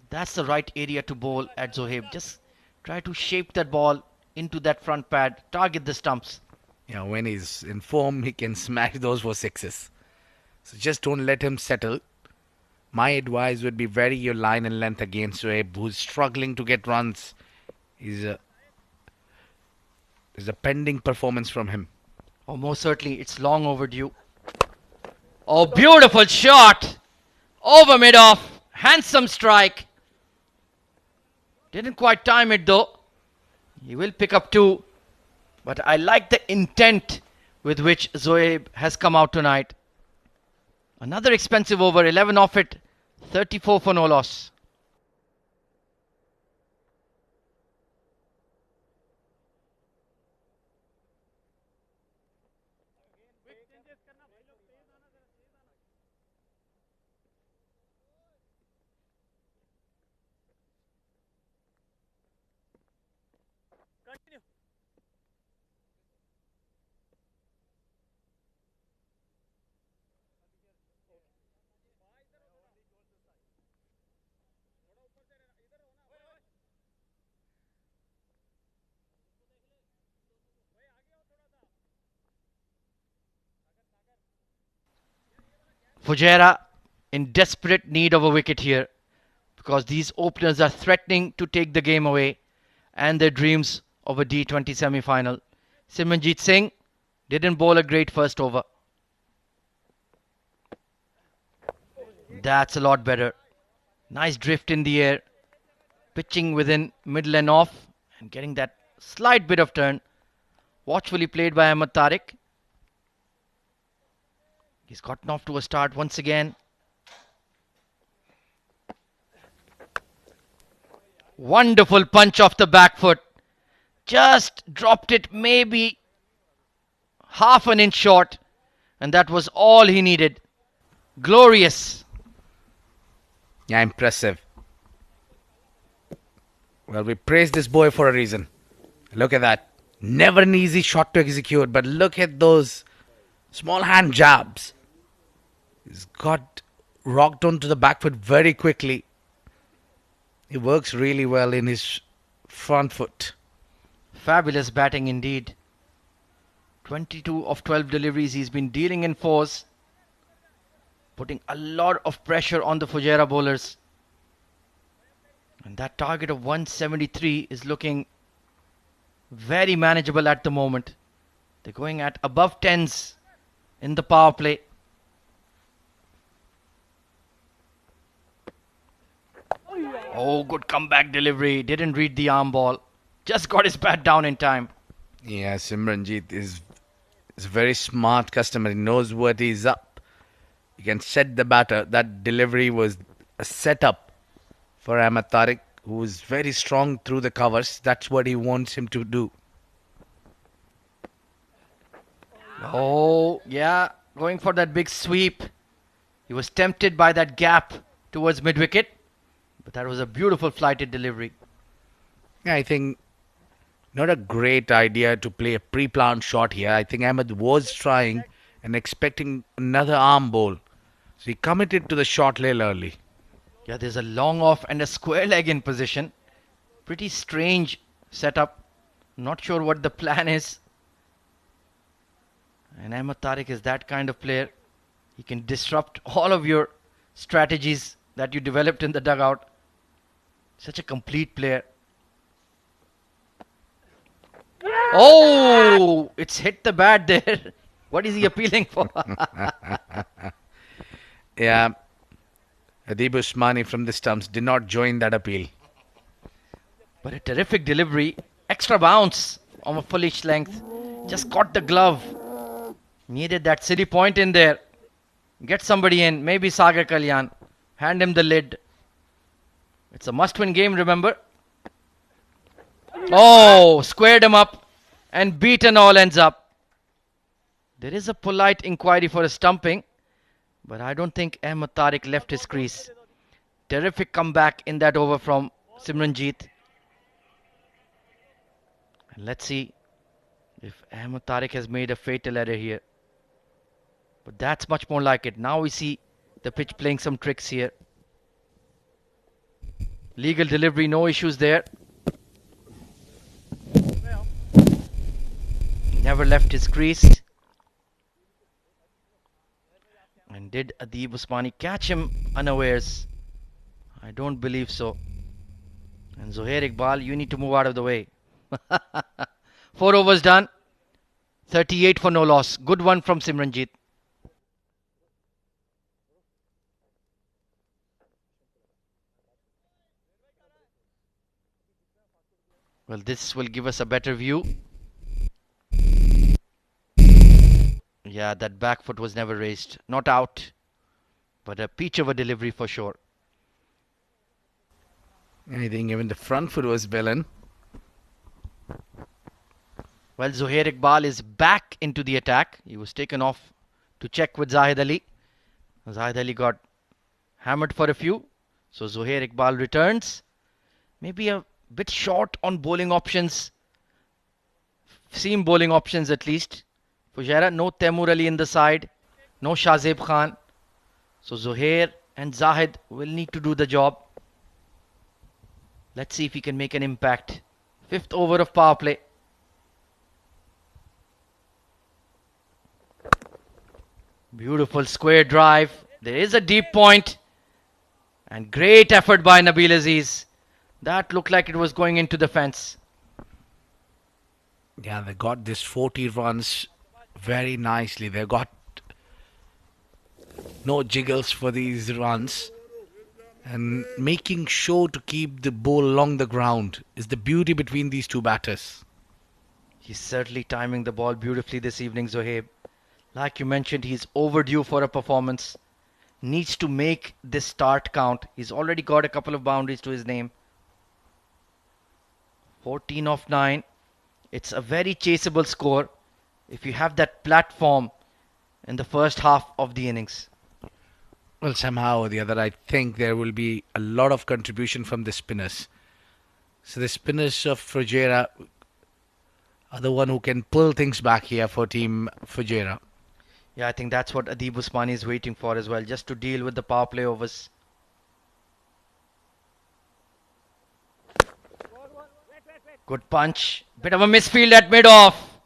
That's the right area to bowl at Zoeb. Just try to shape that ball into that front pad, target the stumps. Yeah, when he's in form, he can smash those for 6s. So just don't let him settle. My advice would be vary your line and length against Zoeb, who's struggling to get runs. There's a pending performance from him. Oh, most certainly, it's long overdue. Oh, beautiful shot! Over mid-off. Handsome strike. Didn't quite time it though. He will pick up 2. But I like the intent with which Zoeb has come out tonight. Another expensive over, 11 off it. 34 for no loss. Fujairah in desperate need of a wicket here because these openers are threatening to take the game away and their dreams of a D20 semi-final. Simranjeet Singh didn't bowl a great first over. That's a lot better. Nice drift in the air. Pitching within middle and off and getting that slight bit of turn. Watchfully played by Ahmed Tariq. He's gotten off to a start once again. Wonderful punch off the back foot. Just dropped it maybe half an inch short. And that was all he needed. Glorious. Yeah, impressive. Well, we praise this boy for a reason. Look at that. Never an easy shot to execute, but look at those small hand jabs. He's got rocked onto the back foot very quickly. He works really well in his front foot. Fabulous batting indeed. 22 of 12 deliveries he's been dealing in fours. Putting a lot of pressure on the Fujairah bowlers. And that target of 173 is looking very manageable at the moment. They're going at above 10s in the power play. Oh, good comeback delivery. Didn't read the arm ball. Just got his bat down in time. Yeah, Simranjeet is a very smart customer. He knows what he's up. He can set the batter. That delivery was a setup for Ahmed Tariq, who is very strong through the covers. That's what he wants him to do. Oh, yeah. Going for that big sweep. He was tempted by that gap towards mid-wicket. But that was a beautiful flighted delivery. Yeah, I think not a great idea to play a pre-planned shot here. I think Ahmed was trying and expecting another arm ball. So he committed to the shot little early. Yeah, there's a long off and a square leg in position. Pretty strange setup. Not sure what the plan is. And Ahmed Tariq is that kind of player. He can disrupt all of your strategies that you developed in the dugout. Such a complete player. Oh, it's hit the bat there. What is he appealing for? Yeah, Adib Usmani from the stumps did not join that appeal. But a terrific delivery. Extra bounce on a fullish length. Just caught the glove. Needed that silly point in there. Get somebody in. Maybe Sagar Kalyan. Hand him the lid. It's a must-win game, remember? Oh, squared him up and beaten all ends up. There is a polite inquiry for a stumping, but I don't think Ahmed Tariq left his crease. Terrific comeback in that over from Simranjeet. And let's see if Ahmed Tariq has made a fatal error here. But that's much more like it. Now we see the pitch playing some tricks here. Legal delivery, no issues there. Never left his crease. And did Adib Usmani catch him unawares? I don't believe so. And Zohair Iqbal, you need to move out of the way. 4 overs done. 38 for no loss. Good one from Simranjeet. Well, this will give us a better view. Yeah, that back foot was never raised. Not out, but a peach of a delivery for sure. I think even the front foot was well in. Well, Zohair Iqbal is back into the attack. He was taken off to check with Zahid Ali. Zahid Ali got hammered for a few. So Zohair Iqbal returns. Maybe a bit short on bowling options seam bowling options at least. Fujairah, no Taimur Ali in the side, no Shahzeb Khan. So Zuhair and Zahid will need to do the job. Let's see if he can make an impact. 5th over of power play. Beautiful square drive. There is a deep point. And great effort by Nabil Aziz. That looked like it was going into the fence. Yeah, they got this 40 runs very nicely. They got no jiggles for these runs. And making sure to keep the ball along the ground is the beauty between these two batters. He's certainly timing the ball beautifully this evening, Zohaib. Like you mentioned, he's overdue for a performance. Needs to make this start count. He's already got a couple of boundaries to his name. 14 of 9. It's a very chaseable score if you have that platform in the first half of the innings. Well, somehow or the other, I think there will be a lot of contribution from the spinners. So the spinners of Fujairah are the one who can pull things back here for Team Fujairah. Yeah, I think that's what Adib Usmani is waiting for as well, just to deal with the power play overs. Good punch. Bit of a misfield at mid-off.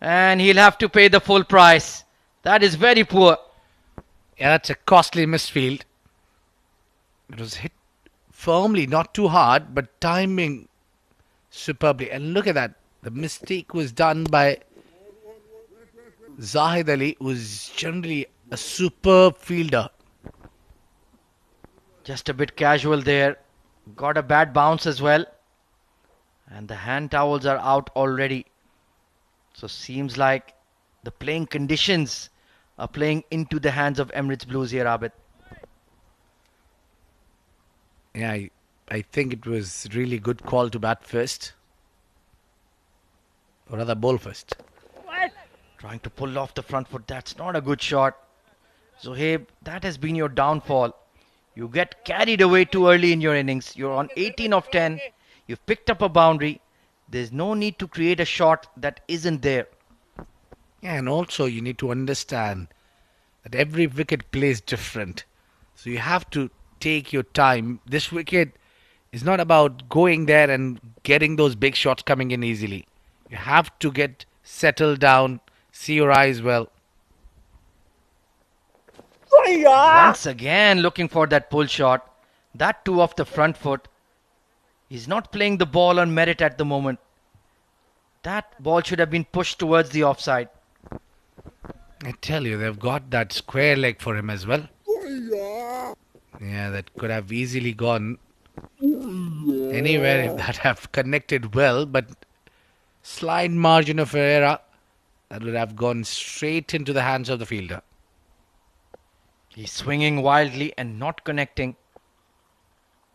And he'll have to pay the full price. That is very poor. Yeah, that's a costly misfield. It was hit firmly, not too hard, but timing superbly. And look at that. The mistake was done by Zahid Ali, who is generally a superb fielder. Just a bit casual there. Got a bad bounce as well. And the hand towels are out already. So seems like the playing conditions are playing into the hands of Emirates Blues here, Abid. Yeah, I think it was really good call to bat first. Or rather, bowl first. Trying to pull off the front foot. That's not a good shot. Zohaib, that has been your downfall. You get carried away too early in your innings. You're on 18 of 10. You've picked up a boundary. There's no need to create a shot that isn't there. Yeah, and also you need to understand that every wicket plays different. So you have to take your time. This wicket is not about going there and getting those big shots coming in easily. You have to get settled down, see your eyes well. Once again looking for that pull shot. That too off the front foot. He's not playing the ball on merit at the moment. That ball should have been pushed towards the offside. I tell you, they've got that square leg for him as well. Yeah, that could have easily gone anywhere if that have connected well, but slight margin of error, that would have gone straight into the hands of the fielder. He's swinging wildly and not connecting.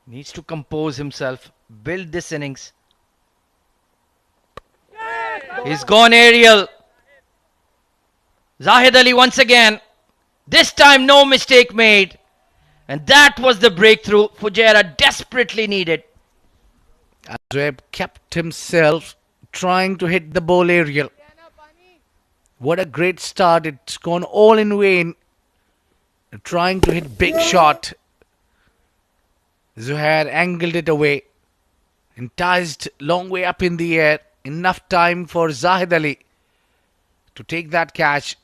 Needs to compose himself, build this innings. He's gone aerial. Zahid Ali once again. This time no mistake made. And that was the breakthrough Fujairah desperately needed. Azweb kept himself trying to hit the ball aerial. What a great start. It's gone all in vain. Trying to hit big shot. Zuhair angled it away. Enticed long way up in the air. Enough time for Zahid Ali to take that catch.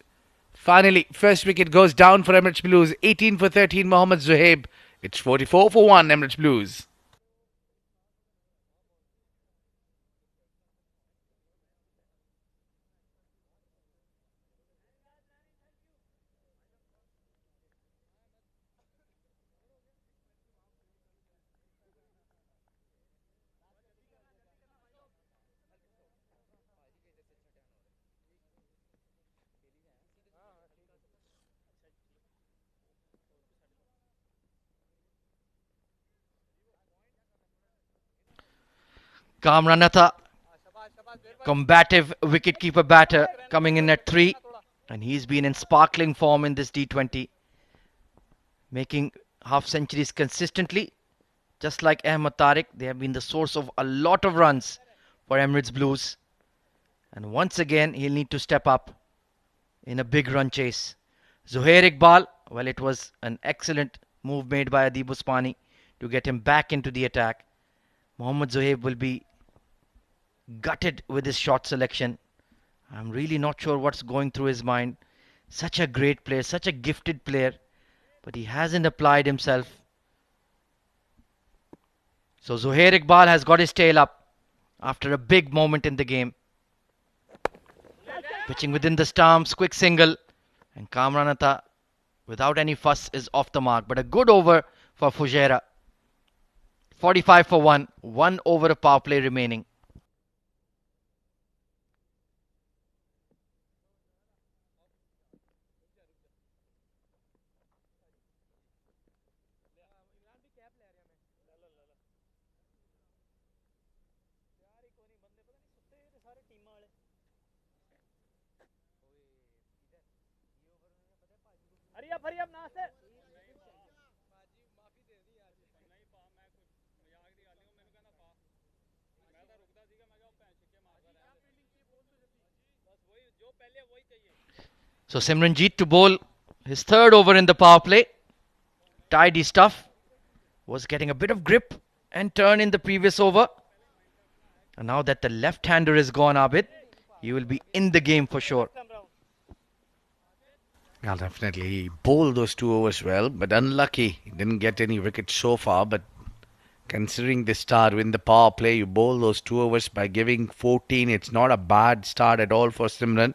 Finally, first wicket goes down for Emirates Blues. 18 for 13, Mohammad Zuhaib. It's 44 for 1, Emirates Blues. Kamranatha, combative wicketkeeper batter, coming in at 3. And he's been in sparkling form in this D20. Making half centuries consistently. Just like Ahmed Tariq, they have been the source of a lot of runs for Emirates Blues. And once again, he'll need to step up in a big run chase. Zuhair Iqbal, well, it was an excellent move made by Adib Usmani to get him back into the attack. Mohammad Zohaib will be gutted with his shot selection. I'm really not sure what's going through his mind. Such a great player, such a gifted player, but he hasn't applied himself. So Zuhair Iqbal has got his tail up after a big moment in the game. Pitching within the stumps, quick single, and Kamran Atta, without any fuss, is off the mark. But a good over for Fujairah. 45 for 1 over of power play remaining. हरी अब ना से So Simranjeet to bowl his third over in the power play. Tidy stuff. Was getting a bit of grip and turn in the previous over. And now that the left-hander is gone, Abid, he will be in the game for sure. Yeah, definitely. He bowled those 2 overs well, but unlucky. He didn't get any wickets so far. But considering the start in the power play, you bowl those 2 overs by giving 14. It's not a bad start at all for Simran.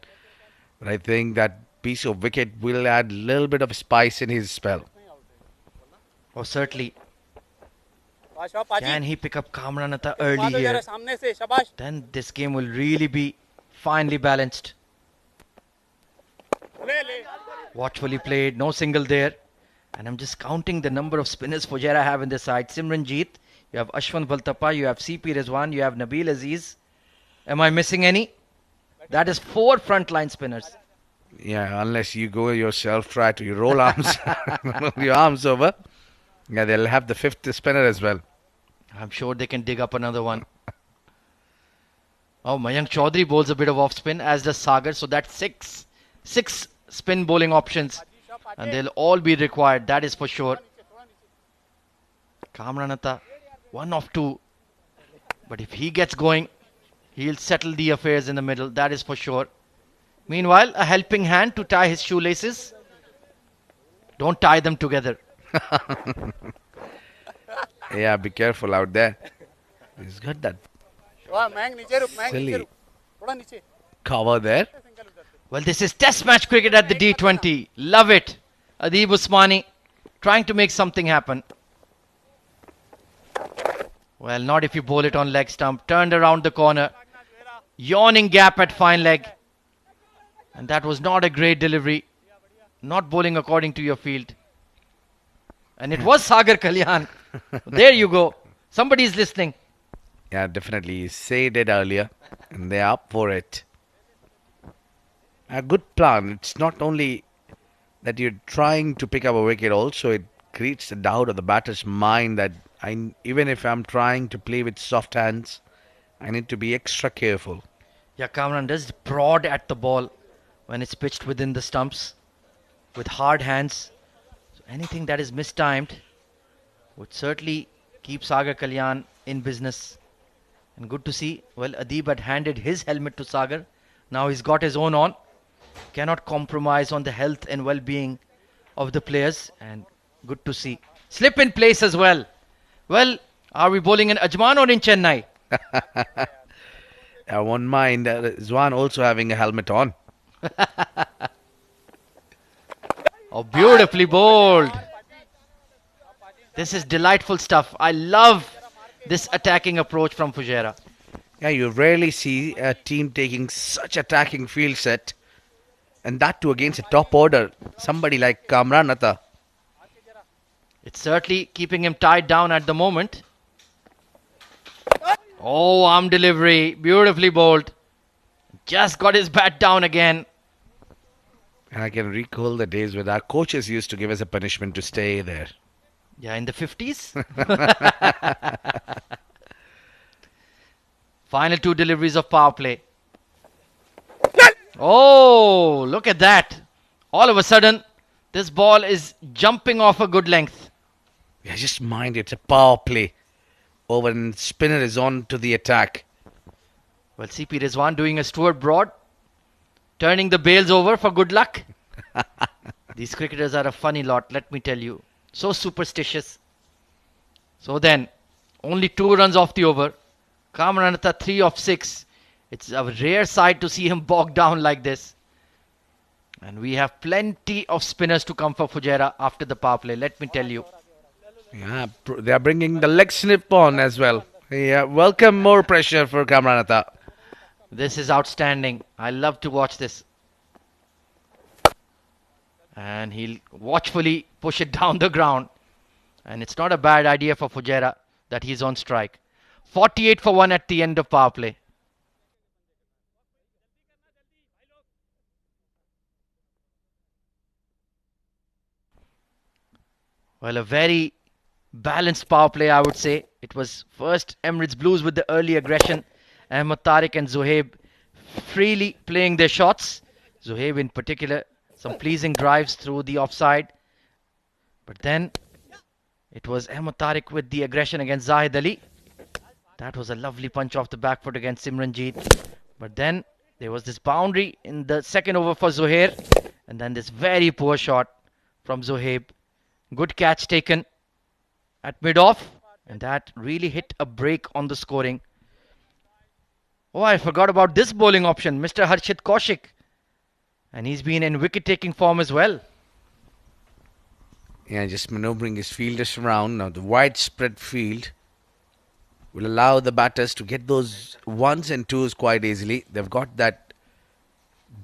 But I think that piece of wicket will add a little bit of spice in his spell. Oh, certainly. Can he pick up Kamran Atta early here? Then this game will really be finely balanced. Watchfully played, no single there. And I'm just counting the number of spinners Fujairah have in the side. Simranjeet, you have Ashwin Valtapa, you have CP Rizwan, you have Nabil Aziz. Am I missing any? That is 4 frontline spinners. Yeah, unless you go yourself, try to roll arms, roll your arms over. Yeah, they'll have the 5th spinner as well. I'm sure they can dig up another one. Oh, Mayank Chaudhary bowls a bit of off spin, as does Sagar. So that's six spin bowling options. And they'll all be required, that is for sure. Kamran Atta, 1 of 2. But if he gets going, he'll settle the affairs in the middle, that is for sure. Meanwhile, a helping hand to tie his shoelaces. Don't tie them together. Yeah, be careful out there. He's got that silly cover there. Well, this is Test match cricket at the D20. Love it. Adib Usmani trying to make something happen. Well, not if you bowl it on leg stump. Turned around the corner. Yawning gap at fine leg. And that was not a great delivery. Not bowling according to your field. And it was Sagar Kalyan. There you go. Somebody's listening. Yeah, definitely. You said it earlier. And they're up for it. A good plan. It's not only that you're trying to pick up a wicket, also it creates a doubt of the batter's mind that even if I'm trying to play with soft hands, I need to be extra careful. Yeah, Kamran does prod at the ball when it's pitched within the stumps with hard hands. So anything that is mistimed would certainly keep Sagar Kalyan in business. And good to see, well, Adib had handed his helmet to Sagar. Now he's got his own on. Cannot compromise on the health and well-being of the players. And good to see. Slip in place as well. Well, are we bowling in Ajman or in Chennai? I won't mind Zwan also having a helmet on. Oh, beautifully bowled. This is delightful stuff. I love this attacking approach from Fujairah. Yeah, you rarely see a team taking such attacking field set. And that too against a top order. Somebody like Kamran Atta. It's certainly keeping him tied down at the moment. Oh, arm delivery. Beautifully bowled. Just got his bat down again. And I can recall the days when our coaches used to give us a punishment to stay there. Yeah, in the 50s. Final 2 deliveries of power play. Oh, look at that. All of a sudden, this ball is jumping off a good length. Yeah, just mind it's a power play. Over and spinner is on to the attack. Well, CP Rizwan doing a Stuart Broad, turning the bails over for good luck. These cricketers are a funny lot, let me tell you. So superstitious. So then, only 2 runs off the over. Kamranatha 3 of 6. It's a rare sight to see him bogged down like this. And we have plenty of spinners to come for Fujairah after the power play, let me tell you. Yeah, they are bringing the leg snip on as well. Yeah, welcome more pressure for Kamranatha. This is outstanding. I love to watch this. And he'll watchfully push it down the ground. And it's not a bad idea for Fujairah that he's on strike. 48 for 1 at the end of power play. Well, a very balanced power play, I would say. It was first Emirates Blues with the early aggression. Ahmed Tariq and Zohaib freely playing their shots. Zohaib in particular, some pleasing drives through the offside. But then it was Ahmed Tariq with the aggression against Zahid Ali. That was a lovely punch off the back foot against Simranjeet. But then there was this boundary in the second over for Zohair. And then this very poor shot from Zohaib. Good catch taken at mid-off. And that really hit a break on the scoring. Oh, I forgot about this bowling option, Mr. Harshit Kaushik. And he's been in wicket-taking form as well. Yeah, just maneuvering his fielders around. Now the widespread field will allow the batters to get those 1s and 2s quite easily. They've got that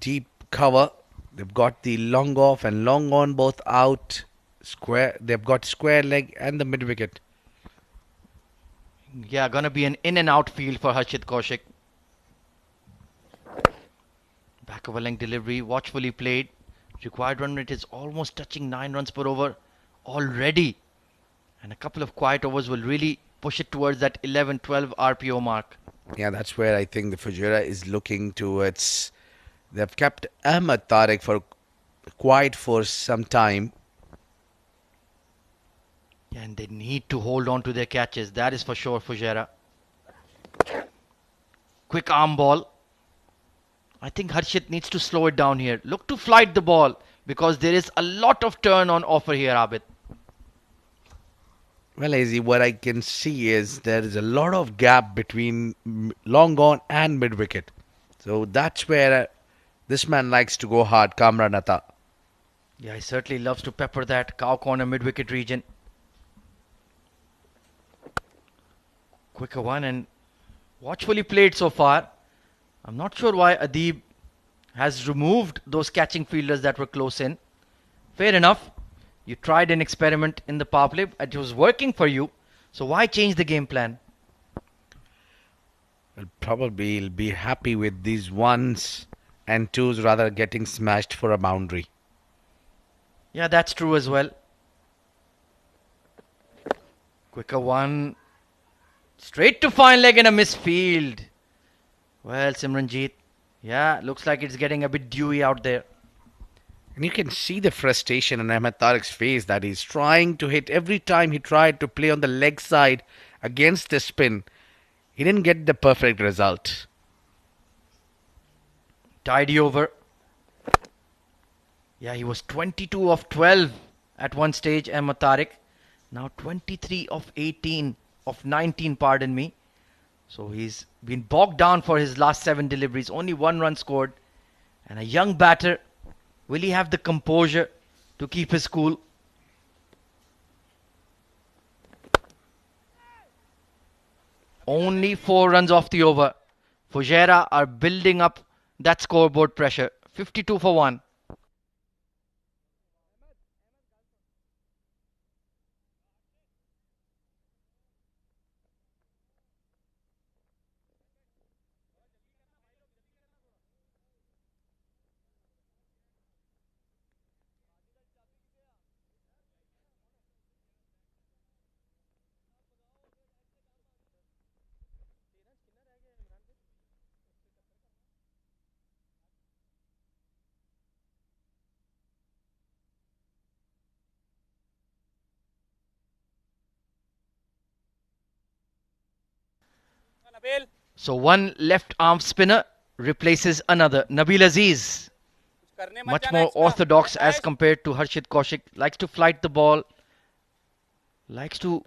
deep cover. They've got the long off and long on both out. Square. They've got square leg and the mid wicket. Yeah, gonna be an in and out field for Harshit Kaushik. Back of a length delivery, watchfully played. Required run rate is almost touching 9 runs per over already. And a couple of quiet overs will really push it towards that 11-12 RPO mark. Yeah, that's where I think the Fujairah is looking towards. They've kept Ahmed Tariq for quiet for some time. Yeah, and they need to hold on to their catches. That is for sure, Fujairah. Quick arm ball. I think Harshit needs to slow it down here. Look to flight the ball because there is a lot of turn on offer here, Abid. Well, Azzy, what I can see is there is a lot of gap between long on and mid wicket. So that's where this man likes to go hard, Kamranatha. Yeah, he certainly loves to pepper that cow corner mid wicket region. Quicker one and watchfully played so far. I'm not sure why Adib has removed those catching fielders that were close in. Fair enough. You tried an experiment in the power play. It was working for you. So why change the game plan? Well, probably he'll be happy with these 1s and 2s rather getting smashed for a boundary. Yeah, that's true as well. Quicker one. Straight to fine leg and a misfield. Well, Simranjeet. Yeah, looks like it's getting a bit dewy out there. And you can see the frustration on Ahmed Tariq's face that he's trying to hit. Every time he tried to play on the leg side against the spin, he didn't get the perfect result. Tidy over. Yeah, he was 22 of 12 at one stage, Ahmed Tariq. Now 23 of 18, of 19, pardon me. So he's been bogged down for his last 7 deliveries. Only 1 run scored. And a young batter. Will he have the composure to keep his cool? Only 4 runs off the over. Fujairah are building up that scoreboard pressure. 52 for 1. So one left arm spinner replaces another. Nabil Aziz, much more orthodox as compared to Harshit Kaushik. Likes to flight the ball. Likes to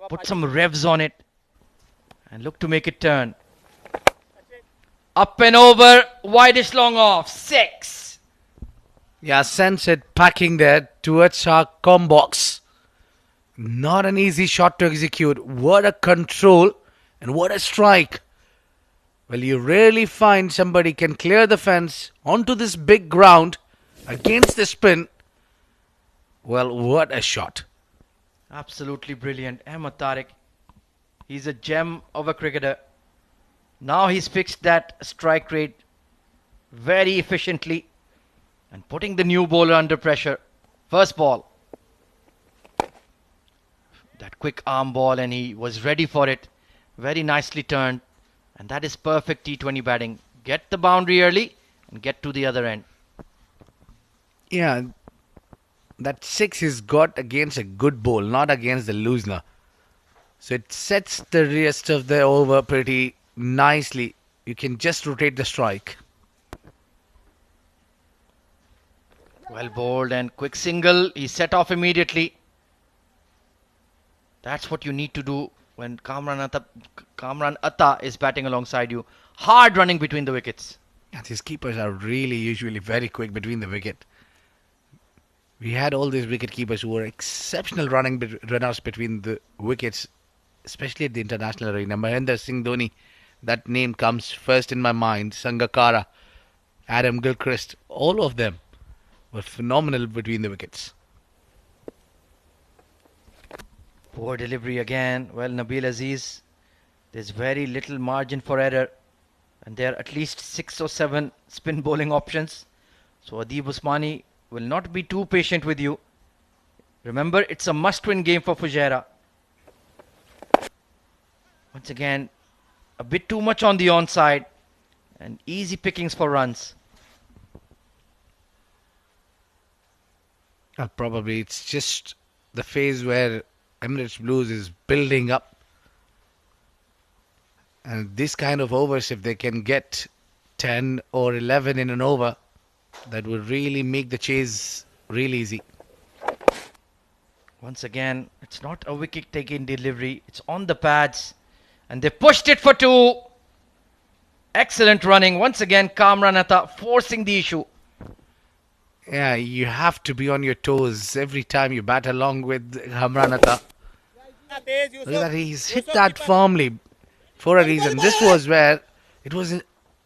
put some revs on it. And look to make it turn. Up and over. Widest long off. 6. Yeah, sends it packing there towards our com box. Not an easy shot to execute. What a control and what a strike. Well, you rarely find somebody can clear the fence onto this big ground against the spin. Well, what a shot. Absolutely brilliant. Ahmed Tariq. He's a gem of a cricketer. Now he's fixed that strike rate very efficiently and putting the new bowler under pressure. First ball. That quick arm ball and he was ready for it. Very nicely turned. And that is perfect T20 batting. Get the boundary early and get to the other end. Yeah, that 6 is got against a good bowl, not against the loosener. So it sets the rest of the over pretty nicely. You can just rotate the strike. Well bowled and quick single. He set off immediately. That's what you need to do when Kamran Atta is batting alongside you. Hard running between the wickets. Yeah, these keepers are really usually very quick between the wicket. We had all these wicket keepers who were exceptional runners between the wickets, especially at the international arena. Mahendra Singh Dhoni, that name comes first in my mind. Sangakkara, Adam Gilchrist, all of them were phenomenal between the wickets. Poor delivery again. Well, Nabil Aziz, there's very little margin for error. And there are at least 6 or 7 spin bowling options. So Adib Usmani will not be too patient with you. Remember, it's a must-win game for Fujairah. Once again, a bit too much on the onside. And easy pickings for runs. Probably it's just the phase where Emirates Blues is building up. And this kind of overs, if they can get 10 or 11 in an over, that would really make the chase real easy. Once again, it's not a wicket-taking delivery. It's on the pads. And they pushed it for 2. Excellent running. Once again, Kamran Atta forcing the issue. Yeah, you have to be on your toes every time you bat along with Kamran Atta. Look at that, he's hit that firmly for a reason. This was where it was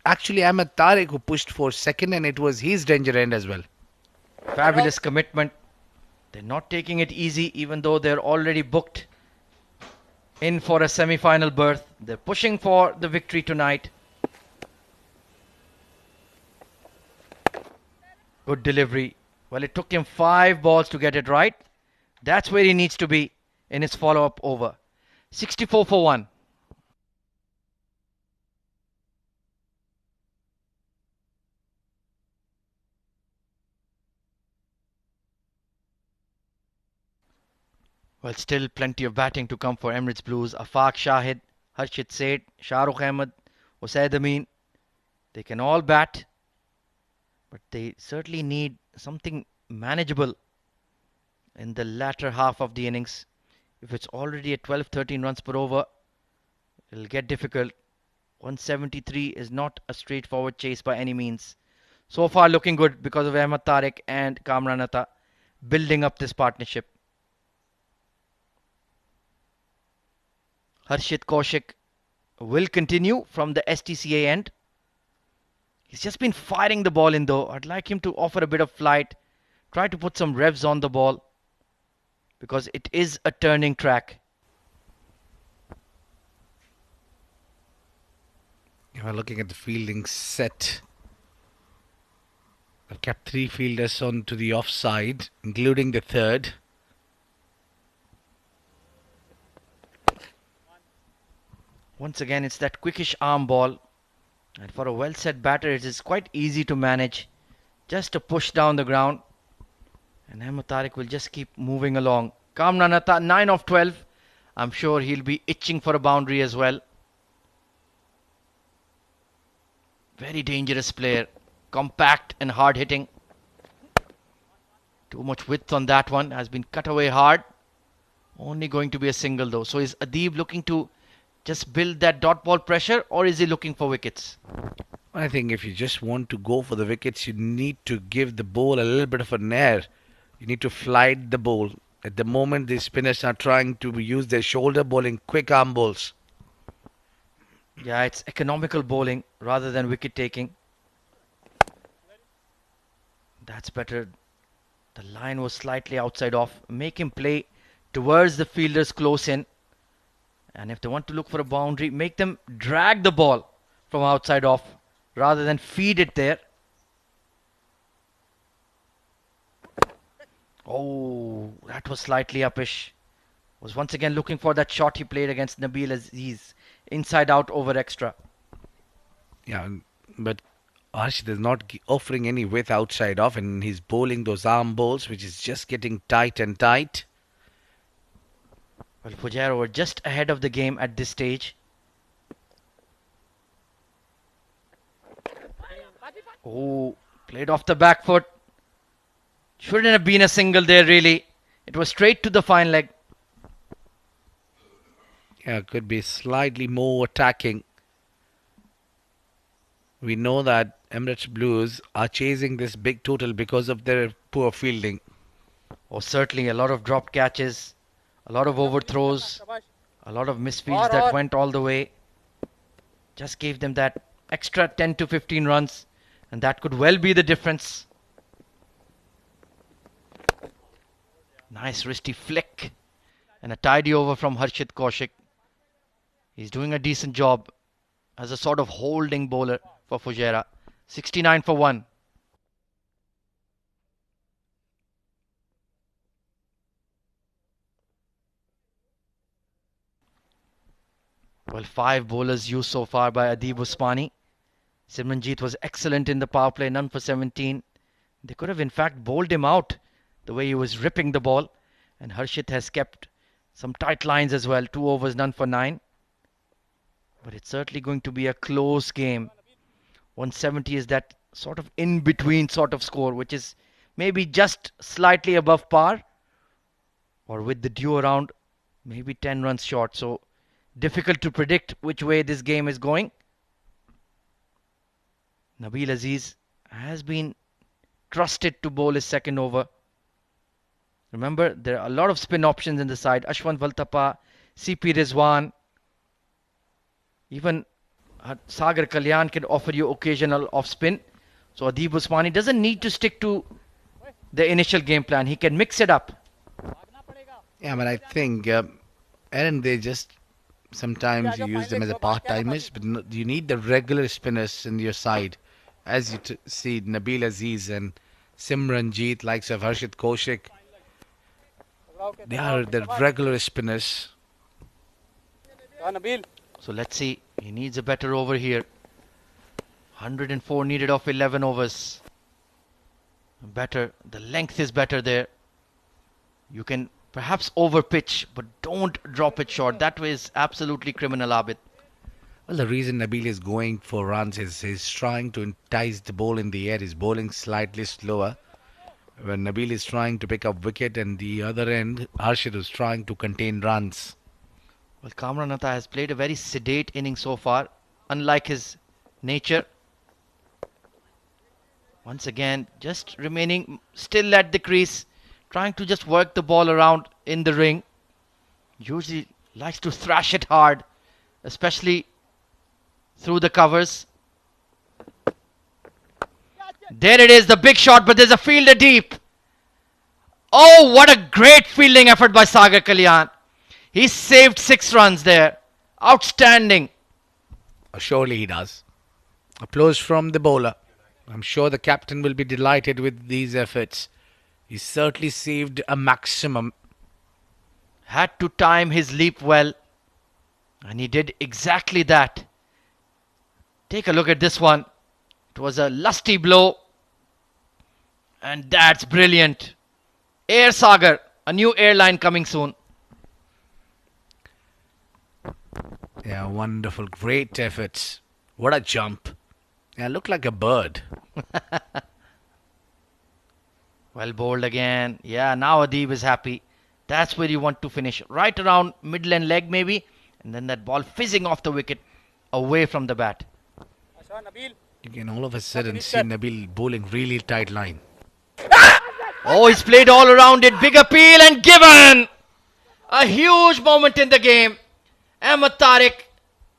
actually Ahmed Tariq who pushed for second, and it was his danger end as well. Fabulous commitment. They're not taking it easy, even though they're already booked in for a semi-final berth. They're pushing for the victory tonight. Good delivery. Well, it took him 5 balls to get it right. That's where he needs to be in his follow-up over. 64 for 1. Well, still plenty of batting to come for Emirates Blues. Afaq Shahid, Harshit Seth, Shahrukh Ahmed, Usaid Amin. They can all bat, but they certainly need something manageable in the latter half of the innings. If it's already at 12-13 runs per over, it'll get difficult. 173 is not a straightforward chase by any means. So far looking good because of Ahmed Tariq and Kamran Atta building up this partnership. Harshit Kaushik will continue from the STCA end. He's just been firing the ball in though. I'd like him to offer a bit of flight. Try to put some revs on the ball, because it is a turning track. You're looking at the fielding set. I've kept 3 fielders on to the offside, including the third. Once again, it's that quickish arm ball. And for a well-set batter, it is quite easy to manage. Just a push down the ground. And Ahmed Tariq will just keep moving along. Kamran Atta, 9 of 12. I'm sure he'll be itching for a boundary as well. Very dangerous player. Compact and hard hitting. Too much width on that one. Has been cut away hard. Only going to be a single though. So is Adib looking to just build that dot ball pressure, or is he looking for wickets? I think if you just want to go for the wickets, you need to give the ball a little bit of an air. You need to flight the ball. At the moment, the spinners are trying to use their shoulder bowling, quick arm balls. Yeah, it's economical bowling rather than wicket taking. That's better. The line was slightly outside off. Make him play towards the fielders close in. And if they want to look for a boundary, make them drag the ball from outside off rather than feed it there. Oh, that was slightly uppish. Was once again looking for that shot he played against Nabil Aziz. Inside out over extra. Yeah, but Harshit is not offering any width outside off, and he's bowling those arm balls, which is just getting tight and tight. Well, Fujairah were just ahead of the game at this stage. Oh, played off the back foot. Shouldn't have been a single there, really. It was straight to the fine leg. Yeah, could be slightly more attacking. We know that Emirates Blues are chasing this big total because of their poor fielding. Oh, certainly a lot of dropped catches, a lot of overthrows, a lot of misfields that went all the way. Just gave them that extra 10 to 15 runs, and that could well be the difference. Nice wristy flick and a tidy over from Harshit Kaushik. He's doing a decent job as a sort of holding bowler for Fujairah. 69 for 1. Well, 5 bowlers used so far by Adib Usmani. Simranjeet was excellent in the power play, none for 17. They could have in fact bowled him out the way he was ripping the ball. And Harshit has kept some tight lines as well. 2 overs, none for 9. But it's certainly going to be a close game. 170 is that sort of in-between sort of score, which is maybe just slightly above par. Or with the dew around, maybe 10 runs short. So difficult to predict which way this game is going. Nabil Aziz has been trusted to bowl his second over. Remember, there are a lot of spin options in the side. Ashwant Valtapa, CP Rizwan. Even Sagar Kalyan can offer you occasional off spin. So Adib Usmani doesn't need to stick to the initial game plan. He can mix it up. Yeah, but I think, Aaron, they just sometimes you use them as a part-timers, but you need the regular spinners in your side. As you see, Nabil Aziz and Simranjeet, likes of Harshit Kaushik. They are the regular spinners. So let's see. He needs a better over here. 104 needed of 11 overs. Better. The length is better there. You can perhaps over pitch, but don't drop it short. That was absolutely criminal, Abid. Well, the reason Nabil is going for runs is he's trying to entice the ball in the air. He's bowling slightly slower. When Nabil is trying to pick up wicket, and the other end, Harshit is trying to contain runs. Well, Kamran Atta has played a very sedate inning so far, unlike his nature. Once again, just remaining still at the crease, trying to just work the ball around in the ring. Usually likes to thrash it hard, especially through the covers. There it is, the big shot, but there's a fielder deep. Oh, what a great fielding effort by Sagar Kalyan. He saved 6 runs there. Outstanding. Surely he does. Applause from the bowler. I'm sure the captain will be delighted with these efforts. He certainly saved a maximum. Had to time his leap well. And he did exactly that. Take a look at this one. It was a lusty blow. And that's brilliant. Air Sagar. A new airline coming soon. Yeah, wonderful. Great efforts. What a jump. Yeah, looked like a bird. Well bowled again. Yeah, now Adib is happy. That's where you want to finish. Right around middle and leg maybe. And then that ball fizzing off the wicket away from the bat. You can all of a sudden see Nabil bowling really tight line. Oh, he's played all around it. Big appeal and given. A huge moment in the game. Ahmed Tariq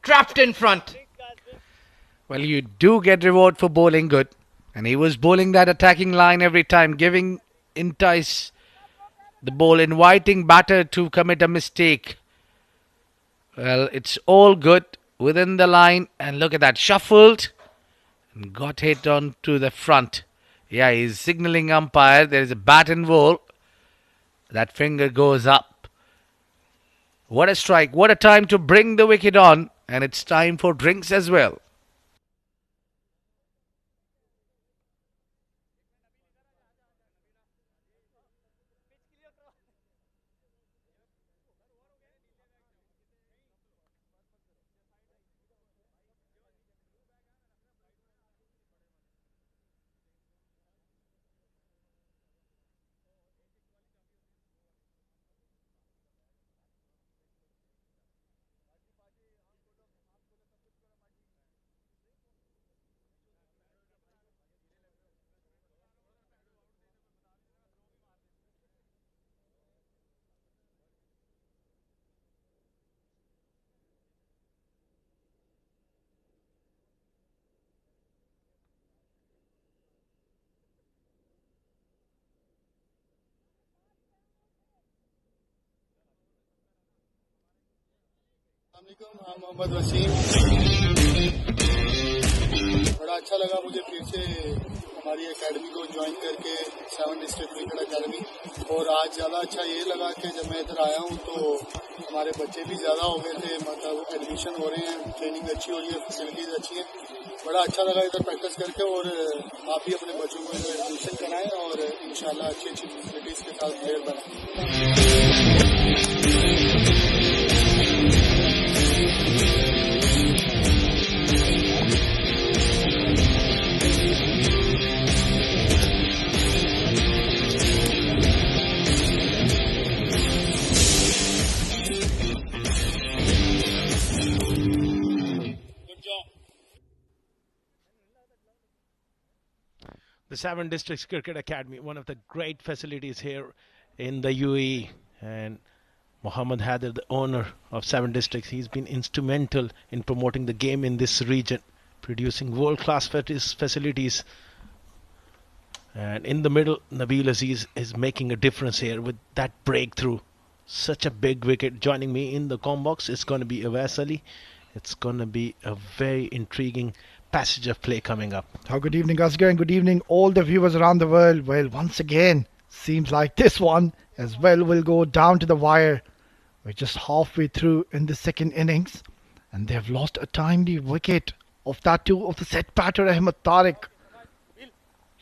trapped in front. Well, you do get reward for bowling good. And he was bowling that attacking line every time, entice the ball, inviting batter to commit a mistake. Well, it's all good within the line. And look at that, shuffled and got hit onto the front. Yeah, he's signaling umpire. There is a bat and ball. That finger goes up. What a strike. What a time to bring the wicket on. And it's time for drinks as well. हाँ मोहम्मद वसीम, बड़ा अच्छा लगा मुझे फिर से हमारी academy को join करके 7 डिस्ट्रिक्ट क्रिकेट एकेडमी। और आज ज़्यादा अच्छा ये लगा कि जब मैं इधर आया हूँ तो हमारे बच्चे भी ज़्यादा हो गए थे, मतलब एडमिशन हो रहे हैं, ट्रेनिंग अच्छी हो रही है, फैसिलिटीज़ अच्छी हैं। बड़ा अच्छा लगा इधर प्रैक्टिस करके। और आप भी अपने बच्चों को इधर एडमिशन कराएं और इंशाल्लाह अच्छी अच्छी फैसिलिटीज़ के साथ प्लेयर बनाएं। The 7 Districts Cricket Academy, one of the great facilities here in the UAE. And Mohammed Haider, the owner of 7 Districts, he's been instrumental in promoting the game in this region, producing world-class facilities. And in the middle, Nabil Aziz is making a difference here with that breakthrough. Such a big wicket. Joining me in the com box is going to be Awais Ali. It's going to be a very intriguing passage of play coming up. Good evening, Asghar, and good evening all the viewers around the world. Well, once again, seems like this one as well will go down to the wire. We're just halfway through in the second innings, and they have lost a timely wicket of that too, of the set batter Ahmed Tariq.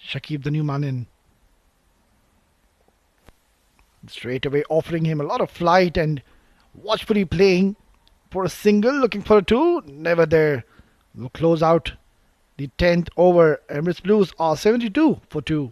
Shakib, the new man in. Straight away offering him a lot of flight and watchfully playing for a single, looking for a two, never there. We'll close out the 10th over. Emirates Blues are 72 for 2.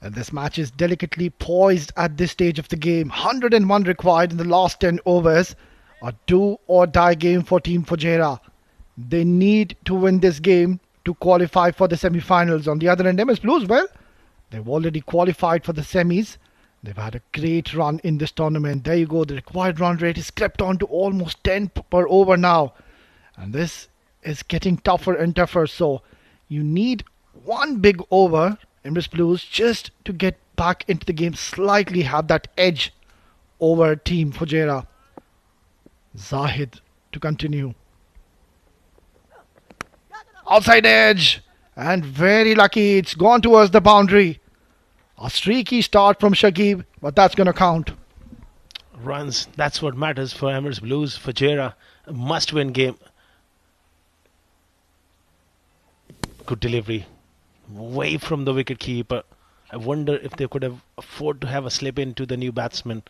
And this match is delicately poised at this stage of the game. 101 required in the last 10 overs. A do or die game for Team Fujairah. They need to win this game to qualify for the semi-finals. On the other end, MS Blues, well, They've already qualified for the semis. They've had a great run in this tournament. There you go. The required run rate is crept on to almost 10 per over now. And this is getting tougher and tougher. So you need one big over, Emirates Blues, just to get back into the game, slightly have that edge over Team Fujairah. Zahid to continue. Outside edge. And very lucky, it's gone towards the boundary. A streaky start from Shakib, but that's going to count. Runs, that's what matters for Emirates Blues. Fujairah, a must-win game. Good delivery. Away from the wicket-keeper. I wonder if they could have afforded to have a slip into the new batsman.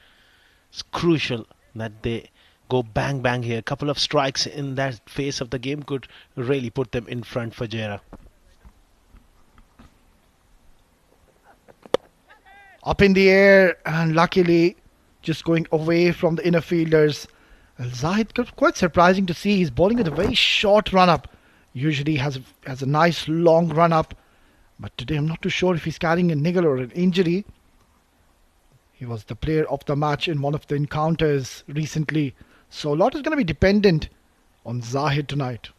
It's crucial that they go bang-bang here. A couple of strikes in that phase of the game could really put them in front for Fujairah. Up in the air, and luckily just going away from the inner fielders. And Zahid, quite surprising to see, he's bowling with a very short run-up. Usually has a nice long run-up, but today I'm not too sure if he's carrying a niggle or an injury. He was the player of the match in one of the encounters recently, so a lot is going to be dependent on Zahid tonight.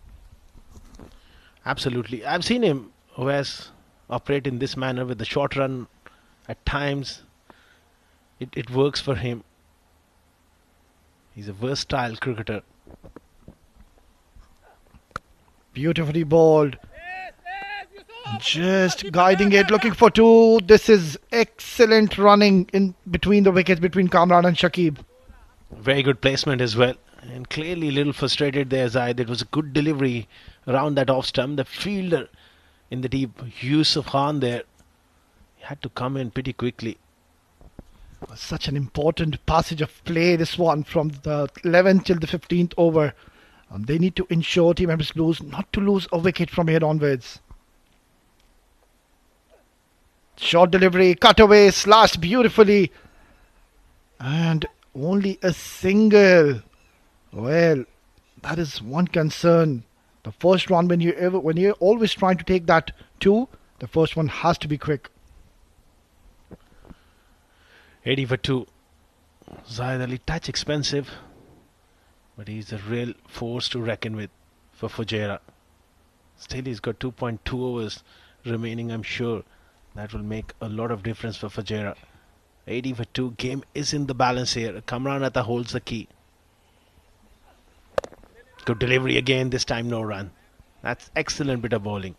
Absolutely. I've seen him, who has operate in this manner with the short run. At times, it works for him. He's a versatile cricketer. Beautifully bowled. Just guiding it, looking for two. This is excellent running in between the wickets, between Kamran and Shakib. Very good placement as well. And clearly a little frustrated there, Zaid. It was a good delivery around that off stump. The fielder in the deep, Yusuf Khan there, had to come in pretty quickly. Such an important passage of play, this one, from the 11th till the 15th over. They need to ensure Team Emirates Blues not to lose a wicket from here onwards. Short delivery, cut away, slashed beautifully. And only a single. Well, that is one concern. The first one, when you're always trying to take that two, the first one has to be quick. 80 for 2. Zahid Ali, touch expensive, but he's a real force to reckon with for Fujairah. Still, he's got 2.2 overs remaining. I'm sure that will make a lot of difference for Fujairah. 80 for 2. Game is in the balance here. Kamran Atta holds the key. Good delivery again. This time no run. That's excellent bit of bowling.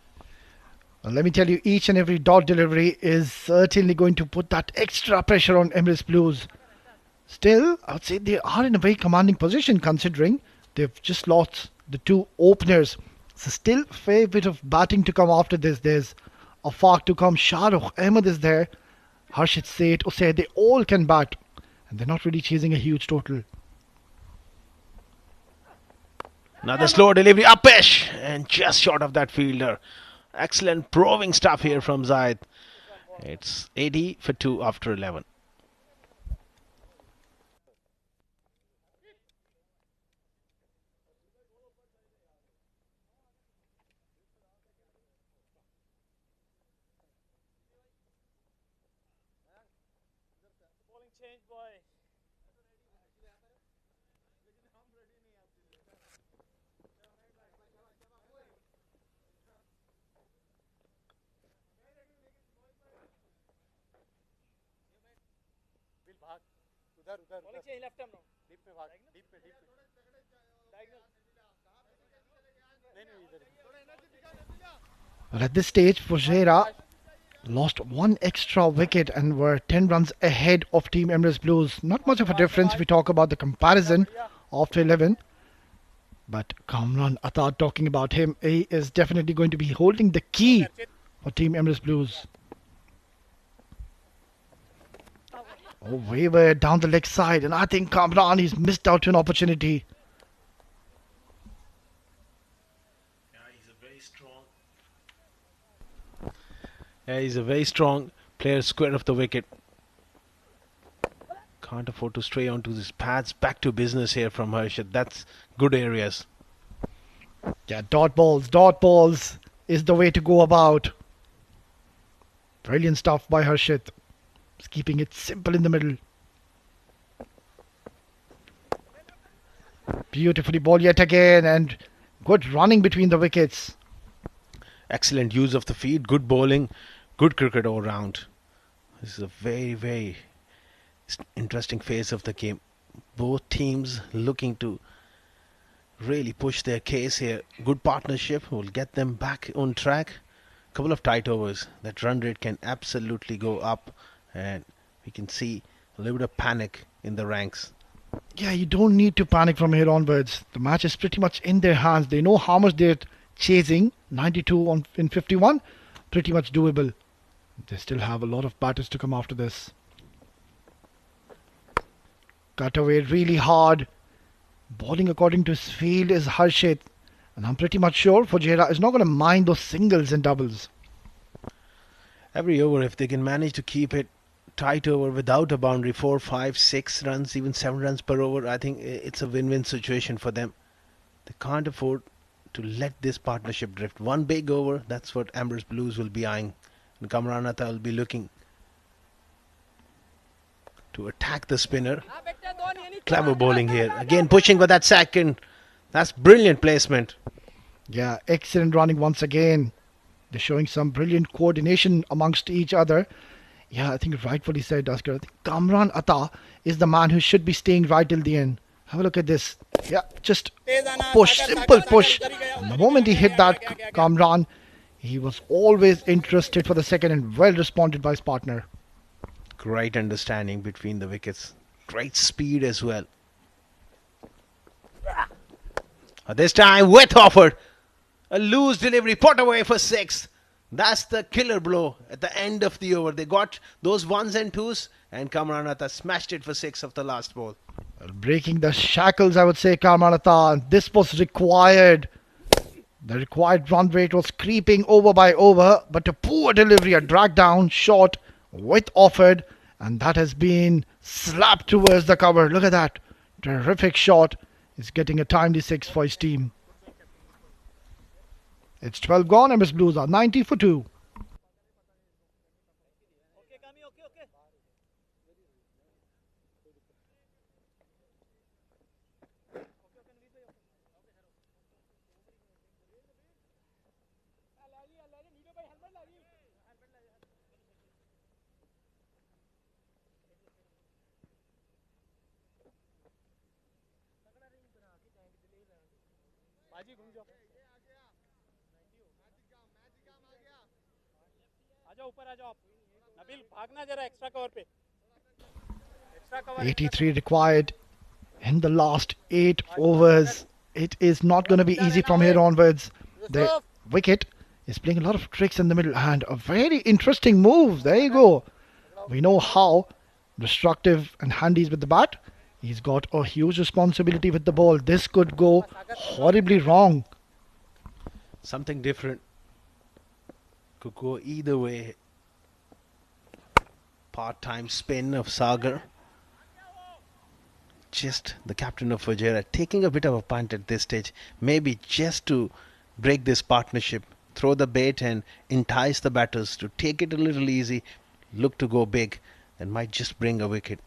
Let me tell you, each and every dot delivery is certainly going to put that extra pressure on Emirates Blues. Still, I would say they are in a very commanding position, considering they've just lost the two openers. So still a fair bit of batting to come after this. There's Afaq to come, Shahrukh, Ahmed is there, Harshit Seth, Usaid, they all can bat. And they're not really chasing a huge total. Another slow delivery, Upesh, and just short of that fielder. Excellent probing stuff here from Zahid. It's 80 for 2 after 11. But at this stage, Fujairah lost one extra wicket and were 10 runs ahead of Team Emirates Blues. Not much of a difference if we talk about the comparison after 11. But Kamran Atta, talking about him, he is definitely going to be holding the key for Team Emirates Blues. Oh, wayward down the leg side, and I think Kamran, he's missed out an opportunity. Yeah, he's a very strong player, square of the wicket. Can't afford to stray onto his pads. Back to business here from Harshit. That's good areas. Yeah, dot balls is the way to go about. Brilliant stuff by Harshit. He's keeping it simple in the middle. Beautifully bowled yet again, and good running between the wickets. Excellent use of the feet, good bowling, good cricket all round. This is a very, very interesting phase of the game. Both teams looking to really push their case here. Good partnership will get them back on track. Couple of tight overs. That run rate can absolutely go up, and we can see a little bit of panic in the ranks. Yeah, you don't need to panic from here onwards. The match is pretty much in their hands. They know how much they're chasing. 92 in 51, pretty much doable. They still have a lot of batters to come after this. Cut away really hard. Bowling according to his field is Harshit. And I'm pretty much sure Fujairah is not going to mind those singles and doubles. Every over, if they can manage to keep it tight over without a boundary, 4, 5, 6 runs, even 7 runs per over, I think it's a win-win situation for them. They can't afford to let this partnership drift. One big over, that's what Emirates Blues will be eyeing. And Kamran Atta will be looking to attack the spinner. Clever bowling here. Again pushing for that second. That's brilliant placement. Yeah, excellent running once again. They're showing some brilliant coordination amongst each other. Yeah, I think rightfully said, Daskar. I think Kamran Atta is the man who should be staying right till the end. Have a look at this. Yeah, just push, simple push. And the moment he hit that Kamran, he was always interested for the second and well responded by his partner. Great understanding between the wickets. Great speed as well. This time with offer. A loose delivery, put away for 6. That's the killer blow at the end of the over. They got those 1s and 2s, and Kamran Atta smashed it for 6 of the last ball. Breaking the shackles, I would say, Kamran Atta. This was required. The required run rate was creeping over by over, but a poor delivery, a drag down shot with offered, and that has been slapped towards the cover. Look at that. Terrific shot. He's getting a timely 6 for his team. It's 12 gone. MS Blues are 90 for 2. ऊपर आ जाओ आप नबील भागना जरा extra cover पे 83 required in the last 8 overs. It is not going to be easy from here onwards. The wicket is playing a lot of tricks in the middle, and a very interesting move. There you go. We know how destructive and handy is with the bat. He's got a huge responsibility with the ball. This could go horribly wrong. Something different. Could go either way. Part-time spin of Sagar. Just the captain of Fujairah taking a bit of a punt at this stage. Maybe just to break this partnership. Throw the bait and entice the batters to take it a little easy. Look to go big. And might just bring a wicket.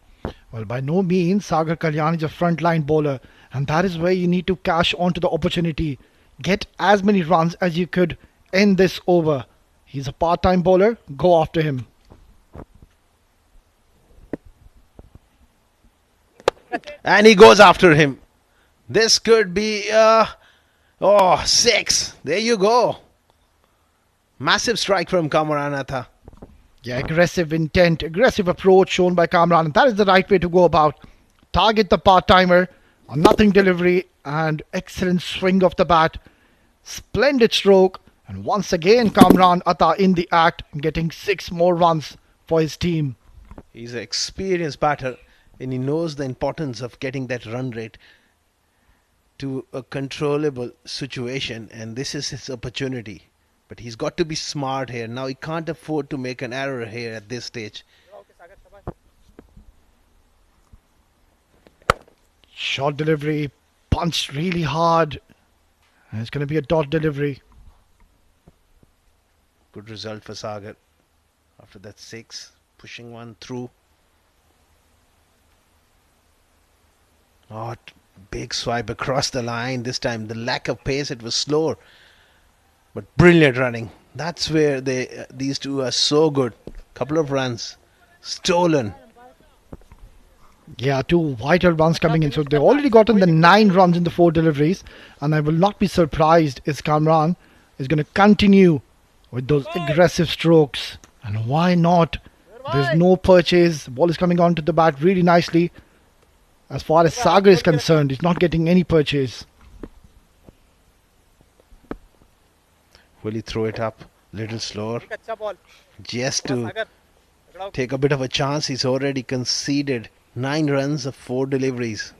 Well, by no means Sagar Kalyan is a frontline bowler. And that is where you need to cash onto the opportunity. Get as many runs as you could in this over. He's a part-time bowler. Go after him. And he goes after him. This could be 6. There you go. Massive strike from Kamran Atta. Yeah, aggressive intent, aggressive approach shown by Kamran. And that is the right way to go about. Target the part-timer. A nothing delivery and excellent swing of the bat. Splendid stroke. And once again, Kamran Atta in the act, getting 6 more runs for his team. He's an experienced batter, and he knows the importance of getting that run rate to a controllable situation, and this is his opportunity. But he's got to be smart here. Now he can't afford to make an error here at this stage. Short delivery, punched really hard. And it's going to be a dot delivery. Good result for Sagar. After that 6, pushing one through. Oh, big swipe across the line. This time the lack of pace, it was slower. But brilliant running. That's where these two are so good. Couple of runs stolen. Yeah, 2 vital runs coming in. So they've already gotten the 9 runs in the 4 deliveries. And I will not be surprised if Kamran is going to continue with those aggressive strokes. And why not? There's no purchase. The ball is coming onto the bat really nicely. As far as Sagar is concerned, he's not getting any purchase. Will he throw it up little slower? Just to take a bit of a chance. He's already conceded 9 runs of 4 deliveries.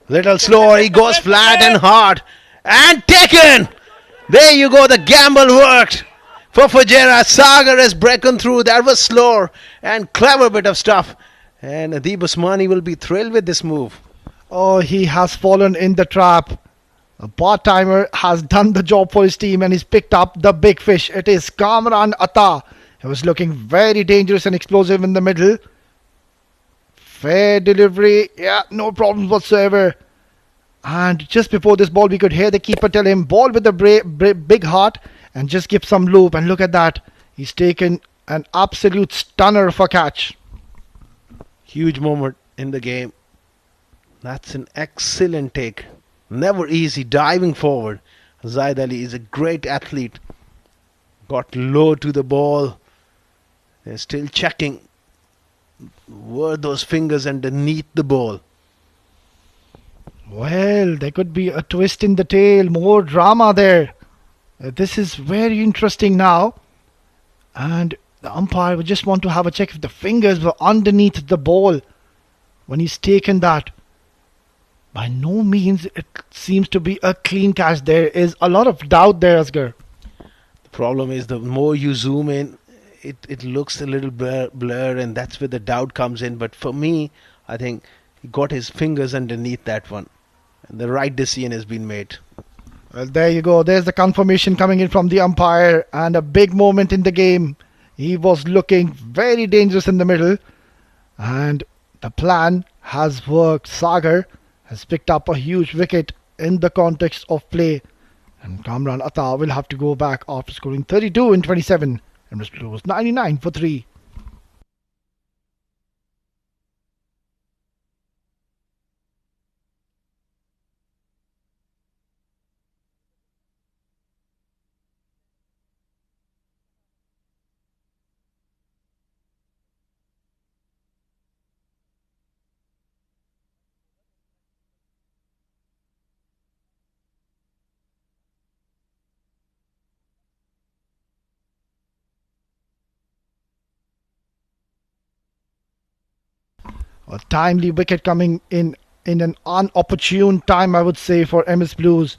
Little slower. He goes flat and hard. And taken! There you go. The gamble worked for Fujairah. Sagar has broken through. That was slower and clever bit of stuff. And Adeeb Usmani will be thrilled with this move. Oh, he has fallen in the trap. A part-timer has done the job for his team and he's picked up the big fish. It is Kamran Atta. He was looking very dangerous and explosive in the middle. Fair delivery. Yeah, no problems whatsoever. And just before this ball, we could hear the keeper tell him, ball with the big heart and just give some loop. And look at that. He's taken an absolute stunner of a catch. Huge moment in the game. That's an excellent take. Never easy, diving forward. Zaid Ali is a great athlete. Got low to the ball. They're still checking. Were those fingers underneath the ball? Well, there could be a twist in the tail. More drama there. This is very interesting now. And the umpire would just want to have a check if the fingers were underneath the ball when he's taken that. By no means it seems to be a clean catch. There is a lot of doubt there, Asghar. The problem is the more you zoom in, it looks a little blur, and that's where the doubt comes in. But for me, I think he got his fingers underneath that one. And the right decision has been made. Well, there you go. There's the confirmation coming in from the umpire. And a big moment in the game. He was looking very dangerous in the middle. And the plan has worked. Sagar has picked up a huge wicket in the context of play. And Kamran Atta will have to go back after scoring 32 in 27. And Mr. was 99 for 3. A timely wicket coming in an unopportune time, I would say, for MS Blues.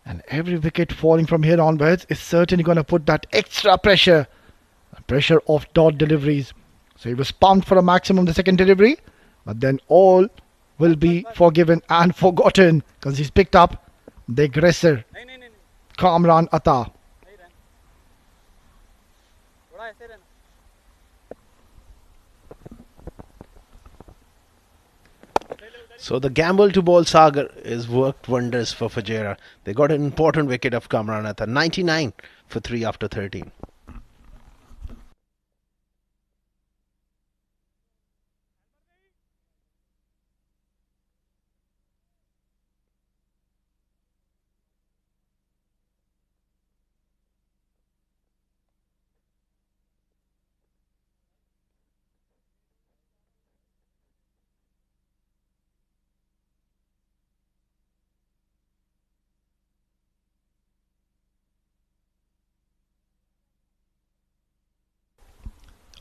And every wicket falling from here onwards is certainly going to put that extra pressure. The pressure of dot deliveries. So he was pumped for a maximum the second delivery. But then all will be forgiven and forgotten. Because he's picked up the aggressor, Kamran Atta. So the gamble to ball Sagar has worked wonders for Fujairah. They got an important wicket of Kamran Atta. 99 for 3 after 13.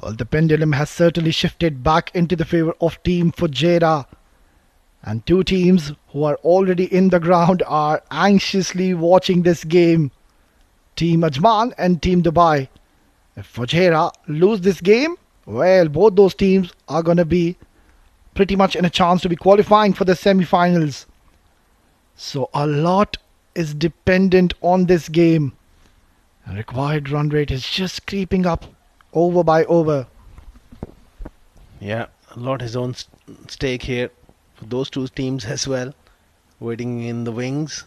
Well, the pendulum has certainly shifted back into the favour of Team Fujairah. And two teams who are already in the ground are anxiously watching this game. Team Ajman and Team Dubai. If Fujairah lose this game, well, both those teams are going to be pretty much in a chance to be qualifying for the semi-finals. So a lot is dependent on this game. And required run rate is just creeping up over by over. Yeah, a lot his own stake here for those two teams as well. Waiting in the wings.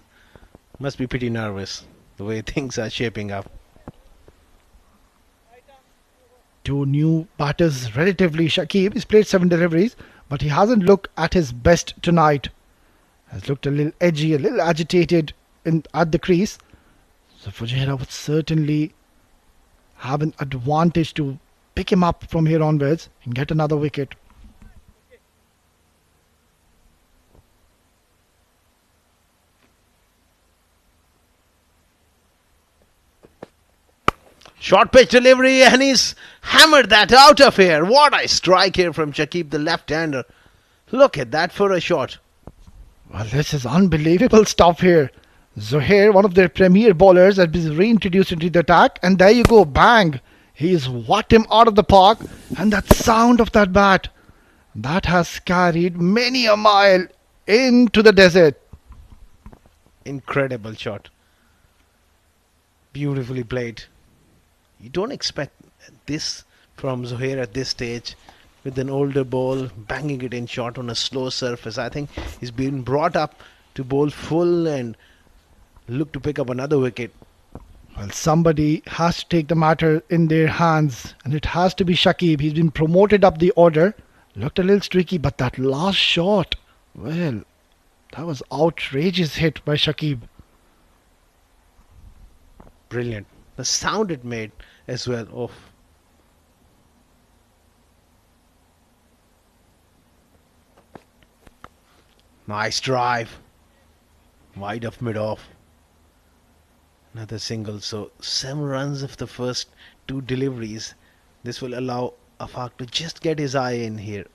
Must be pretty nervous the way things are shaping up. Two new batters relatively. Shakib, he's played 7 deliveries, but he hasn't looked at his best tonight. Has looked a little edgy, a little agitated at the crease. So Fujairah would certainly have an advantage to pick him up from here onwards and get another wicket. Short pitch delivery, and he's hammered that out of here. What a strike here from Shakib, the left-hander. Look at that for a shot. Well, this is unbelievable stuff here. Zohair, one of their premier bowlers, has been reintroduced into the attack, and there you go, bang. He's whacked him out of the park, and that sound of that bat, that has carried many a mile into the desert. Incredible shot. Beautifully played. You don't expect this from Zohair at this stage, with an older ball, banging it in short on a slow surface. I think he's been brought up to bowl full and look to pick up another wicket. Well, somebody has to take the matter in their hands, and it has to be Shakib. He's been promoted up the order. Looked a little streaky, but that last shot, well, that was outrageous hit by Shakib. Brilliant. The sound it made as well. Oh. Nice drive. Wide of mid-off. Another single. So 7 runs of the first 2 deliveries. This will allow Afaq to just get his eye in here.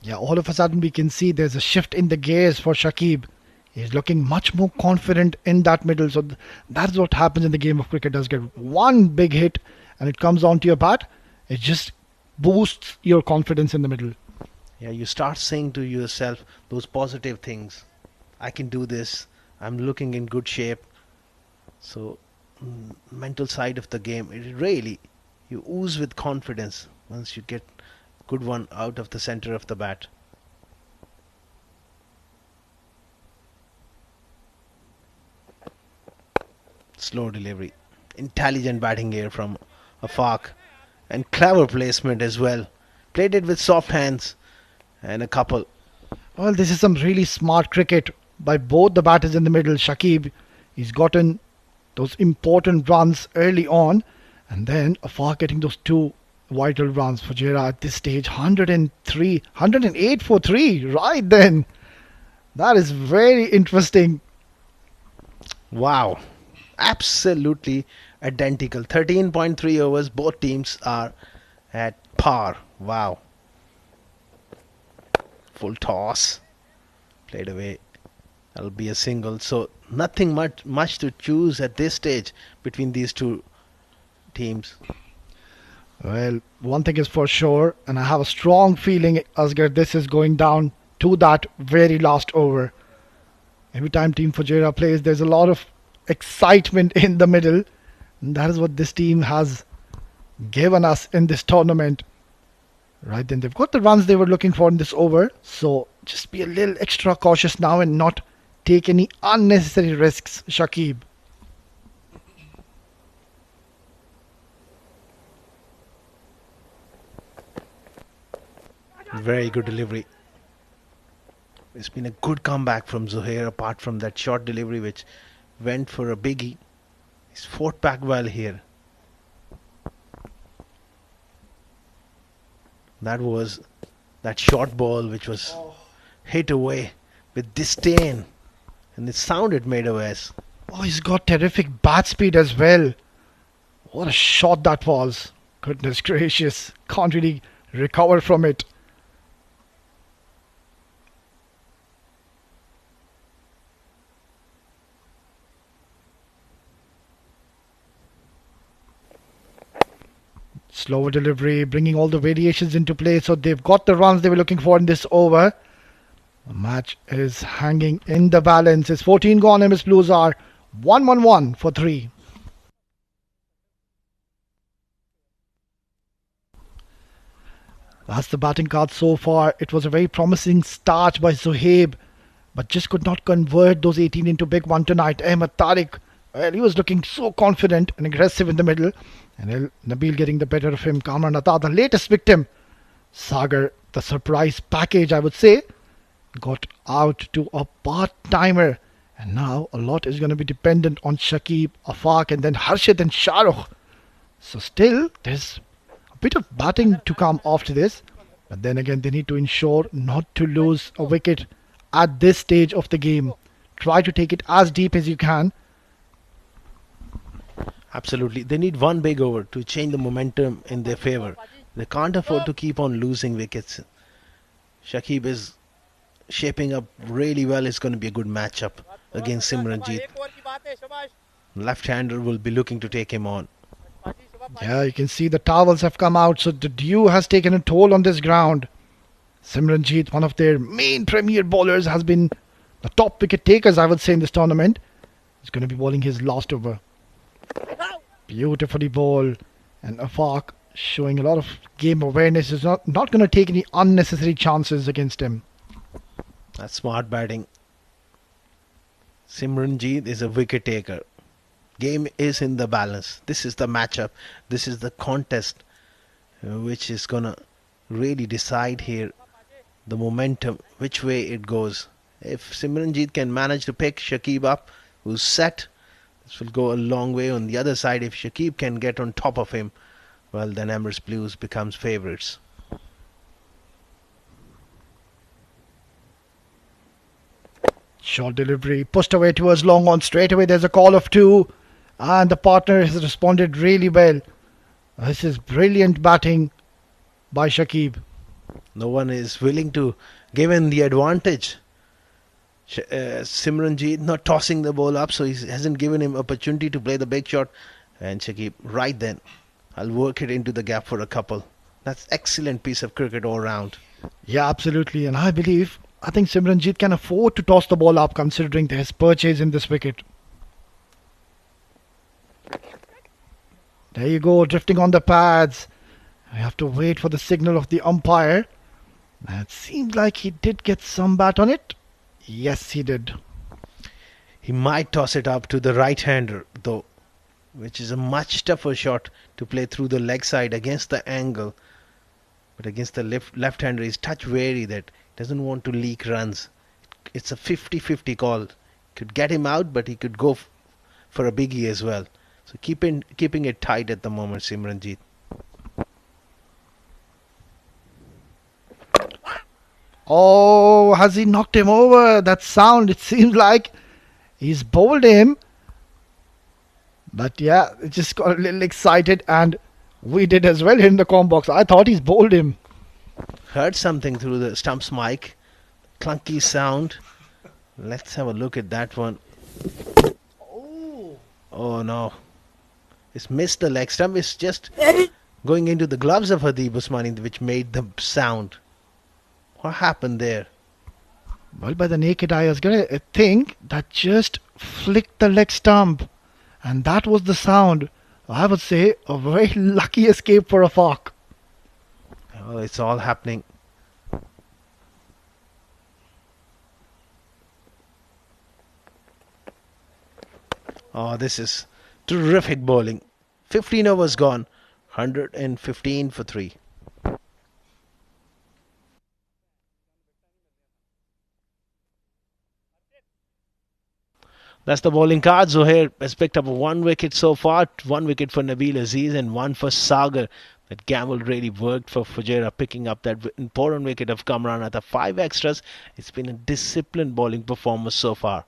Yeah, all of a sudden we can see there's a shift in the gears for Shakib. He's looking much more confident in that middle. So that's what happens in the game of cricket. Does get one big hit and it comes onto your bat. It just boosts your confidence in the middle. Yeah, you start saying to yourself those positive things. I can do this. I'm looking in good shape. So mental side of the game, it really, you ooze with confidence once you get good one out of the center of the bat. Slow delivery. Intelligent batting here from Afaq. And clever placement as well. Played it with soft hands and a couple. Well, this is some really smart cricket by both the batters in the middle. Shakib, he's gotten those important runs early on, and then Afaq getting those 2 vital runs. Fujairah at this stage 108 for 3. Right then. That is very interesting. Wow. Absolutely identical. 13.3 overs. Both teams are at par. Wow. Full toss. Played away. That'll be a single. So nothing much to choose at this stage between these two teams. Well, one thing is for sure, and I have a strong feeling, Asghar, this is going down to that very last over. Every time Team Fujairah plays, there's a lot of excitement in the middle. And that is what this team has given us in this tournament. Right then, they've got the runs they were looking for in this over. So just be a little extra cautious now and not take any unnecessary risks, Shakib. Very good delivery. It's been a good comeback from Zohair, apart from that short delivery which went for a biggie. He's fought back well here. That was that short ball which was hit away with disdain, and the sound it made was. Oh, he's got terrific bat speed as well. What a shot that was. Goodness gracious. Can't really recover from it. Slower delivery, bringing all the variations into play. So they've got the runs they were looking for in this over. The match is hanging in the balance. It's 14 gone. MS Blues are 1-1-1 for 3. That's the batting card so far. It was a very promising start by Zohaib, but just could not convert those 18 into big one tonight. Ahmed Tariq, well, he was looking so confident and aggressive in the middle. And Nabil getting the better of him. Kamran Atta, the latest victim. Sagar, the surprise package, I would say, got out to a part-timer. And now a lot is going to be dependent on Shakib, Afaq and then Harshit and Shahrukh. So still, there's a bit of batting to come after this. But then again, they need to ensure not to lose a wicket at this stage of the game. Try to take it as deep as you can. Absolutely. They need one big over to change the momentum in their favour. They can't afford to keep on losing wickets. Shakib is shaping up really well. It's going to be a good matchup against Simranjeet. Left-hander will be looking to take him on. Yeah, you can see the towels have come out, so the dew has taken a toll on this ground. Simranjeet, one of their main premier bowlers, has been the top wicket takers, I would say, in this tournament. He's going to be bowling his last over. Beautifully bowled, and Afaq showing a lot of game awareness. Is not going to take any unnecessary chances against him. That's smart batting. Simranjeet is a wicket taker. Game is in the balance. This is the matchup. This is the contest which is gonna really decide here the momentum, which way it goes. If Simranjeet can manage to pick Shakib up, who's set, this will go a long way. On the other side, if Shakib can get on top of him, well, then Emirates Blues becomes favourites. Short delivery, pushed away towards long on. Straight away there's a call of 2, and the partner has responded really well. This is brilliant batting by Shakib. No one is willing to give him the advantage. Simranjeet not tossing the ball up, so he hasn't given him opportunity to play the big shot. And Shakib, right then, I'll work it into the gap for a couple. That's excellent piece of cricket all round. Yeah, absolutely. And I think Simranjeet can afford to toss the ball up considering his purchase in this wicket. There you go, drifting on the pads. I have to wait for the signal of the umpire. It seems like he did get some bat on it. Yes, he did. He might toss it up to the right-hander, though, which is a much tougher shot to play through the leg side against the angle. But against the left-hander, he's touch wary that doesn't want to leak runs. It's a 50-50 call. Could get him out, but he could go for a biggie as well. So keeping it tight at the moment, Simranjeet. Oh, has he knocked him over? That sound, it seems like he's bowled him. But yeah, it just got a little excited, and we did as well in the com box. I thought he's bowled him. Heard something through the stumps mic. Clunky sound. Let's have a look at that one. Oh no. It's missed the leg stump. It's just going into the gloves of Hadeeb Usmani, which made the sound. What happened there? Well, by the naked eye, I was going to think that just flicked the leg stump. And that was the sound. I would say a very lucky escape for Afaq. Oh, it's all happening. Oh, this is terrific bowling. 15 overs gone. 115 for 3. That's the bowling card. Zohair has picked up 1 wicket so far. 1 wicket for Nabil Aziz and 1 for Sagar. That gamble really worked for Fujairah, picking up that important wicket of Kamran Atta. 5 extras. It's been a disciplined bowling performance so far.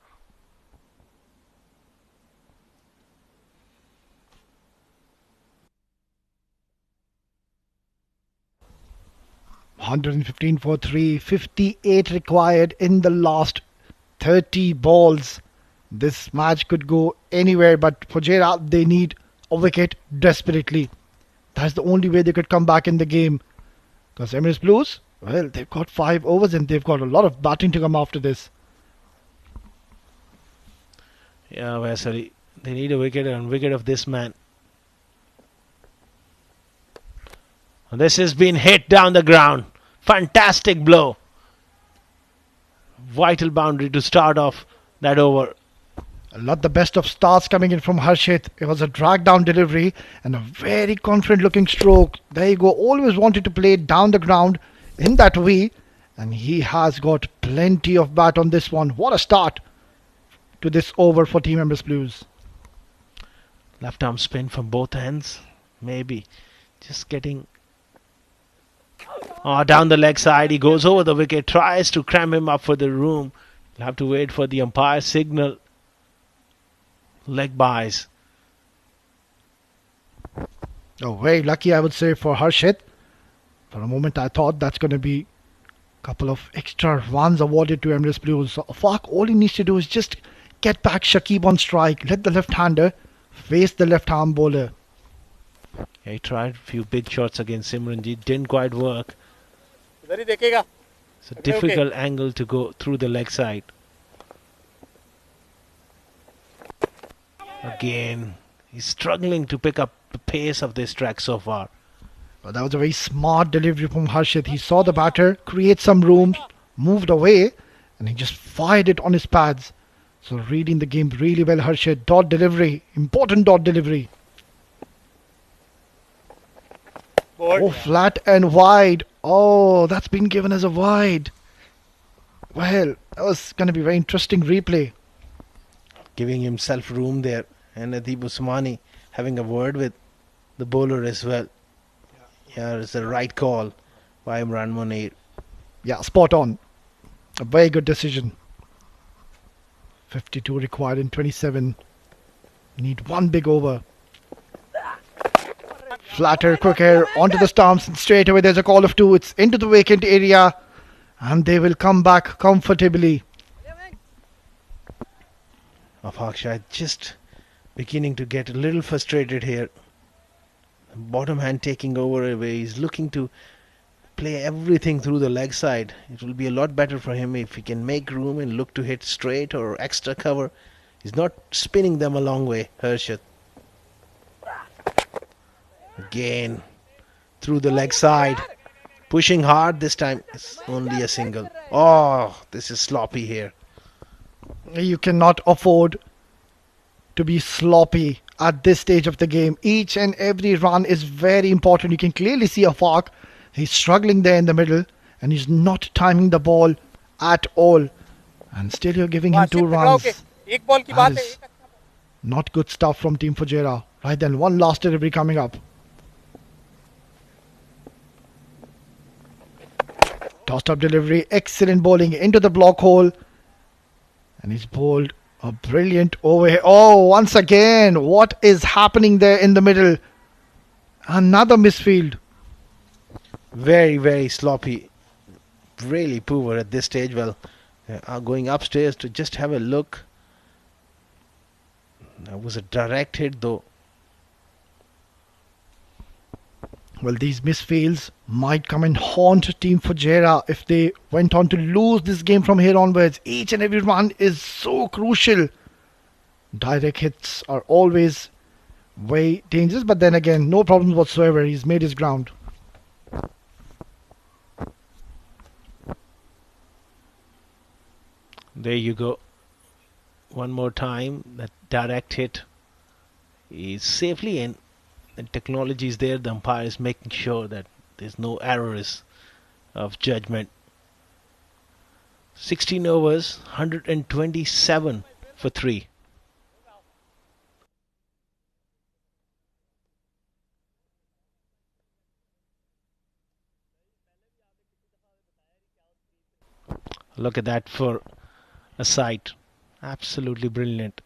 $115 for 3, 58 required in the last 30 balls. This match could go anywhere, but Fujairah, they need a wicket desperately. That's the only way they could come back in the game. Because Emirates Blues, well, they've got 5 overs and they've got a lot of batting to come after this. Yeah, Vasari, they need a wicket and wicket of this man. This has been hit down the ground. Fantastic blow. Vital boundary to start off that over. Not the best of starts coming in from Harshit. It was a drag down delivery and a very confident looking stroke. There you go. Always wanted to play down the ground in that way. And he has got plenty of bat on this one. What a start to this over for Team Emirates Blues. Left arm spin from both ends. Maybe just getting down the leg side. He goes over the wicket. Tries to cram him up for the room. You'll have to wait for the umpire signal. Leg buys. Oh, very lucky, I would say, for Harshit. For a moment, I thought that's going to be a couple of extra runs awarded to Emirates Blues. So Afaq, all he needs to do is just get back Shakib on strike. Let the left-hander face the left-arm bowler. Yeah, he tried a few big shots against Simranjit. Didn't quite work. It's a difficult angle to go through the leg side. Again, he's struggling to pick up the pace of this track so far. Well, that was a very smart delivery from Harshit. He saw the batter create some room, moved away, and he just fired it on his pads. So reading the game really well, Harshit. Dot delivery, important dot delivery. Oh, flat and wide. Oh, that's been given as a wide. Well, that was going to be a very interesting replay. Giving himself room there. And Adib Usmani having a word with the bowler as well. Yeah, it's the right call by Imran Munir. Yeah, spot on. A very good decision. 52 required in 27. Need one big over. Flatter, quicker, onto the stumps, and straight away there's a call of two. It's into the vacant area, and they will come back comfortably. Afaq Shah just beginning to get a little frustrated here. Bottom hand taking over away. He's looking to play everything through the leg side. It will be a lot better for him if he can make room and look to hit straight or extra cover. He's not spinning them a long way, Harshit. Again, through the leg side. Pushing hard this time. It's only a single. Oh, this is sloppy here. You cannot afford to be sloppy at this stage of the game. Each and every run is very important. You can clearly see Afaq. He's struggling there in the middle and he's not timing the ball at all. And still you're giving him 2 runs. That is not good stuff from Team Fujairah. Right then, one last delivery coming up. Tossed up delivery, excellent bowling into the block hole. And he's bowled a brilliant over here. Oh, once again, what is happening there in the middle? Another misfield. Very, very sloppy. Really poor at this stage. Well, going upstairs to just have a look. That was a direct hit though. Well, these misfields might come and haunt Team Fujairah if they went on to lose this game from here onwards. Each and every run is so crucial. Direct hits are always very dangerous, but then again, no problems whatsoever. He's made his ground. There you go. One more time, that direct hit is safely in. The technology is there. The umpire is making sure that there's no errors of judgment. 16 overs, 127 for 3. Look at that for a sight. Absolutely brilliant.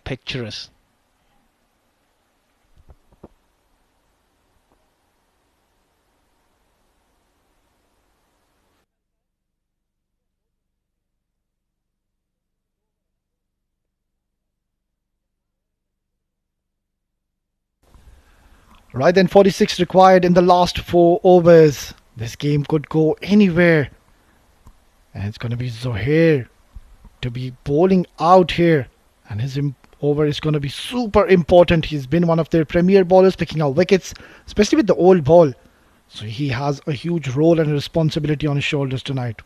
Picturesque. Right then, 46 required in the last 4 overs. This game could go anywhere. And it's going to be Zohair to be bowling out here. And his over is going to be super important. He's been one of their premier bowlers, picking out wickets, especially with the old ball. So he has a huge role and responsibility on his shoulders tonight.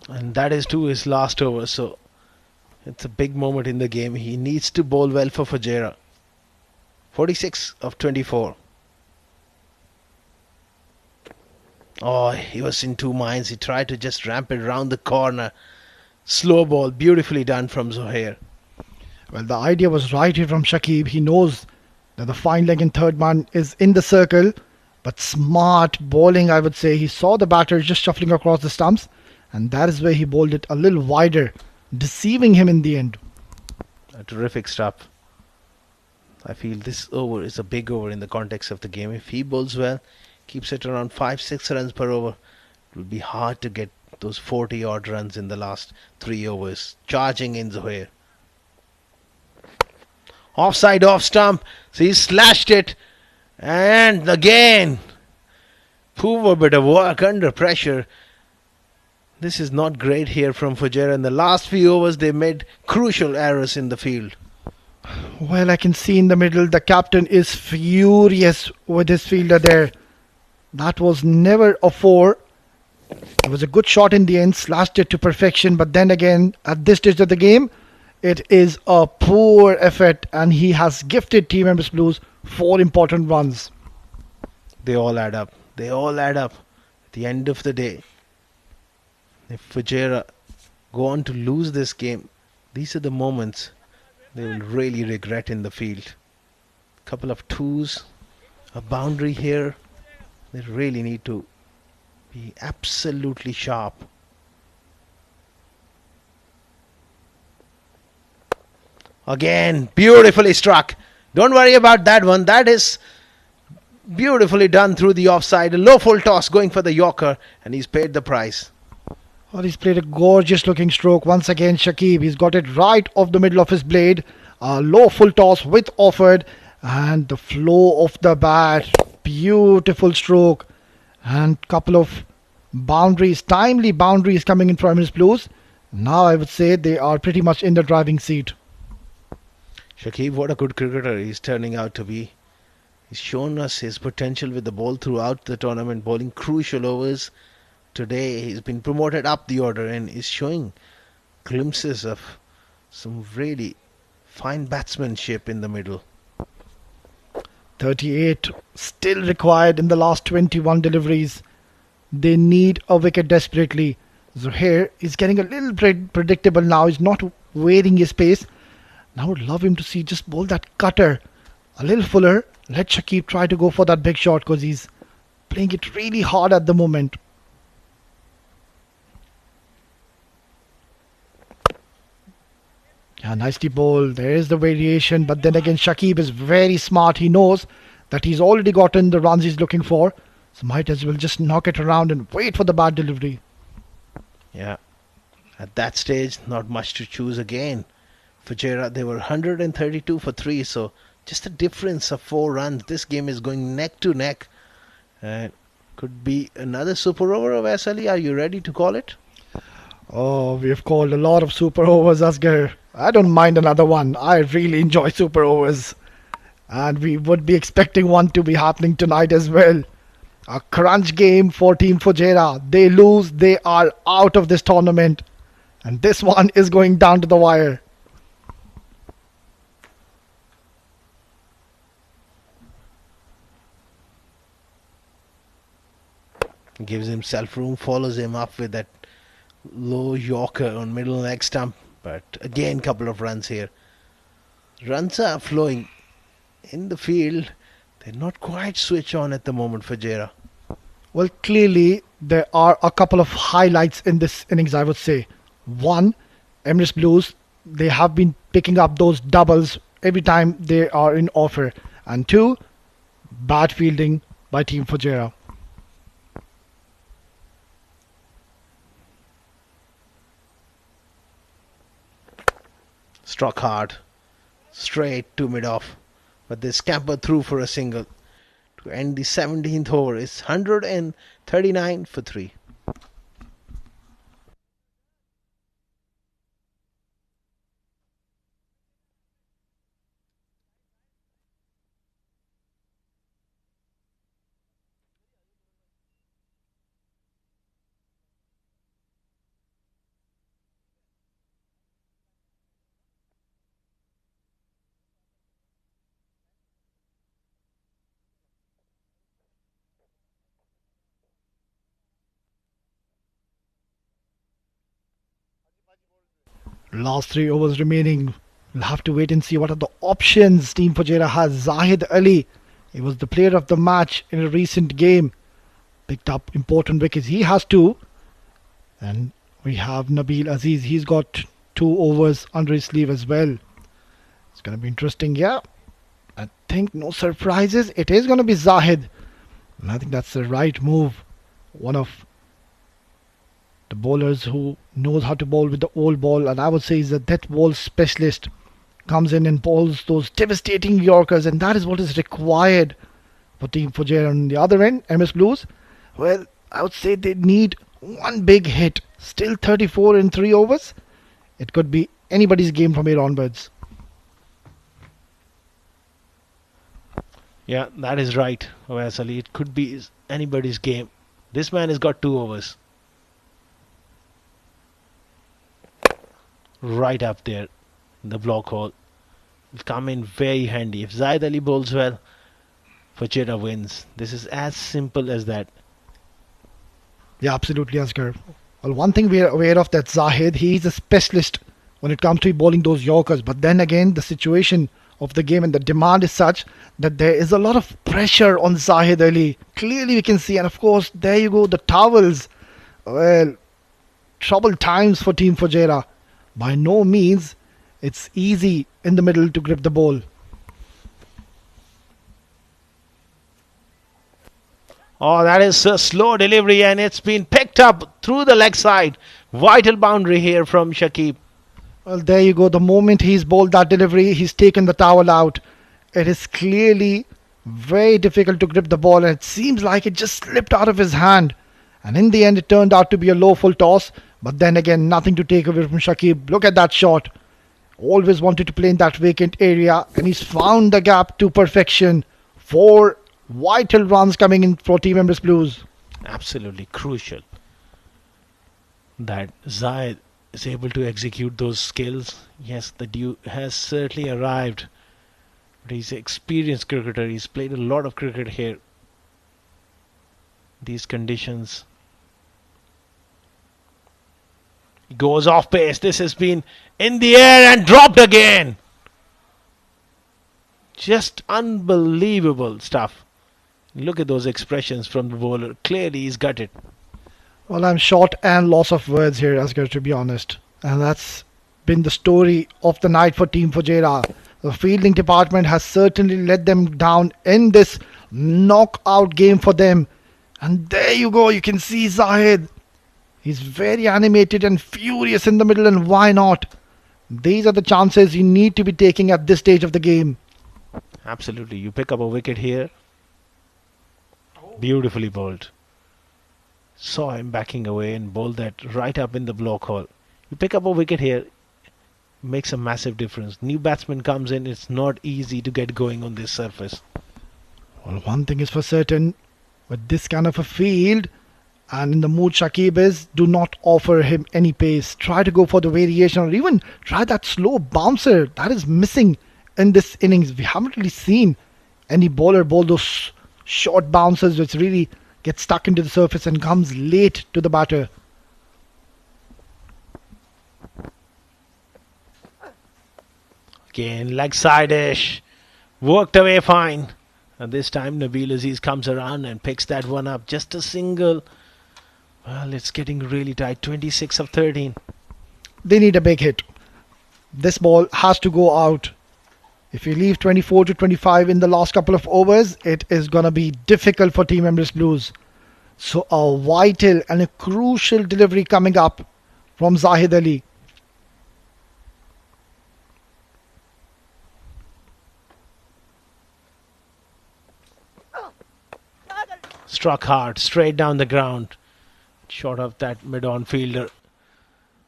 And that is to his last over, so it's a big moment in the game. He needs to bowl well for Fujairah. 46 of 24. Oh, he was in two minds. He tried to just ramp it round the corner. Slow ball, beautifully done from Zohair. Well, the idea was right here from Shakib. He knows that the fine leg and third man is in the circle, but smart bowling, I would say. He saw the batter just shuffling across the stumps, and that is where he bowled it a little wider, deceiving him in the end. A terrific stop. I feel this over is a big over in the context of the game. If he bowls well, keeps it around 5-6 runs per over, it will be hard to get those 40 odd runs in the last 3 overs. Charging in Zohair. Offside, off stump. So he slashed it. And again, poor bit of work under pressure. This is not great here from Fujairah. In the last few overs, they made crucial errors in the field. Well, I can see in the middle, the captain is furious with his fielder there. That was never a 4. It was a good shot in the end, slashed it to perfection. But then again, at this stage of the game, it is a poor effort, and he has gifted Team Emirates Blues 4 important runs. They all add up. They all add up. At the end of the day, if Fujairah go on to lose this game, these are the moments they will really regret in the field. Couple of twos, a boundary here. They really need to be absolutely sharp. Again, beautifully struck. Don't worry about that one. That is beautifully done through the offside. A low full toss going for the Yorker, and he's paid the price. Well, he's played a gorgeous looking stroke. Once again, Shakib, he's got it right off the middle of his blade. A low full toss with offered, and the flow of the bat. Beautiful stroke. And couple of boundaries, timely boundaries coming in from Emirates Blues. Now I would say they are pretty much in the driving seat. Shakib, what a good cricketer he's turning out to be. He's shown us his potential with the ball throughout the tournament, bowling crucial overs. Today he's been promoted up the order and is showing glimpses of some really fine batsmanship in the middle. 38 still required in the last 21 deliveries. They need a wicket desperately. Zohair is getting a little predictable now. He's not varying his pace. Now I would love him to see just bowl that cutter a little fuller. Let Shakib try to go for that big shot because he's playing it really hard at the moment. Yeah, nicely bowled. There is the variation, but then again Shakib is very smart. He knows that he's already gotten the runs he's looking for, so might as well just knock it around and wait for the bad delivery. Yeah, at that stage, not much to choose again. Fujairah, they were 132 for 3, so just a difference of 4 runs. This game is going neck to neck. Could be another super over of SLE. Are you ready to call it? Oh, we have called a lot of super overs, Asghar. I don't mind another one. I really enjoy super overs. And we would be expecting one to be happening tonight as well. A crunch game for Team Fujairah. They lose, they are out of this tournament. And this one is going down to the wire. Gives himself room, follows him up with that low Yorker on middle leg stump. But again, couple of runs here. Runs are flowing in the field. They're not quite switch on at the moment for Fujairah. Well, clearly there are a couple of highlights in this innings, I would say. One, Emirates Blues, they have been picking up those doubles every time they are in offer. And 2, bad fielding by Team Fujairah. Struck hard, straight to mid-off, but they scampered through for a single. To end the 17th over, it's 139 for 3. Last 3 overs remaining. We'll have to wait and see what are the options Team Fujairah has. Zahid Ali, he was the player of the match in a recent game. Picked up important wickets. He has two. And we have Nabil Aziz. He's got 2 overs under his sleeve as well. It's going to be interesting. Yeah, I think no surprises. It is going to be Zahid. And I think that's the right move. One of the bowlers who knows how to bowl with the old ball, and I would say is a death ball specialist. Comes in and bowls those devastating Yorkers, and that is what is required for Team Fujairah. On the other end, MS Blues, well, I would say they need one big hit. Still 34 in 3 overs. It could be anybody's game from here onwards. Yeah, that is right, Awais Ali. It could be anybody's game. This man has got 2 overs. Right up there in the block hole. Will come in very handy. If Zahid Ali bowls well, Fujairah wins. This is as simple as that. Yeah, absolutely, Asghar. Well, one thing we are aware of that Zahid, he's a specialist when it comes to bowling those Yorkers. But then again, the situation of the game and the demand is such that there is a lot of pressure on Zahid Ali. Clearly we can see, and of course, there you go, the towels. Well, troubled times for Team Fujairah. By no means it's easy in the middle to grip the ball. Oh, that is a slow delivery, and it's been picked up through the leg side. Vital boundary here from Shakib. Well, there you go. The moment he's bowled that delivery, he's taken the towel out. It is clearly very difficult to grip the ball, and it seems like it just slipped out of his hand. And in the end, it turned out to be a low full toss. But then again, nothing to take away from Shakib. Look at that shot. Always wanted to play in that vacant area, and he's found the gap to perfection. 4 vital runs coming in for Team Emirates Blues. Absolutely crucial that Zahid is able to execute those skills. Yes, the due has certainly arrived. But he's an experienced cricketer. He's played a lot of cricket here. These conditions. He goes off pace. This has been in the air and dropped again. Just unbelievable stuff. Look at those expressions from the bowler. Clearly he's got it. Well, I'm short and loss of words here, Asghar, to be honest. And that's been the story of the night for Team Fujairah. The fielding department has certainly let them down in this knockout game for them. And there you go, you can see Zahid. He's very animated and furious in the middle, and why not? These are the chances you need to be taking at this stage of the game. Absolutely. You pick up a wicket here. Beautifully bowled. Saw him backing away and bowled that right up in the block hole. You pick up a wicket here, makes a massive difference. New batsman comes in, it's not easy to get going on this surface. Well, one thing is for certain, with this kind of a field, and in the mood Shakib is, do not offer him any pace. Try to go for the variation, or even try that slow bouncer that is missing in this innings. We haven't really seen any bowler bowl those short bouncers which really get stuck into the surface and comes late to the batter. Again, leg side-ish. Worked away fine. And this time Nabil Aziz comes around and picks that one up. Just a single. Well, it's getting really tight. 26 of 13. They need a big hit. This ball has to go out. If you leave 24 to 25 in the last couple of overs, it is going to be difficult for Team Emirates Blues. So a vital and a crucial delivery coming up from Zahid Ali. Struck hard, straight down the ground. Short of that mid-on fielder.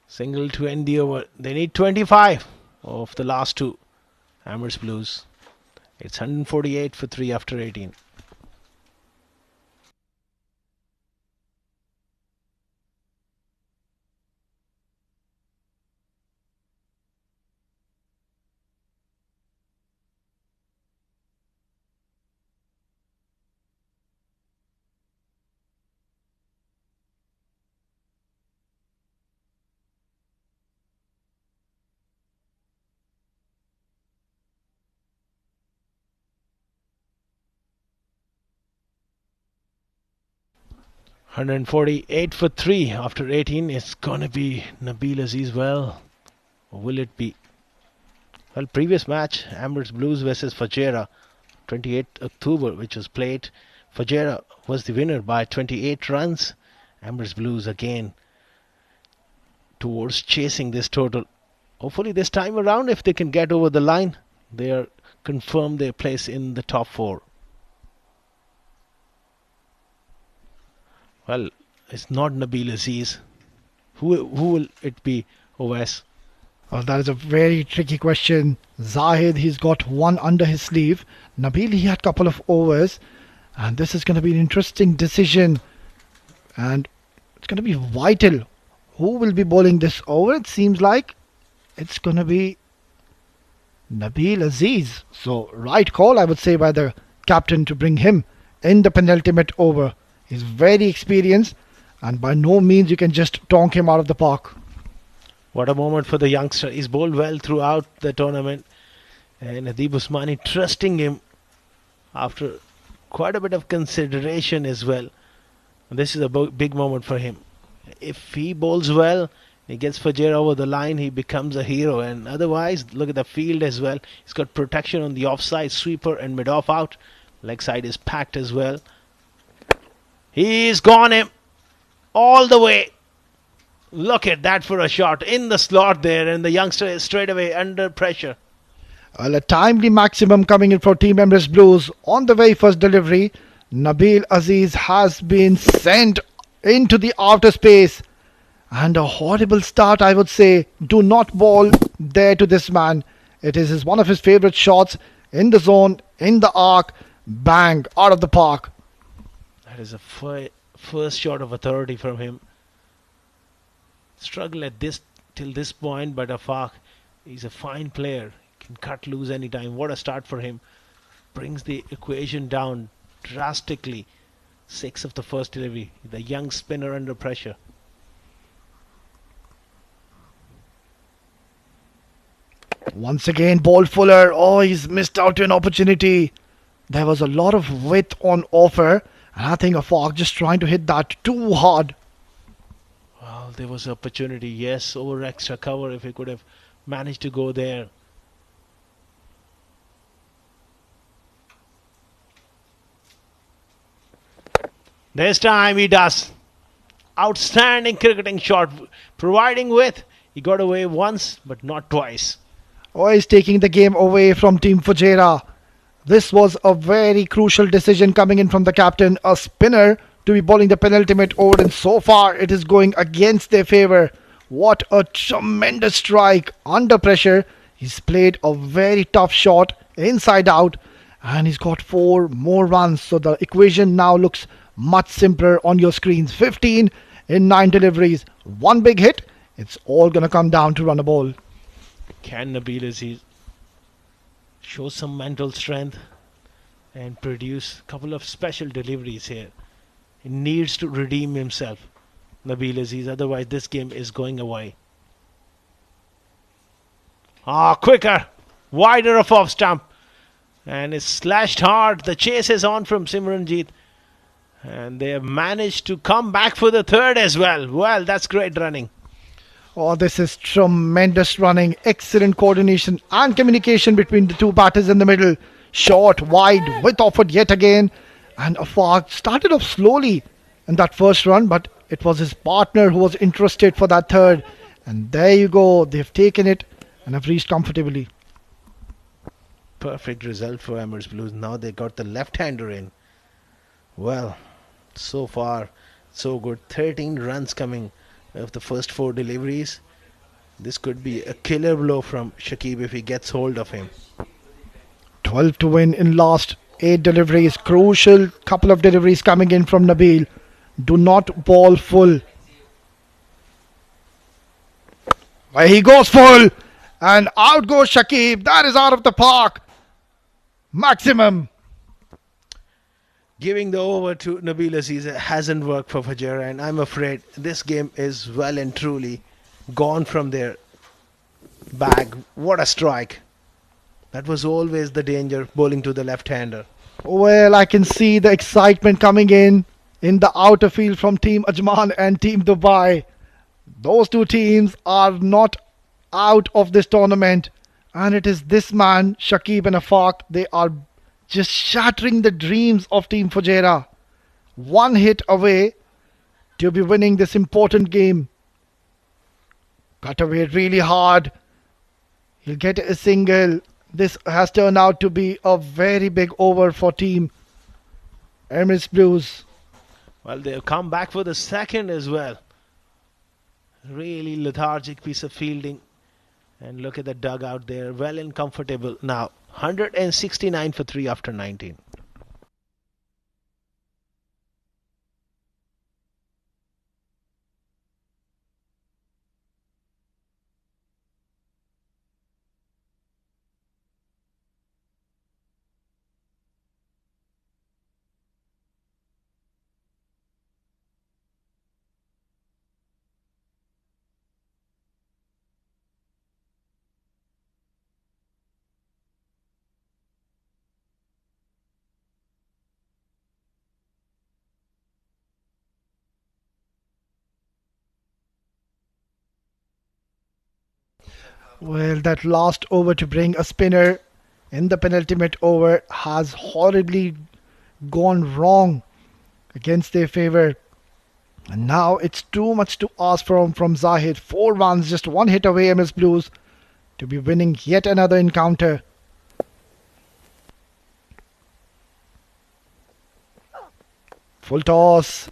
Single to end the over. They need 25 of the last two. Emirates Blues. It's 148 for 3 after 18. 148 for 3 after 18. It's gonna be Nabil Aziz. Well, or will it be? Well, previous match, Emirates Blues versus Fujairah, 28th October, which was played. Fujairah was the winner by 28 runs. Emirates Blues again towards chasing this total. Hopefully this time around, if they can get over the line, they are confirmed their place in the top 4. Well, it's not Nabil Aziz. Who will it be, OS? Well, that is a very tricky question. Zahid, he's got one under his sleeve. Nabil, he had a couple of overs. And this is going to be an interesting decision. And it's going to be vital. Who will be bowling this over? It seems like it's going to be Nabil Aziz. So, right call, I would say, by the captain to bring him in the penultimate over. He's very experienced. And by no means you can just tonk him out of the park. What a moment for the youngster. He's bowled well throughout the tournament. And Adib Usmani trusting him after quite a bit of consideration as well. This is a big moment for him. If he bowls well, he gets Fujairah over the line, he becomes a hero. And otherwise, look at the field as well. He's got protection on the offside, sweeper and mid-off out. Leg side is packed as well. He's gone him all the way. Look at that for a shot in the slot there, and the youngster is straight away under pressure. Well, a timely maximum coming in for Team Emirates Blues. On the very first delivery, Nabil Aziz has been sent into the outer space. And a horrible start, I would say. Do not bowl there to this man. It is one of his favourite shots in the zone, in the arc. Bang, out of the park. That is a first shot of authority from him. Struggle at this till this point, but Afaq, he's a fine player. Can cut loose anytime. What a start for him. Brings the equation down drastically. 6 of the first delivery. The young spinner under pressure. Once again, ball Fuller. Oh, he's missed out an opportunity. There was a lot of width on offer. And I think Afaq just trying to hit that too hard. Well, there was opportunity. Yes, over extra cover if he could have managed to go there. This time he does. Outstanding cricketing shot. Providing width. He got away once, but not twice. Oh, he's taking the game away from Team Fujairah. This was a very crucial decision coming in from the captain. A spinner to be bowling the penultimate over, and so far it is going against their favour. What a tremendous strike under pressure. He's played a very tough shot inside out, and he's got 4 more runs. So the equation now looks much simpler on your screens. 15 in 9 deliveries. 1 big hit. It's all going to come down to run a ball. Can Nabil Aziz show some mental strength and produce a couple of special deliveries here? He needs to redeem himself, Nabil Aziz, otherwise this game is going away. Quicker, wider of off stump, and it's slashed hard. The chase is on from Simranjeet, and they have managed to come back for the third as well. Well, that's great running. Oh, this is tremendous running. Excellent coordination and communication between the two batters in the middle. Short, wide, width offered yet again. And Afaq started off slowly in that first run, but it was his partner who was interested for that third. And there you go. They've taken it and have reached comfortably. Perfect result for Emirates Blues. Now they got the left-hander in. Well, so far, so good. 13 runs coming of the first 4 deliveries. This could be a killer blow from Shakib if he gets hold of him. 12 to win in last 8 deliveries. Crucial couple of deliveries coming in from Nabil. Do not ball full. Well, he goes full. And out goes Shakib. That is out of the park. Maximum. Giving the over to Nabil Aziz hasn't worked for Fujairah, and I'm afraid this game is well and truly gone from their bag. What a strike. That was always the danger, bowling to the left-hander. Well, I can see the excitement coming in in the outer field from Team Ajman and Team Dubai. Those two teams are not out of this tournament, and it is this man, Shakib and Afaq. They are just shattering the dreams of Team Fujairah. One hit away to be winning this important game. Cut away really hard. He'll get a single. This has turned out to be a very big over for Team Emirates Blues. Well, they've come back for the second as well. Really lethargic piece of fielding. And look at the dugout there. Well and comfortable. Now, 169 for 3 after 19. Well, that last over to bring a spinner in the penultimate over has horribly gone wrong against their favour. And now it's too much to ask from Zahid. 4 runs, just one hit away, MS Blues to be winning yet another encounter. Full toss.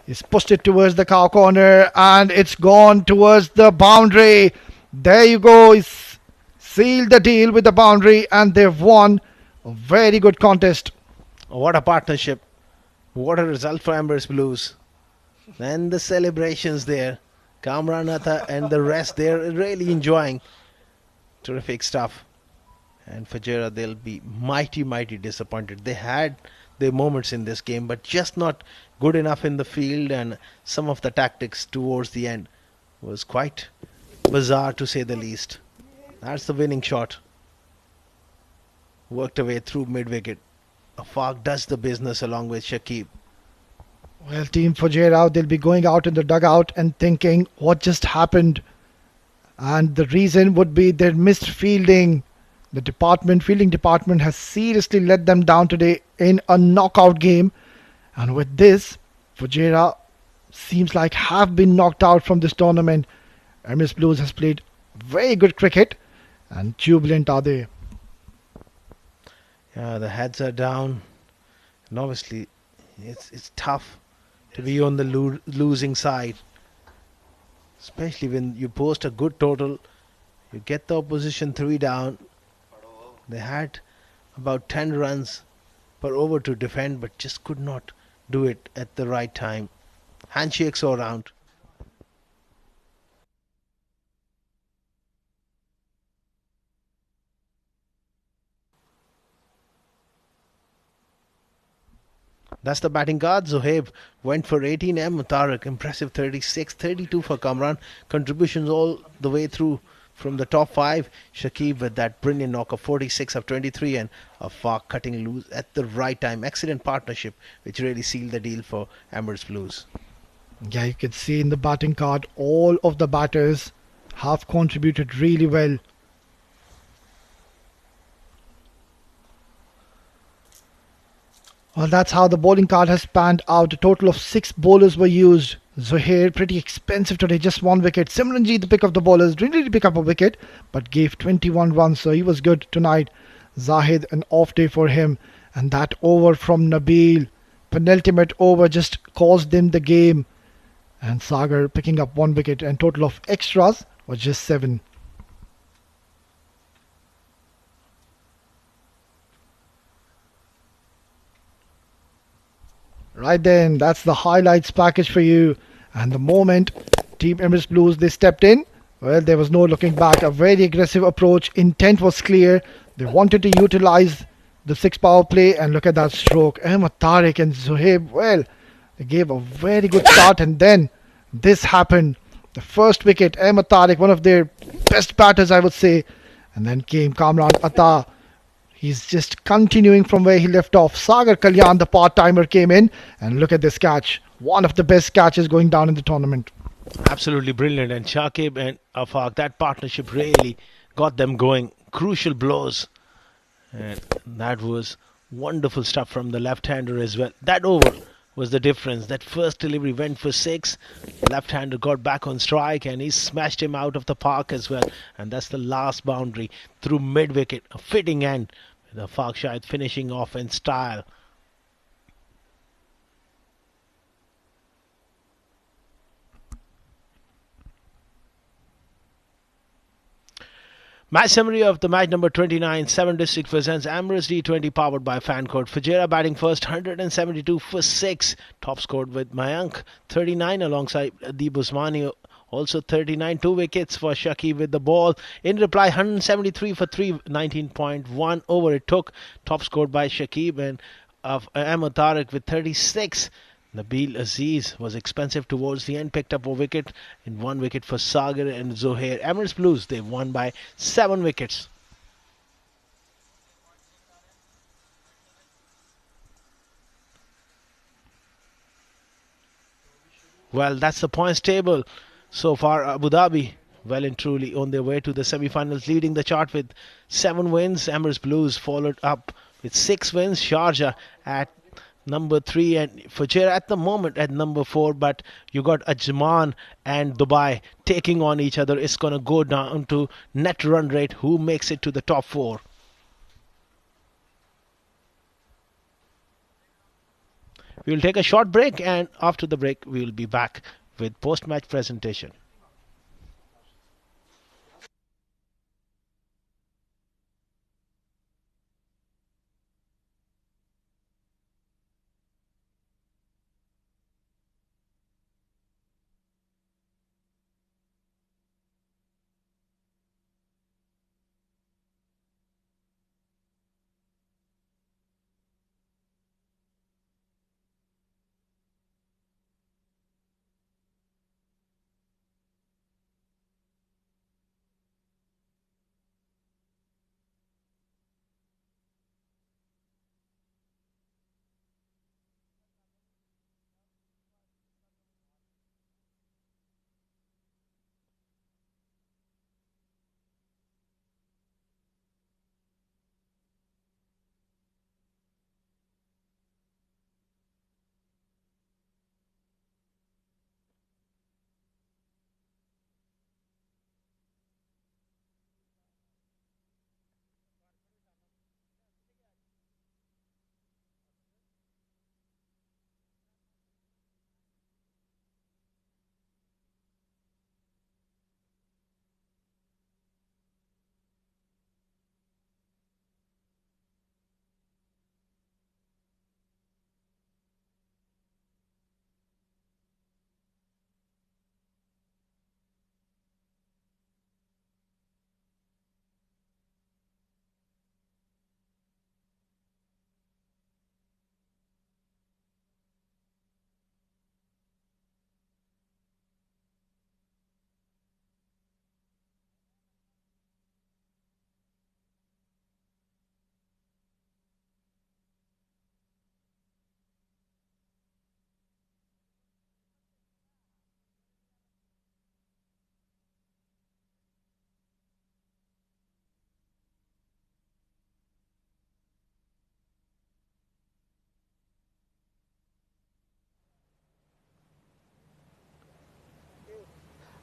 He's pushed it towards the cow corner and it's gone towards the boundary. There you go. He's sealed the deal with the boundary and they've won a very good contest. What a partnership. What a result for Emirates Blues. And the celebrations there. Kamran Atta and the rest, they're really enjoying. Terrific stuff. And Fujairah, they'll be mighty disappointed. They had their moments in this game, but just not good enough in the field, and some of the tactics towards the end was quite bizarre to say the least. That's the winning shot. Worked away through mid-wicket. Afaq does the business along with Shakib. Well, Team Fujairah, they'll be going out in the dugout and thinking what just happened. And the reason would be their missed fielding. The fielding department has seriously let them down today in a knockout game. And with this, Fujairah seems like have been knocked out from this tournament. Emirates Blues has played very good cricket and jubilant are they. Yeah, the heads are down. And obviously, it's tough to be on the losing side. Especially when you post a good total, you get the opposition 3 down. They had about 10 runs per over to defend, but just could not do it at the right time. Handshakes all round. That's the batting card. Zohaib went for 18. Mutarak, impressive 36. 32 for Kamran. Contributions all the way through from the top 5. Shakib with that brilliant knock of 46 of 23. And Afaq cutting loose at the right time. Excellent partnership which really sealed the deal for Emirates Blues. Yeah, you can see in the batting card all of the batters have contributed really well. Well, that's how the bowling card has panned out. A total of 6 bowlers were used. Zohair, pretty expensive today, just 1 wicket. Simranji, the pick of the bowlers, didn't really pick up a wicket, but gave 21 runs, so he was good tonight. Zahid, an off day for him. And that over from Nabil, penultimate over, just caused them the game. And Sagar picking up 1 wicket, and total of extras was just 7. Right then, that's the highlights package for you. And the moment Team Emirates Blues, they stepped in, well, there was no looking back. A very aggressive approach. Intent was clear. They wanted to utilize the 6 power play. And look at that stroke. Ahmed Tariq and Zohaib, well, they gave a very good start. And then this happened. The first wicket, Ahmed Tariq, one of their best batters, I would say. And then came Kamran Atta. He's just continuing from where he left off. Sagar Kalyan, the part-timer, came in, and look at this catch. One of the best catches going down in the tournament. Absolutely brilliant. And Shakib and Afaq, that partnership really got them going. Crucial blows. And that was wonderful stuff from the left-hander as well. That over was the difference. That first delivery went for 6. The left-hander got back on strike and he smashed him out of the park as well. And that's the last boundary through mid-wicket. A fitting end. The Afaq Shahid finishing off in style. Match summary of the match number 29. 7 District presents Emirates D20 powered by Fancode. Fujairah batting first, 172 for 6. Top scored with Mayank, 39 alongside Deep Usmani. Also 39, 2 wickets for Shakib with the ball. In reply, 173 for 3, 19.1 over it took. Top scored by Shakib and Ahmed Tariq with 36. Nabil Aziz was expensive towards the end, picked up a wicket in 1 wicket for Sagar and Zohair. Emirates Blues, they won by 7 wickets. Well, that's the points table. So far, Abu Dhabi well and truly on their way to the semi-finals, leading the chart with 7 wins. Emirates Blues followed up with 6 wins. Sharjah at number 3 and Fujairah at the moment at number 4, but you got Ajman and Dubai taking on each other. It's going to go down to net run rate, who makes it to the top 4. We'll take a short break, and after the break we'll be back with post-match presentation.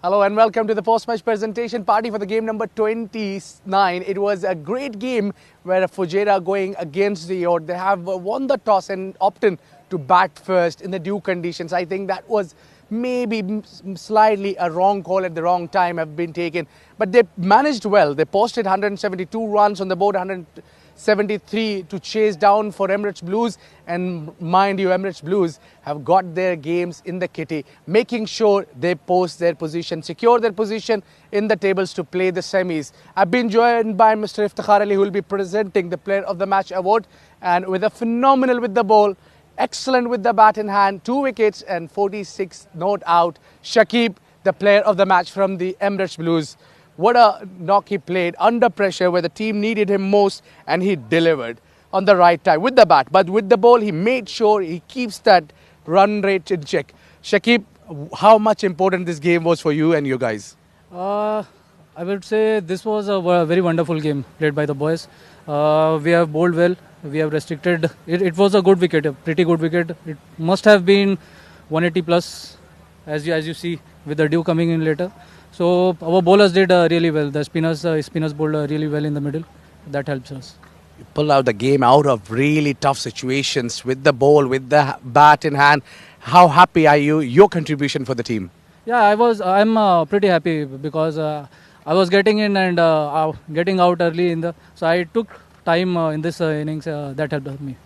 Hello and welcome to the post-match presentation party for the game number 29. It was a great game where Fujairah going against the odds. They have won the toss and opted to bat first in the due conditions. I think that was maybe slightly a wrong call at the wrong time have been taken. But they managed well. They posted 172 runs on the board, 173 to chase down for Emirates Blues. And mind you, Emirates Blues have got their games in the kitty, making sure they post their position, secure their position in the tables to play the semis. I've been joined by Mr. Iftikhar Ali, who will be presenting the Player of the Match award. And with a phenomenal with the ball, excellent with the bat in hand, 2 wickets and 46 not out, Shakib, the Player of the Match from the Emirates Blues. What a knock he played under pressure where the team needed him most, and he delivered on the right time with the bat. But with the ball, he made sure he keeps that run rate in check. Shakib, how much important this game was for you and you guys? I would say this was a very wonderful game played by the boys. We have bowled well. We have restricted. It was a good wicket, a pretty good wicket. It must have been 180 plus, as you see, with the dew coming in later. So our bowlers did really well. The spinners bowled really well in the middle. That helps us. You pull out the game out of really tough situations with the ball, with the bat in hand. How happy are you? Your contribution for the team? Yeah, I'm pretty happy because I was getting in and getting out early so I took time in this innings that helped me.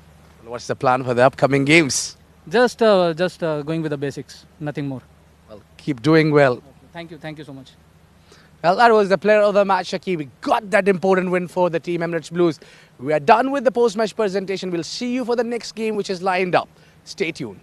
What's the plan for the upcoming games? Just going with the basics, nothing more. Well, keep doing well. Thank you so much. Well, that was the player of the match, Shakib. We got that important win for the team Emirates Blues. We are done with the post-match presentation. We'll see you for the next game which is lined up. Stay tuned.